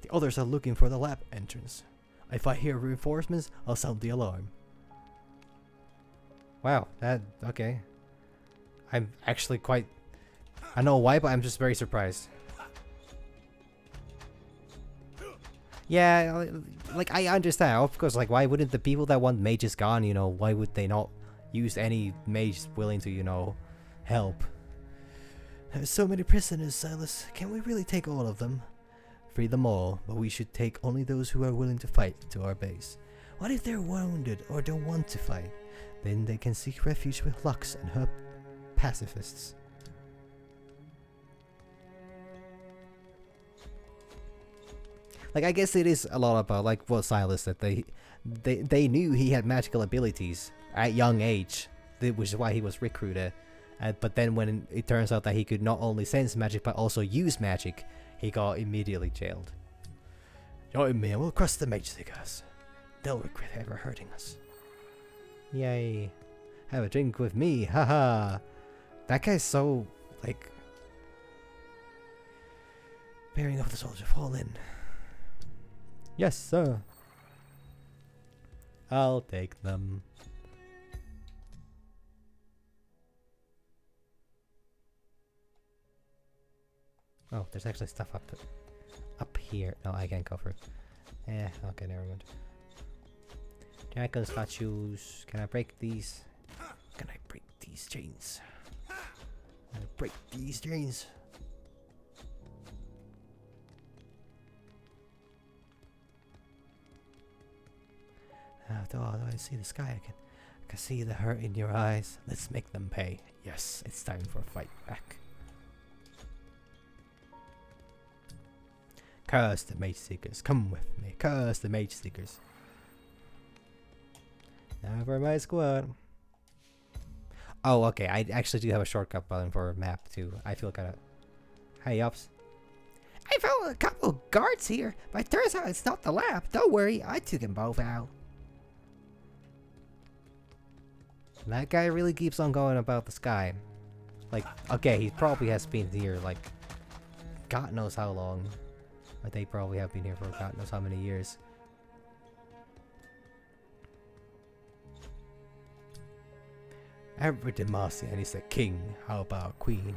The others are looking for the lab entrance. If I hear reinforcements, I'll sound the alarm. Wow, that... okay. I'm actually quite... I don't know why, but I'm just very surprised. Yeah, like, I understand. Of course, like, why wouldn't the people that want mages gone, you know, why would they not use any mage willing to, you know, help? There's so many prisoners, Silas. Can we really take all of them? Free them all, but we should take only those who are willing to fight to our base. What if they're wounded or don't want to fight? Then they can seek refuge with Lux and her pacifists. Like, I guess it is a lot about, like, what Silas said. They knew he had magical abilities at young age, which is why he was recruited. But then when it turns out that he could not only sense magic but also use magic, he got immediately jailed. Join me and we'll crush the Mageseekers. They'll regret ever hurting us. Yay. Have a drink with me, haha. That guy's so, like... Bearing of the soldier, fall in. Yes, sir. I'll take them. Oh, there's actually stuff up here. No, I can't go through. Okay, never mind. Dragon statues. Can I break these? Can I break these chains? Can I break these chains? Although I see the sky, I can see the hurt in your eyes. Let's make them pay. Yes, it's time for a fight back. Curse the Mageseekers. Come with me. Curse the Mageseekers. Now for my squad. Oh, okay. I actually do have a shortcut button for a map too. I feel kind of... Hey, ups. I found a couple of guards here, but it turns out it's not the lab. Don't worry, I took them both out. That guy really keeps on going about the sky. Like, okay, he probably has been here, like, God knows how long. But they probably have been here for God knows how many years. Every Demacian is a king. How about queen?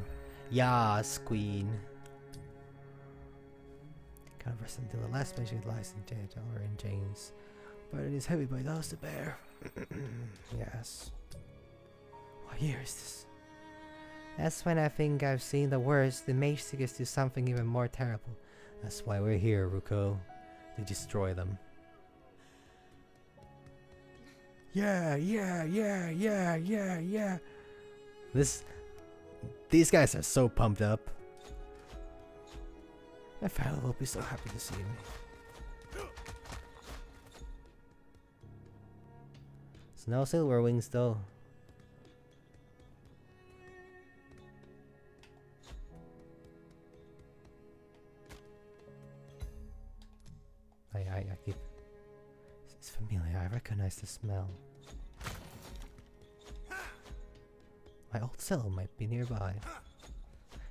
Yes, queen. Can't rest until the last patient lies in jail or in chains. But it is heavy by those to bear. Yes. What year is this? That's when I think I've seen the worst. The Mageseekers do something even more terrible. That's why we're here, Ruko. To destroy them. Yeah. These guys are so pumped up. My family will be so happy to see me. It's no silver wings though. I keep... It's familiar, I recognize the smell. My old cell might be nearby.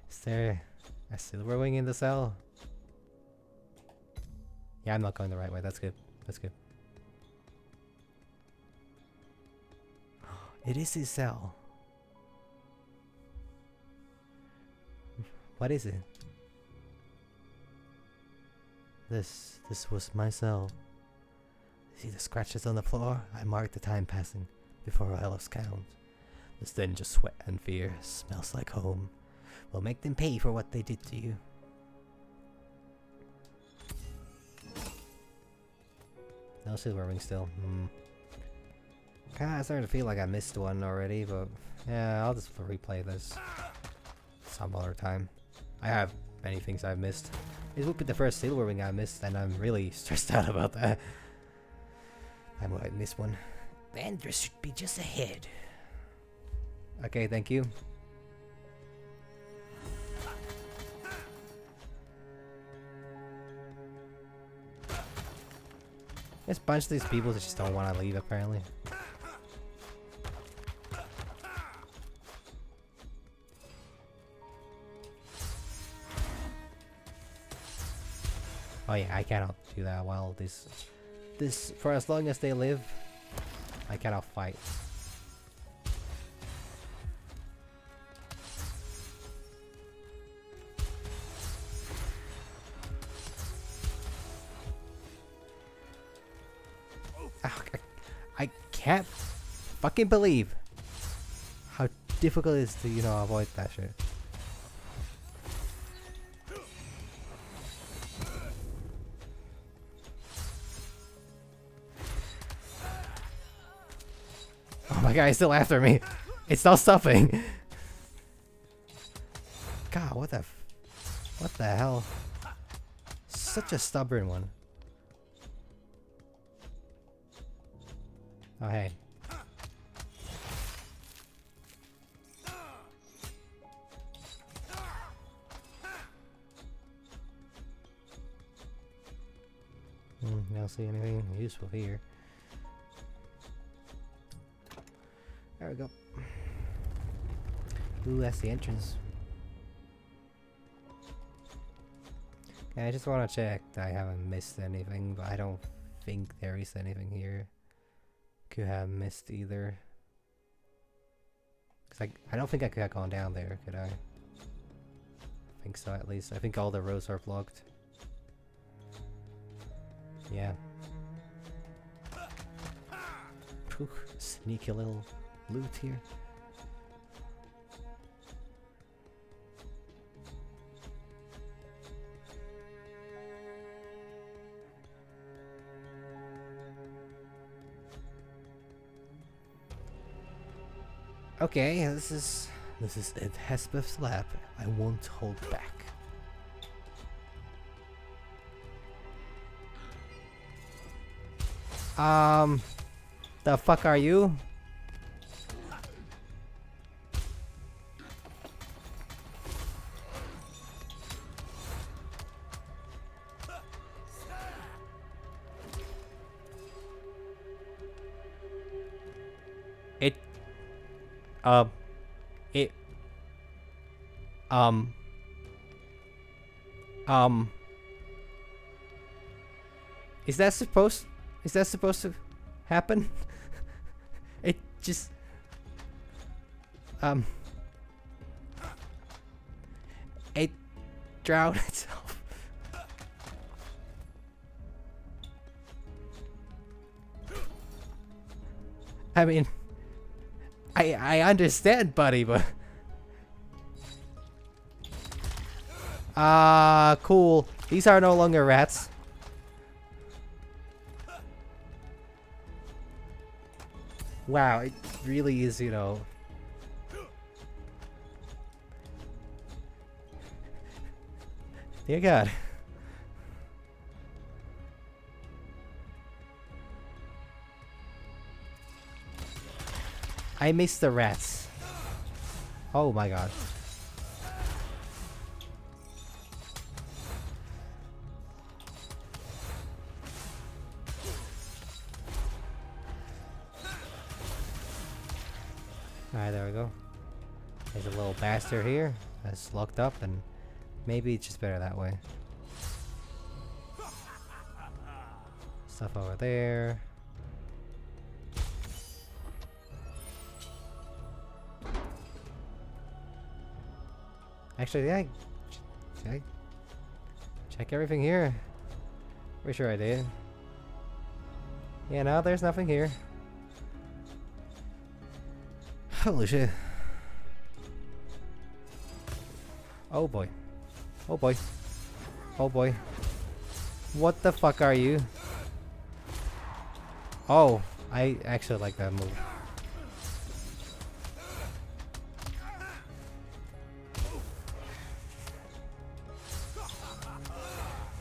Is there a silver wing in the cell? Yeah, I'm not going the right way. That's good. That's good. It is his cell. What is it? This was my cell. See the scratches on the floor? I marked the time passing before I lost count. The stench of sweat and fear smells like home. We'll make them pay for what they did to you. No silver ring still. Kinda starting to feel like I missed one already, but yeah, I'll just replay this some other time. I have many things I've missed. This would be the first silver ring I missed, and I'm really stressed out about that. I might miss one. The entrance should be just ahead. Okay, thank you. There's a bunch of these people that just don't want to leave, apparently. Oh yeah, I cannot do that while this for as long as they live, I cannot fight. I can't fucking believe how difficult it is to, you know, avoid that shit. Oh my god, he's still after me. It's not stopping. God, what the hell? Such a stubborn one. Oh hey. Don't see anything useful here. There we go. Ooh, that's the entrance. Okay, I just want to check that I haven't missed anything, but I don't think there is anything here. Could have missed either. Cause I don't think I could have gone down there, could I? I think so, at least. I think all the roads are blocked. Yeah. Phew, sneaky little loot here. Okay, this is Ed Hespeth's lab. I won't hold back. The fuck are you? Is that supposed to happen? It just it drowned itself. I mean, I understand, buddy, but cool. These are no longer rats. Wow, it really is, you know. Dear God. I missed the rats. Oh my God. Alright, there we go. There's a little bastard here that's locked up, and maybe it's just better that way. Stuff over there. Actually, yeah. Check everything here. Pretty sure I did. Yeah, no, there's nothing here. Holy shit. Oh boy. Oh boy. Oh boy. What the fuck are you? Oh, I actually like that move.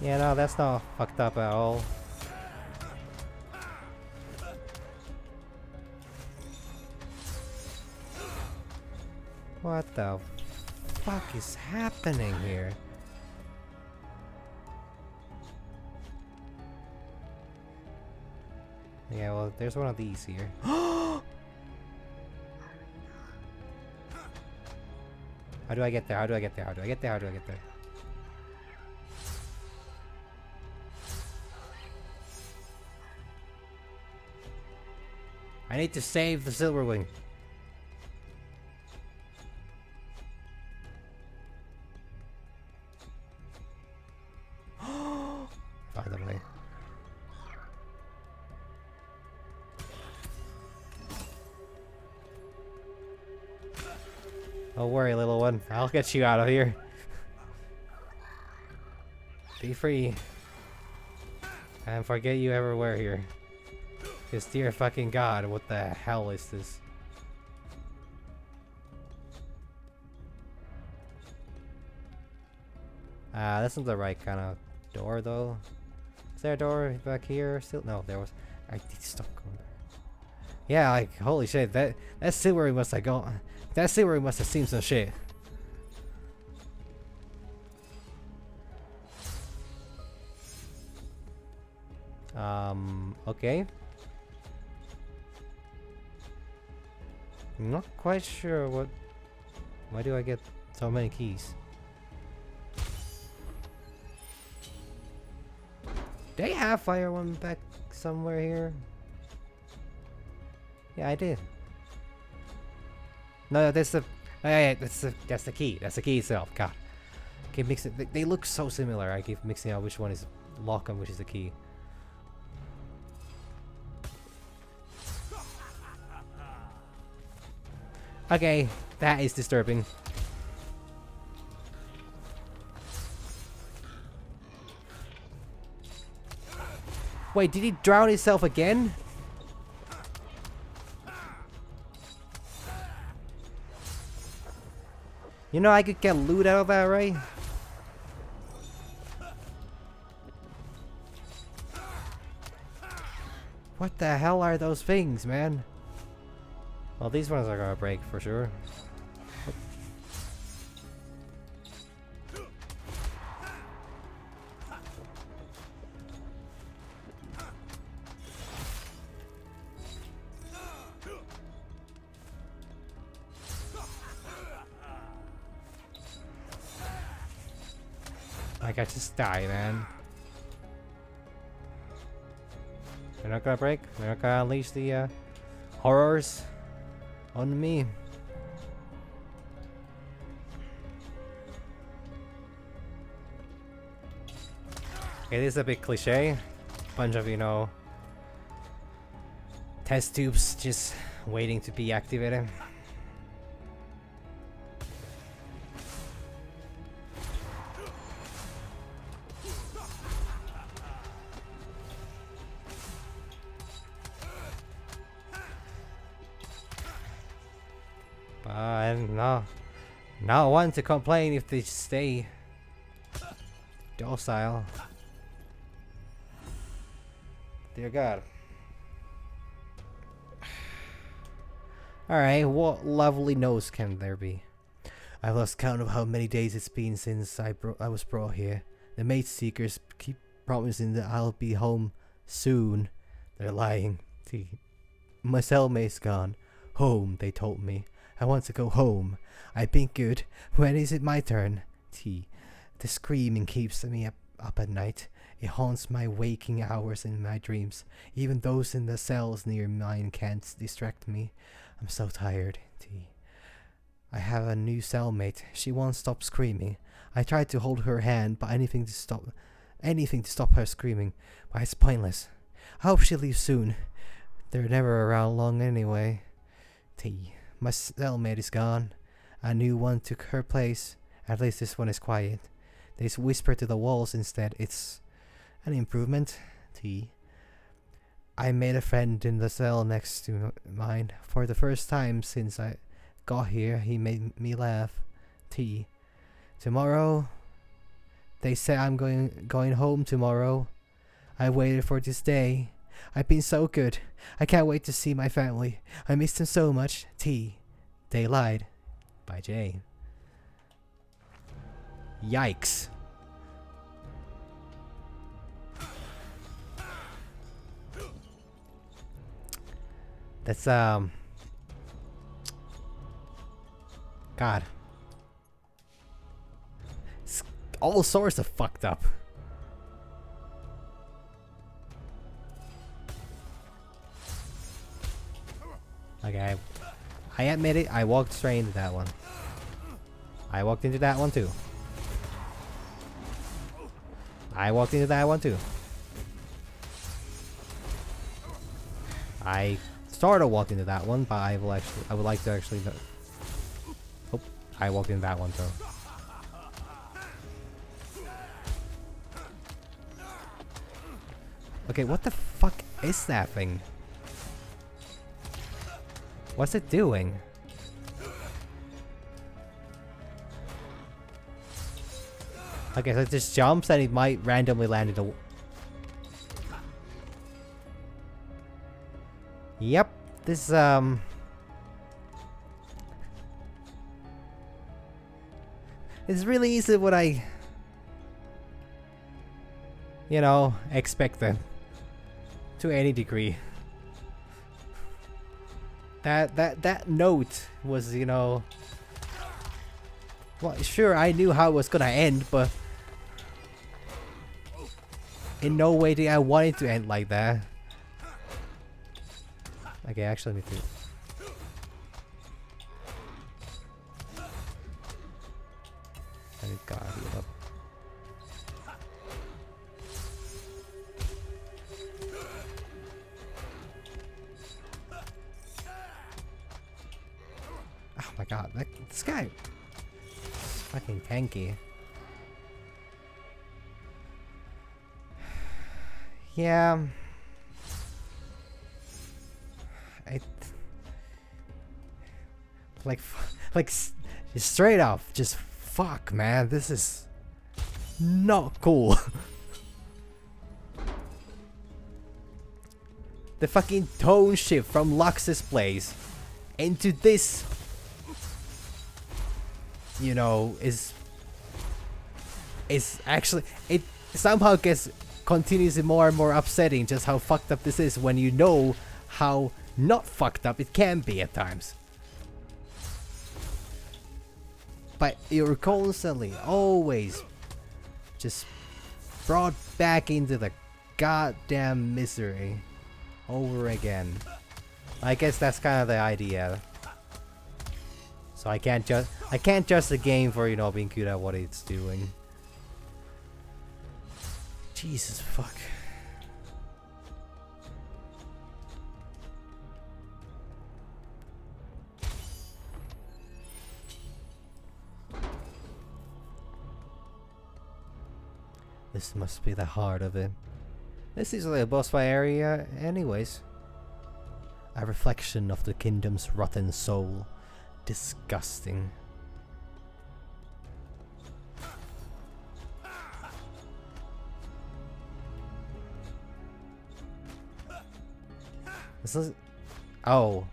Yeah, no, that's not fucked up at all. What the fuck is happening here? Yeah, well, there's one of these here. How do I get there? How do I get there? How do I get there? How do I get there? I need to save the silver wing. Finally. Don't worry, little one. I'll get you out of here. Be free. And forget you ever were here. Because dear fucking god, what the hell is this? That's not the right kind of door though. Is there a door back here? Still no, there was. I need to stop going there. Yeah, like holy shit, that silvery must have gone. That silvery must have seen some shit. Okay. I'm not quite sure what. Why do I get so many keys? They have fire one back somewhere here. Yeah, I did. No, that's the. Yeah, that's the key. That's the key itself. God, keep mixing. They look so similar. I keep mixing out which one is lock and which is the key. Okay, that is disturbing. Wait, did he drown himself again? You know I could get loot out of that, right? What the hell are those things, man? Well, these ones are gonna break for sure. Like I just die, man. They're not gonna break. They're not gonna unleash the horrors on me. Okay, this is a bit cliche. Bunch of, you know, test tubes just waiting to be activated. Not one to complain if they stay docile. Dear God. Alright, what lovely nose can there be? I've lost count of how many days it's been since I was brought here. The Mageseekers keep promising that I'll be home soon. They're lying. See, my cellmate's gone. Home, they told me. I want to go home. I've been good. When is it my turn? The screaming keeps me up at night. It haunts my waking hours and my dreams. Even those in the cells near mine can't distract me. I'm so tired, T. I have a new cellmate. She won't stop screaming. I tried to hold her hand, but anything to stop her screaming, but it's pointless. I hope she leaves soon. They're never around long anyway. T. My cellmate is gone. A new one took her place. At least this one is quiet. They whisper to the walls instead. It's an improvement. T. I made a friend in the cell next to mine. For the first time since I got here, he made me laugh. T. Tomorrow, they say I'm going home tomorrow. I waited for this day. I've been so good. I can't wait to see my family. I miss them so much. T. They lied. By J. Yikes. That's God. It's all sorts of fucked up. Okay, I admit it, I walked straight into that one. I walked into that one too. I walked into that one too. I sort of walked into that one, but I would like to actually. Oh, I walked into that one too. Okay, what the fuck is that thing? What's it doing? Okay, so it just jumps and it might randomly land in the. Yep, this it's really easy what I, you know, expected to any degree. That note was, you know, well, sure, I knew how it was gonna end, but in no way did I want it to end like that. Okay, actually, let me do. I need to heal up. Oh my god, this guy is fucking tanky. Yeah. Like straight off, just fuck, man, this is not cool. The fucking tone shift from Lux's place into this, you know, is actually, it somehow gets continuously more and more upsetting just how fucked up this is when you know how not fucked up it can be at times. But you're constantly, always just brought back into the goddamn misery over again. I guess that's kind of the idea. So I can't judge the game for, you know, being good at what it's doing. Jesus fuck. This must be the heart of it. This is like a boss fight area anyways. A reflection of the kingdom's rotten soul. Disgusting. This is... Oh.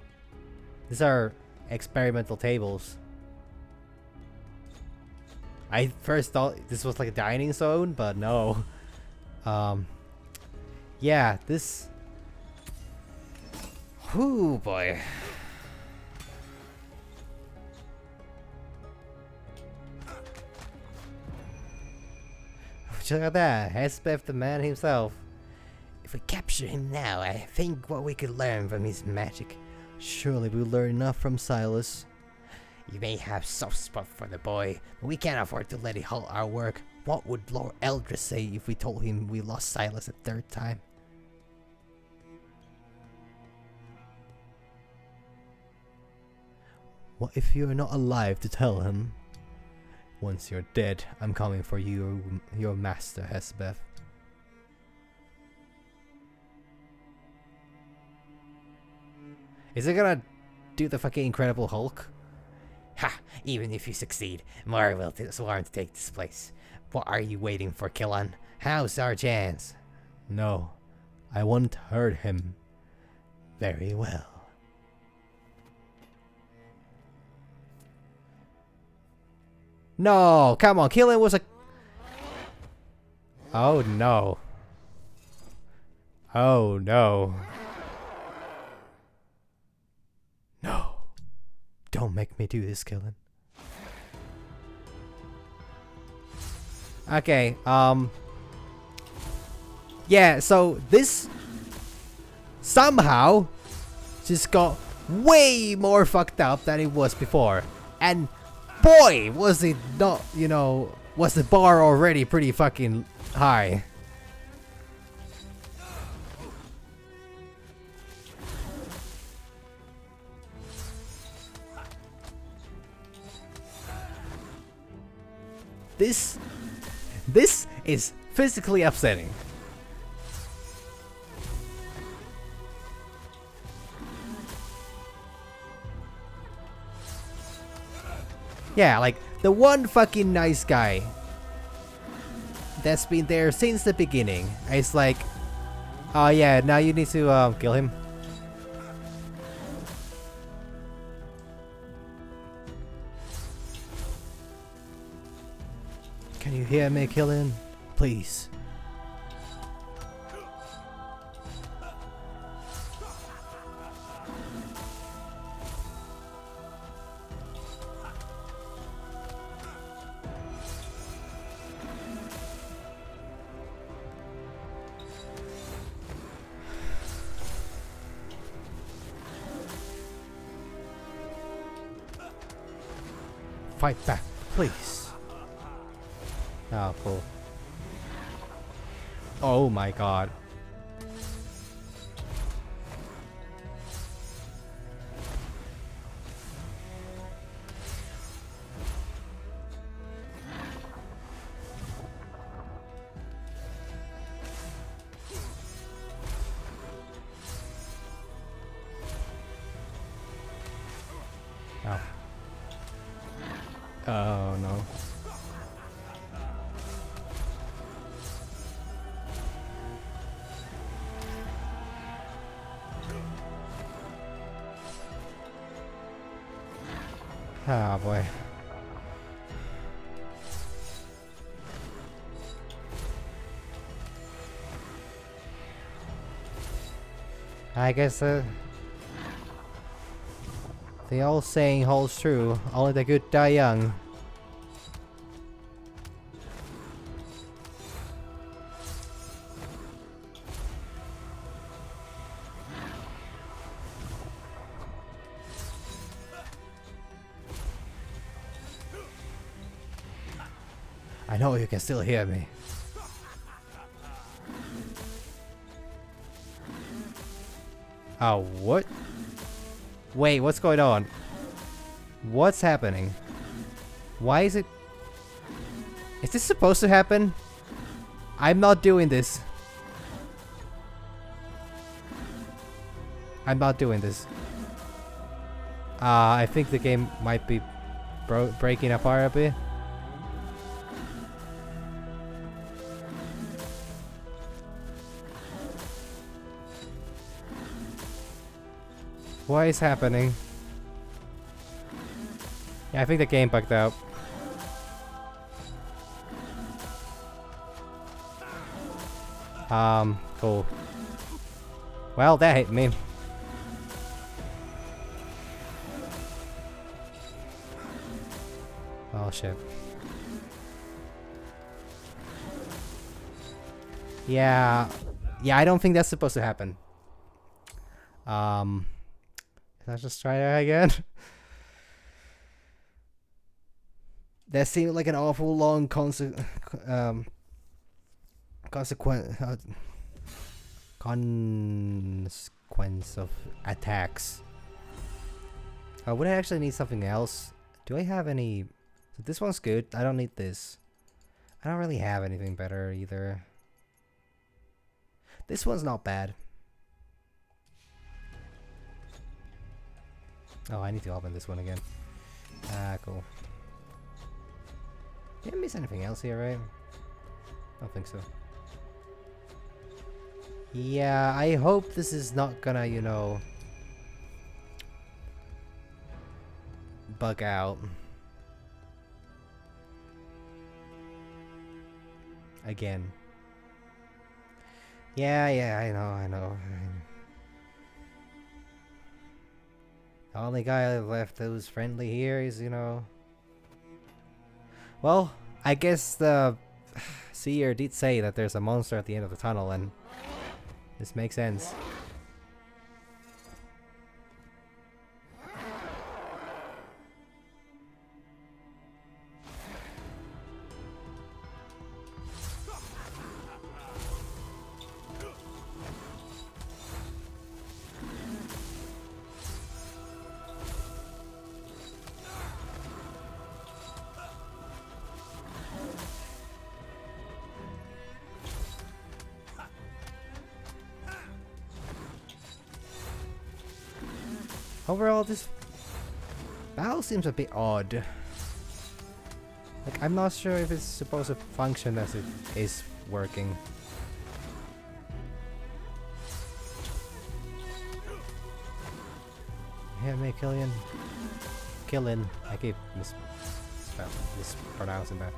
These are experimental tables. I first thought this was like a dining zone, but no. Yeah, this... Whoo, boy. check out that. Hespeth the man himself. If we capture him now, I think what we could learn from his magic. Surely we'll learn enough from Silas. You may have soft spot for the boy, but we can't afford to let it halt our work. What would Lord Eldris say if we told him we lost Silas a third time? What if you're not alive to tell him? Once you're dead, I'm coming for you, your master, Hespeth. Is it gonna do the fucking Incredible Hulk? Ha! Even if you succeed, Mara will sworn to take this place. What are you waiting for, Killan? How's our chance? No, I won't hurt him. Very well. No, come on, Killan was a... Oh no. Oh no. No. Don't make me do this, Killan. Okay, yeah, so this somehow just got way more fucked up than it was before. And boy, was it not, you know, was the bar already pretty fucking high. This is physically upsetting. Yeah, like the one fucking nice guy that's been there since the beginning. It's like, oh yeah, now you need to kill him. Can you hear me, Killan? Please. Fight back, please. Oh, cool. Oh my god. Oh. Oh no. Oh boy. I guess the old saying holds true. Only the good die young. I know you can still hear me. Oh, what? Wait, what's going on? What's happening? Why is it... Is this supposed to happen? I'm not doing this. I'm not doing this. I think the game might be breaking apart a bit. What is happening? Yeah, I think the game bugged out. Cool. Well, that hit me. Oh shit. Yeah. Yeah, I don't think that's supposed to happen. Let's just try that again. That seemed like an awful long consequence of attacks. Would I actually need something else? Do I have any? So this one's good. I don't need this. I don't really have anything better either. This one's not bad. Oh, I need to open this one again. Ah, cool. Didn't miss anything else here, right? I don't think so. Yeah, I hope this is not gonna, you know, bug out. Again. Yeah, I know. The only guy left who's friendly here is, you know... Well, I guess the seer did say that there's a monster at the end of the tunnel, and this makes sense. Overall, this battle seems a bit odd. Like, I'm not sure if it's supposed to function as it is working. Yeah, me Killin. I keep mispronouncing that.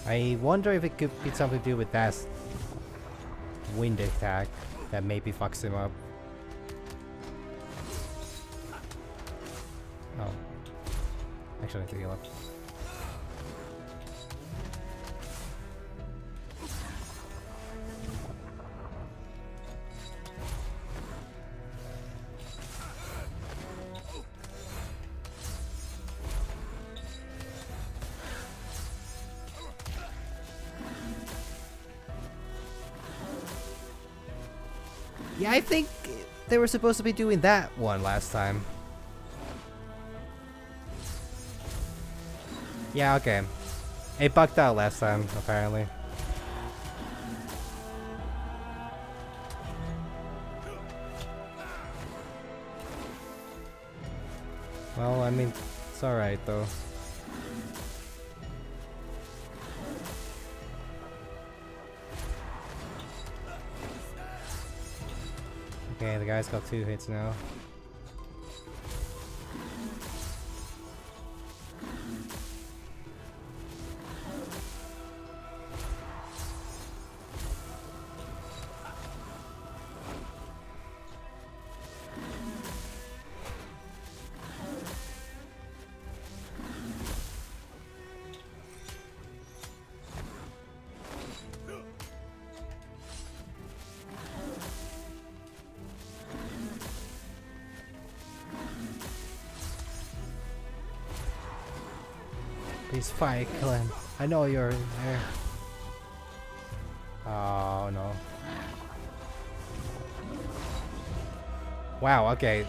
I wonder if it could be something to do with that wind attack that maybe fucks him up. Oh. Actually, I need to heal up. Yeah, I think they were supposed to be doing that one last time. Yeah, okay. It bugged out last time, apparently. Well, I mean, it's alright though. Okay, the guy's got 2 hits now. Please fight, kill him. I know you're in there. Oh no. Wow, okay.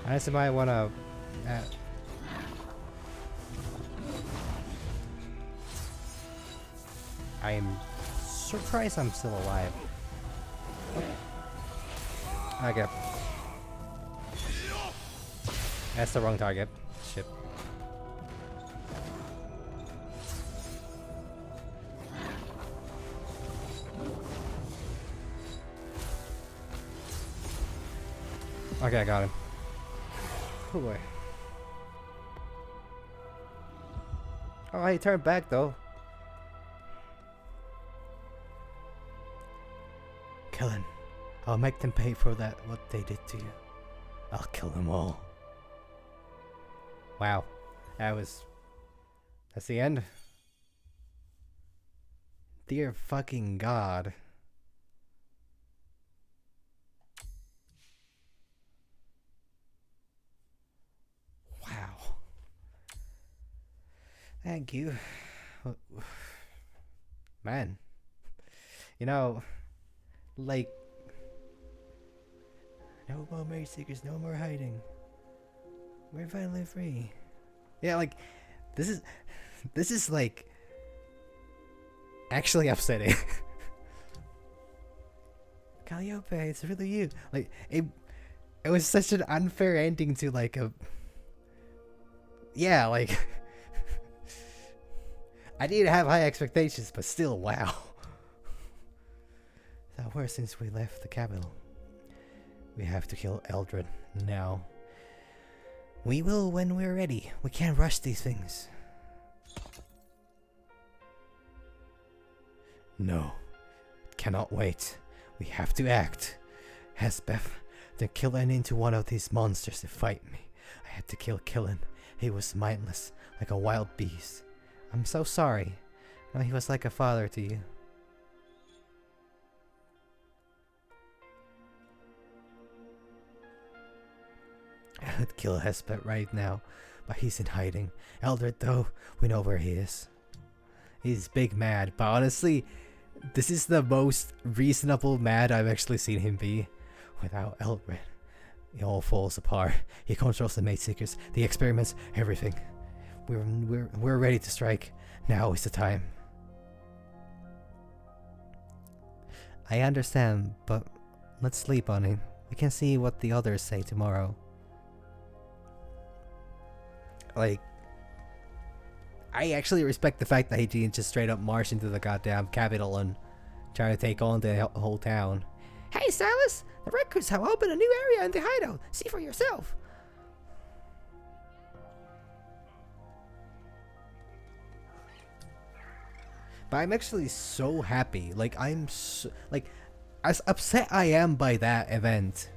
I guess I might wanna... I'm surprised I'm still alive. Okay. That's the wrong target. Shit. Okay, I got him. Oh boy. Oh, he turned back though. Killen, I'll make them pay for that, what they did to you. I'll kill them all. Wow. That's the end? Dear fucking God. Wow. Thank you. Man. You know, like, no more Mageseekers, no more hiding. We're finally free. Yeah, like, this is like actually upsetting. Calliope, it's really you. Like, it was such an unfair ending to like a. Yeah, like. I didn't have high expectations, but still, wow. That was since we left the capital. We have to kill Eldred now. We will when we're ready. We can't rush these things. No. Cannot wait. We have to act. Hespeth, to kill into one of these monsters to fight me. I had to kill Killen. He was mindless, like a wild beast. I'm so sorry. No, he was like a father to you. I would kill Hespeth right now, but he's in hiding. Eldred, though, we know where he is. He's big mad, but honestly, this is the most reasonable mad I've actually seen him be. Without Eldred, it all falls apart. He controls the Mageseekers, the experiments, everything. We're ready to strike. Now is the time. I understand, but let's sleep on it. We can see what the others say tomorrow. Like, I actually respect the fact that he didn't just straight up march into the goddamn capital and try to take on the whole town. Hey, Silas! The recruits have opened a new area in the hideout. See for yourself. But I'm actually so happy. Like, I'm so, like, as upset I am by that event,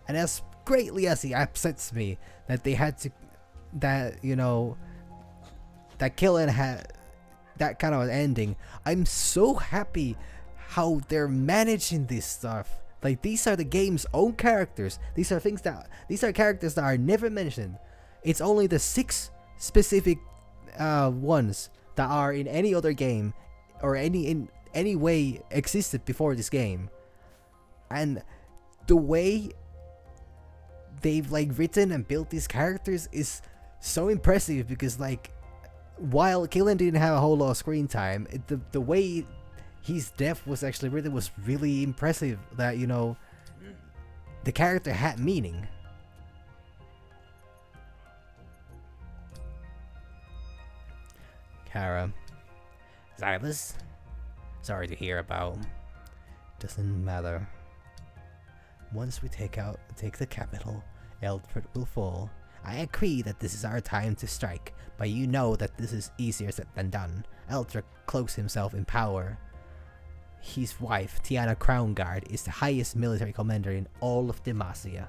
and as greatly as it upsets me that they had to, that, you know, that Killen had that kind of an ending, I'm so happy how they're managing this stuff. Like, these are the game's own characters. These are characters that are never mentioned. It's only the 6 specific ones that are in any other game or in any way existed before this game. And the way they've like written and built these characters is so impressive, because like, while Killen didn't have a whole lot of screen time, the way his death was actually written was really impressive. That, you know, the character had meaning. Kara. Silas? Sorry to hear about. Doesn't matter. Once we take the capital, Eldred will fall. I agree that this is our time to strike, but you know that this is easier said than done. Eldred cloaks himself in power. His wife, Tiana Crownguard, is the highest military commander in all of Demacia.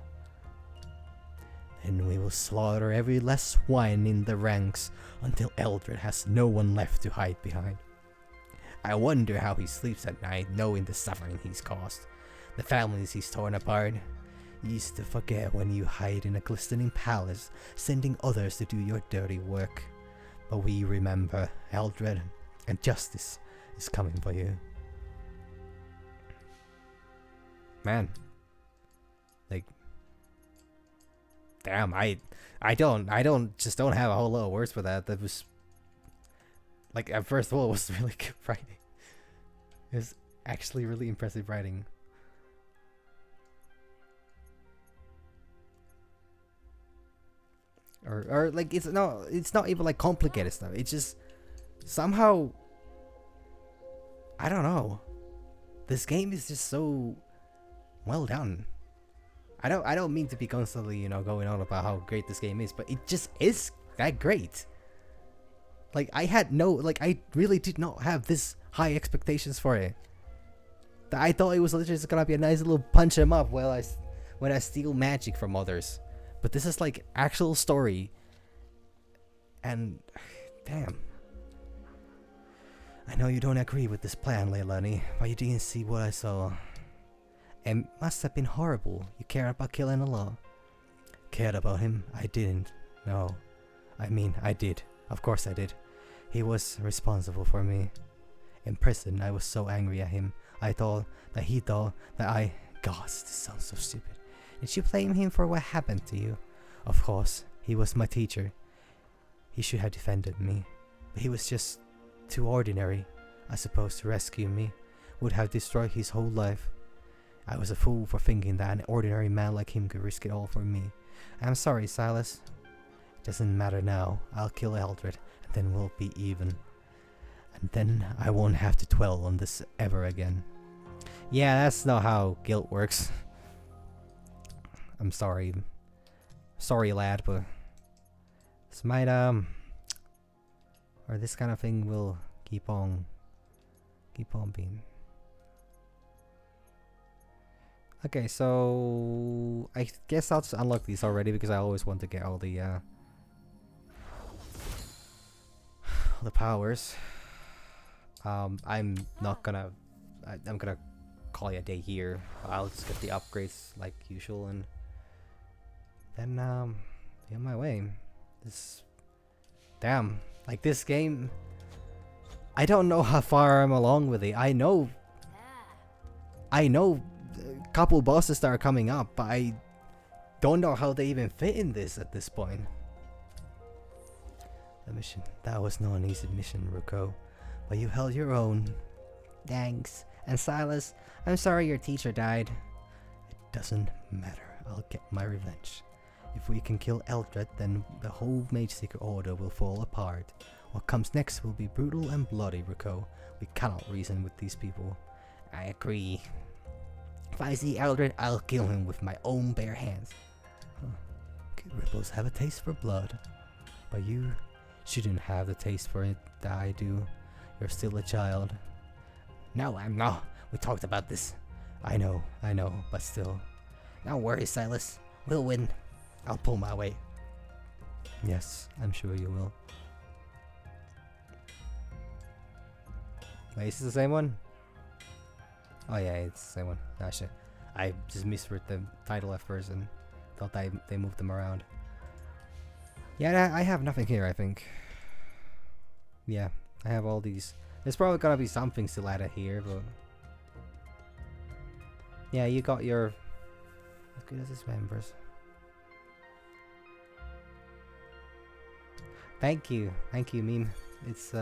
And we will slaughter every last swine in the ranks until Eldred has no one left to hide behind. I wonder how he sleeps at night, knowing the suffering he's caused. The families he's torn apart. You used to forget when you hide in a glistening palace, sending others to do your dirty work. But we remember, Eldred, and justice is coming for you. Man. Like, damn, I don't have a whole lot of words for that. That was, like, at first of all, it was really good writing. It was actually really impressive writing. or like it's not even like complicated stuff. It's just somehow, I don't know. This game is just so well done. I don't mean to be constantly, going on about how great this game is, but it just is that great. Like I really did not have this high expectations for it. I thought it was literally just gonna be a nice little punch 'em up when I steal magic from others. But this is like actual story. And damn. I know you don't agree with this plan, Leilani, but you didn't see what I saw. It must have been horrible. You cared about killing a law. Cared about him? I didn't. No. I mean, I did. Of course I did. He was responsible for me. In prison, I was so angry at him. I thought that he thought that I... Gosh, this sounds so stupid. Did you blame him for what happened to you? Of course. He was my teacher. He should have defended me. But he was just too ordinary. I suppose to rescue me would have destroyed his whole life. I was a fool for thinking that an ordinary man like him could risk it all for me. I'm sorry, Silas. It doesn't matter now. I'll kill Eldred, and then we'll be even. And then I won't have to dwell on this ever again. Yeah, that's not how guilt works. I'm sorry. Sorry, lad, but this might, or this kind of thing will keep on being. Okay, so I guess I'll just unlock these already because I always want to get all the powers. I'm not gonna. I'm gonna call it a day here. I'll just get the upgrades like usual and then be on my way. Damn, like this game. I don't know how far I'm along with it. I know a couple bosses that are coming up, but I don't know how they even fit in this at this point. The mission. That was not an easy mission, Ruko, but you held your own. Thanks. And Silas, I'm sorry your teacher died. It doesn't matter. I'll get my revenge. If we can kill Eldred, then the whole Mageseeker order will fall apart. What comes next will be brutal and bloody, Ruko. We cannot reason with these people. I agree. If I see Eldred, I'll kill him with my own bare hands. Good ripples have a taste for blood, but you shouldn't have the taste for it that I do. You're still a child. No, I'm not. We talked about this. I know, but still. Don't worry, Silas. We'll win. I'll pull my weight. Yes, I'm sure you will. Wait, is this the same one? Oh yeah, it's the same one. Ah, shit. I just misread the title at first and thought they moved them around. Yeah, I have nothing here, I think. Yeah, I have all these. There's probably gonna be something still added here, but... Yeah, you got your... As good as his members. Thank you, meme. It's,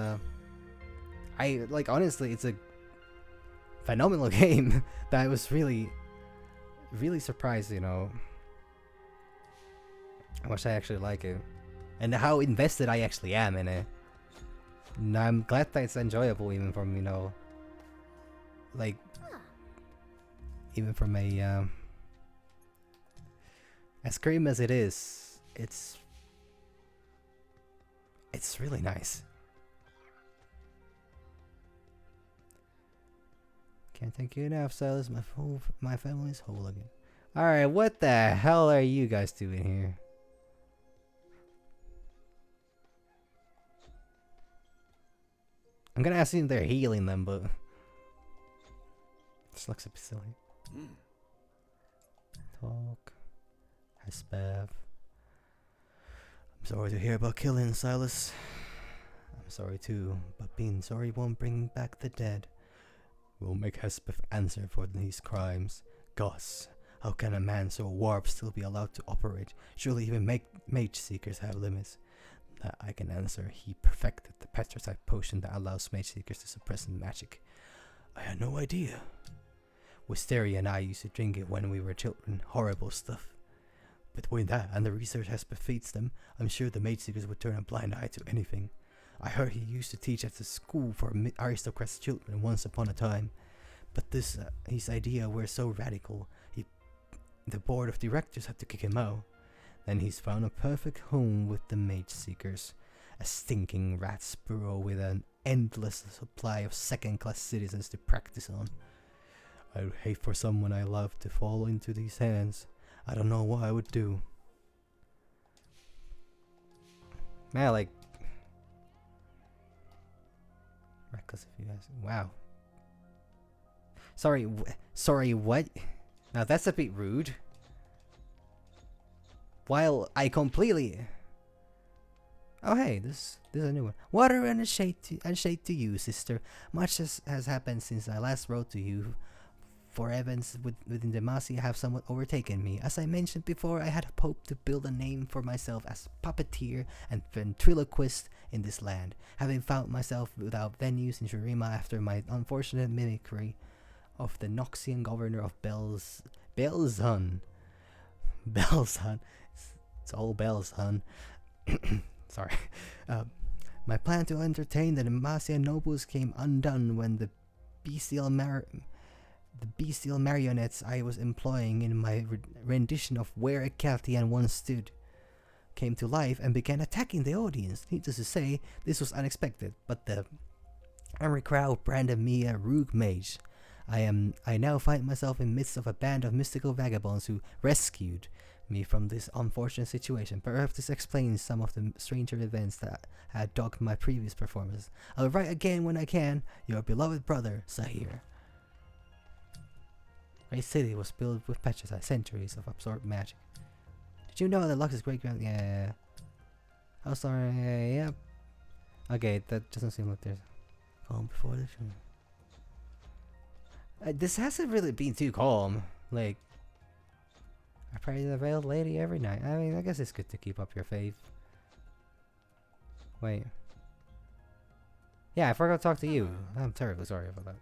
honestly, it's a phenomenal game that I was really surprised, how much I actually like it. And how invested I actually am in it. And I'm glad that it's enjoyable even from, even from a, as grim as it is, it's really nice. Can't thank you enough, Silas. My family's whole again. Alright, what the hell are you guys doing here? I'm gonna assume they're healing them, but... This looks a bit silly. Talk. Hespev. I'm sorry to hear about killing, Silas. I'm sorry too, but being sorry won't bring back the dead. We'll make Hespev answer for these crimes. Goss, how can a man so warped still be allowed to operate? Surely even Mageseekers have limits. That I can answer. He perfected the petrified potion that allows Mageseekers to suppress magic. I had no idea. Wisteria and I used to drink it when we were children. Horrible stuff. Between that and the research has befeats them, I'm sure the Mageseekers would turn a blind eye to anything. I heard he used to teach at the school for aristocrats' children once upon a time, but his idea were so radical, the board of directors had to kick him out. Then he's found a perfect home with the Mageseekers, a stinking rat's burrow with an endless supply of second-class citizens to practice on. I would hate for someone I love to fall into these hands. I don't know what I would do. Man, like, reckless if you guys. Wow. Sorry, what? Now that's a bit rude. While I completely. Oh hey, this is a new one. Water and a shade to you, sister. Much has happened since I last wrote to you. For Evans within Demacia have somewhat overtaken me. As I mentioned before, I had hoped to build a name for myself as puppeteer and ventriloquist in this land, having found myself without venues in Shurima after my unfortunate mimicry of the Noxian governor of Belzun. Belzun. It's all Belzun. Sorry. My plan to entertain the Demacia nobles came undone when the bestial marionettes I was employing in my rendition of Where a Celtian Once Stood came to life and began attacking the audience. Needless to say, this was unexpected, but the angry crowd branded me a rogue mage. I now find myself in midst of a band of mystical vagabonds who rescued me from this unfortunate situation. Perhaps this explains some of the stranger events that had dogged my previous performance. I'll write again when I can. Your beloved brother, Sahir. Great City was built with petrified centuries of absorbed magic. Did you know that Lux's great-grand... Yeah. Oh, sorry. Yep. Okay, that doesn't seem like there's... Calm before the show. This hasn't really been too calm. Like... I pray to the veiled lady every night. I mean, I guess it's good to keep up your faith. Wait. Yeah, I forgot to talk to you. I'm terribly sorry about that.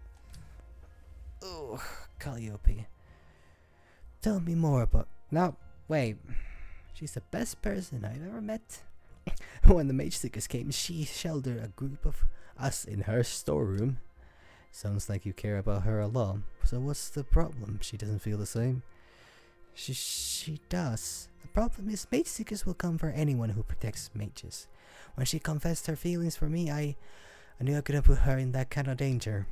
Ugh, Calliope. Tell me more about... No, wait. She's the best person I've ever met. When the Mageseekers came, she sheltered a group of us in her storeroom. Sounds like you care about her a lot. So what's the problem? She doesn't feel the same. She does. The problem is Mageseekers will come for anyone who protects mages. When she confessed her feelings for me, I knew I couldn't put her in that kind of danger.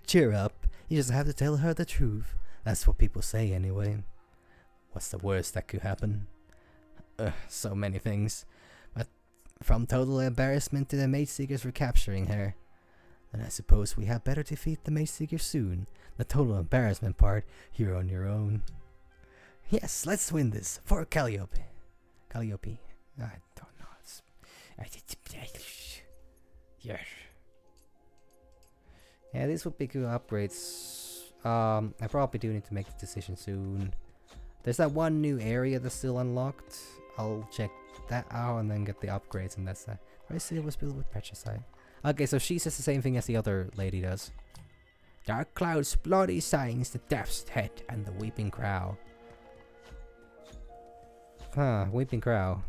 Cheer up. You just have to tell her the truth. That's what people say anyway. What's the worst that could happen? So many things. But from total embarrassment to the Mageseekers recapturing her. Then I suppose we had better defeat the Mageseekers soon. The total embarrassment part, you're on your own. Yes, let's win this. For Calliope. Calliope. I don't know. Yes. Yeah, these would be good upgrades. I probably do need to make the decision soon. There's that one new area that's still unlocked. I'll check that out and then get the upgrades, and that's that. Right, City was built with petricide. Okay, so she says the same thing as the other lady does. Dark clouds, bloody signs, the death's head, and the weeping crow. Huh, weeping crow.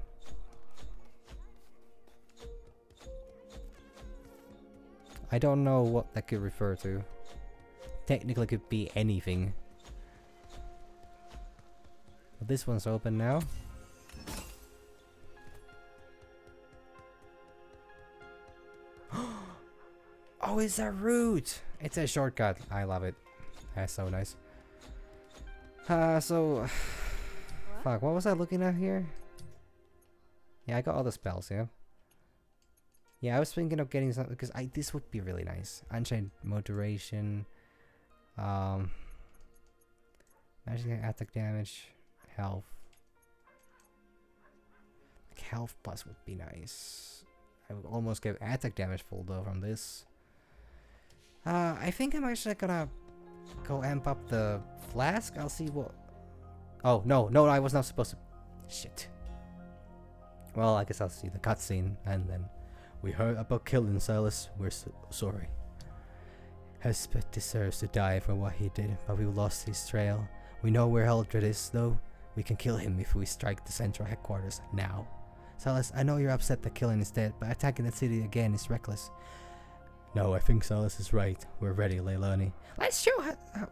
I don't know what that could refer to. Technically could be anything. But this one's open now. Oh, it's a route! It's a shortcut. I love it. That's so nice. Fuck, what was I looking at here? Yeah, I got all the spells, yeah. Yeah, I was thinking of getting some because this would be really nice. Unchained moderation. Magic attack damage. Health. Like health plus would be nice. I would almost get attack damage full though from this. I think I'm actually gonna go amp up the flask. I'll see what... Oh, no, I was not supposed to... Shit. Well, I guess I'll see the cutscene, and then... We heard about killing Silas. We're sorry. Hesped deserves to die for what he did, but we lost his trail. We know where Eldred is, though. We can kill him if we strike the central headquarters now. Salas, I know you're upset that Killen is dead, but attacking that city again is reckless. No, I think Salas is right. We're ready, Leilani. Let's show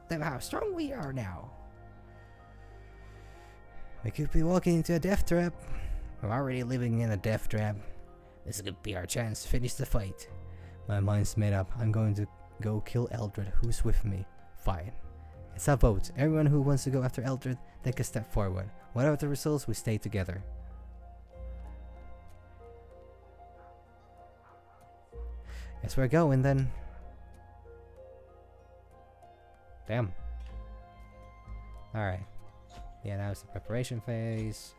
them how strong we are now. We could be walking into a death trap. We're already living in a death trap. This could be our chance to finish the fight. My mind's made up. I'm going to go kill Eldred. Who's with me? Fine. It's a vote. Everyone who wants to go after Eldred, take a step forward. Whatever the results, we stay together. Guess we're going then. Damn. Alright. Yeah, now it's the preparation phase.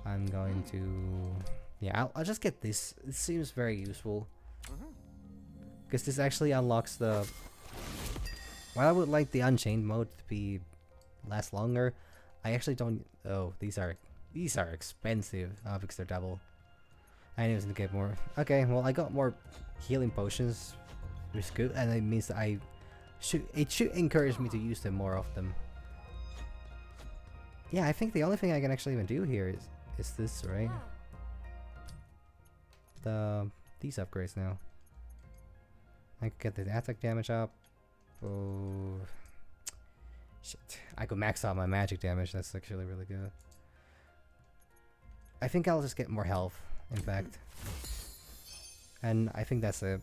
I'm going to... Yeah, I'll just get this. It seems very useful. Because this actually unlocks the... While I would like the Unchained mode to be last longer, I actually don't... Oh, these are expensive. Because they're double. I need to get more. Okay, well I got more healing potions, which is good, and it means that it should encourage me to use them more often. Yeah, I think the only thing I can actually even do here is this, right? These upgrades now. I could get the attack damage up. Oh shit! I could max out my magic damage. That's actually really good. I think I'll just get more health. In fact, and I think that's it.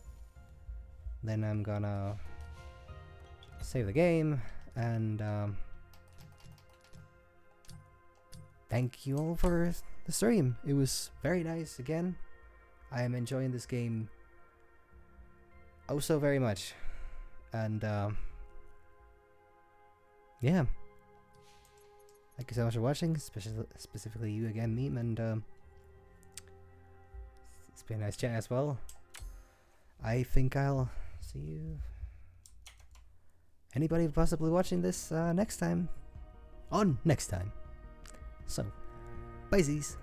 Then I'm gonna save the game and thank you all for the stream. It was very nice again. I am enjoying this game oh so very much, and yeah, thank you so much for watching, specifically you again, Meme, and it's been a nice chat as well. I think I'll see you. Anybody possibly watching this next time? On next time. So, bye-sies.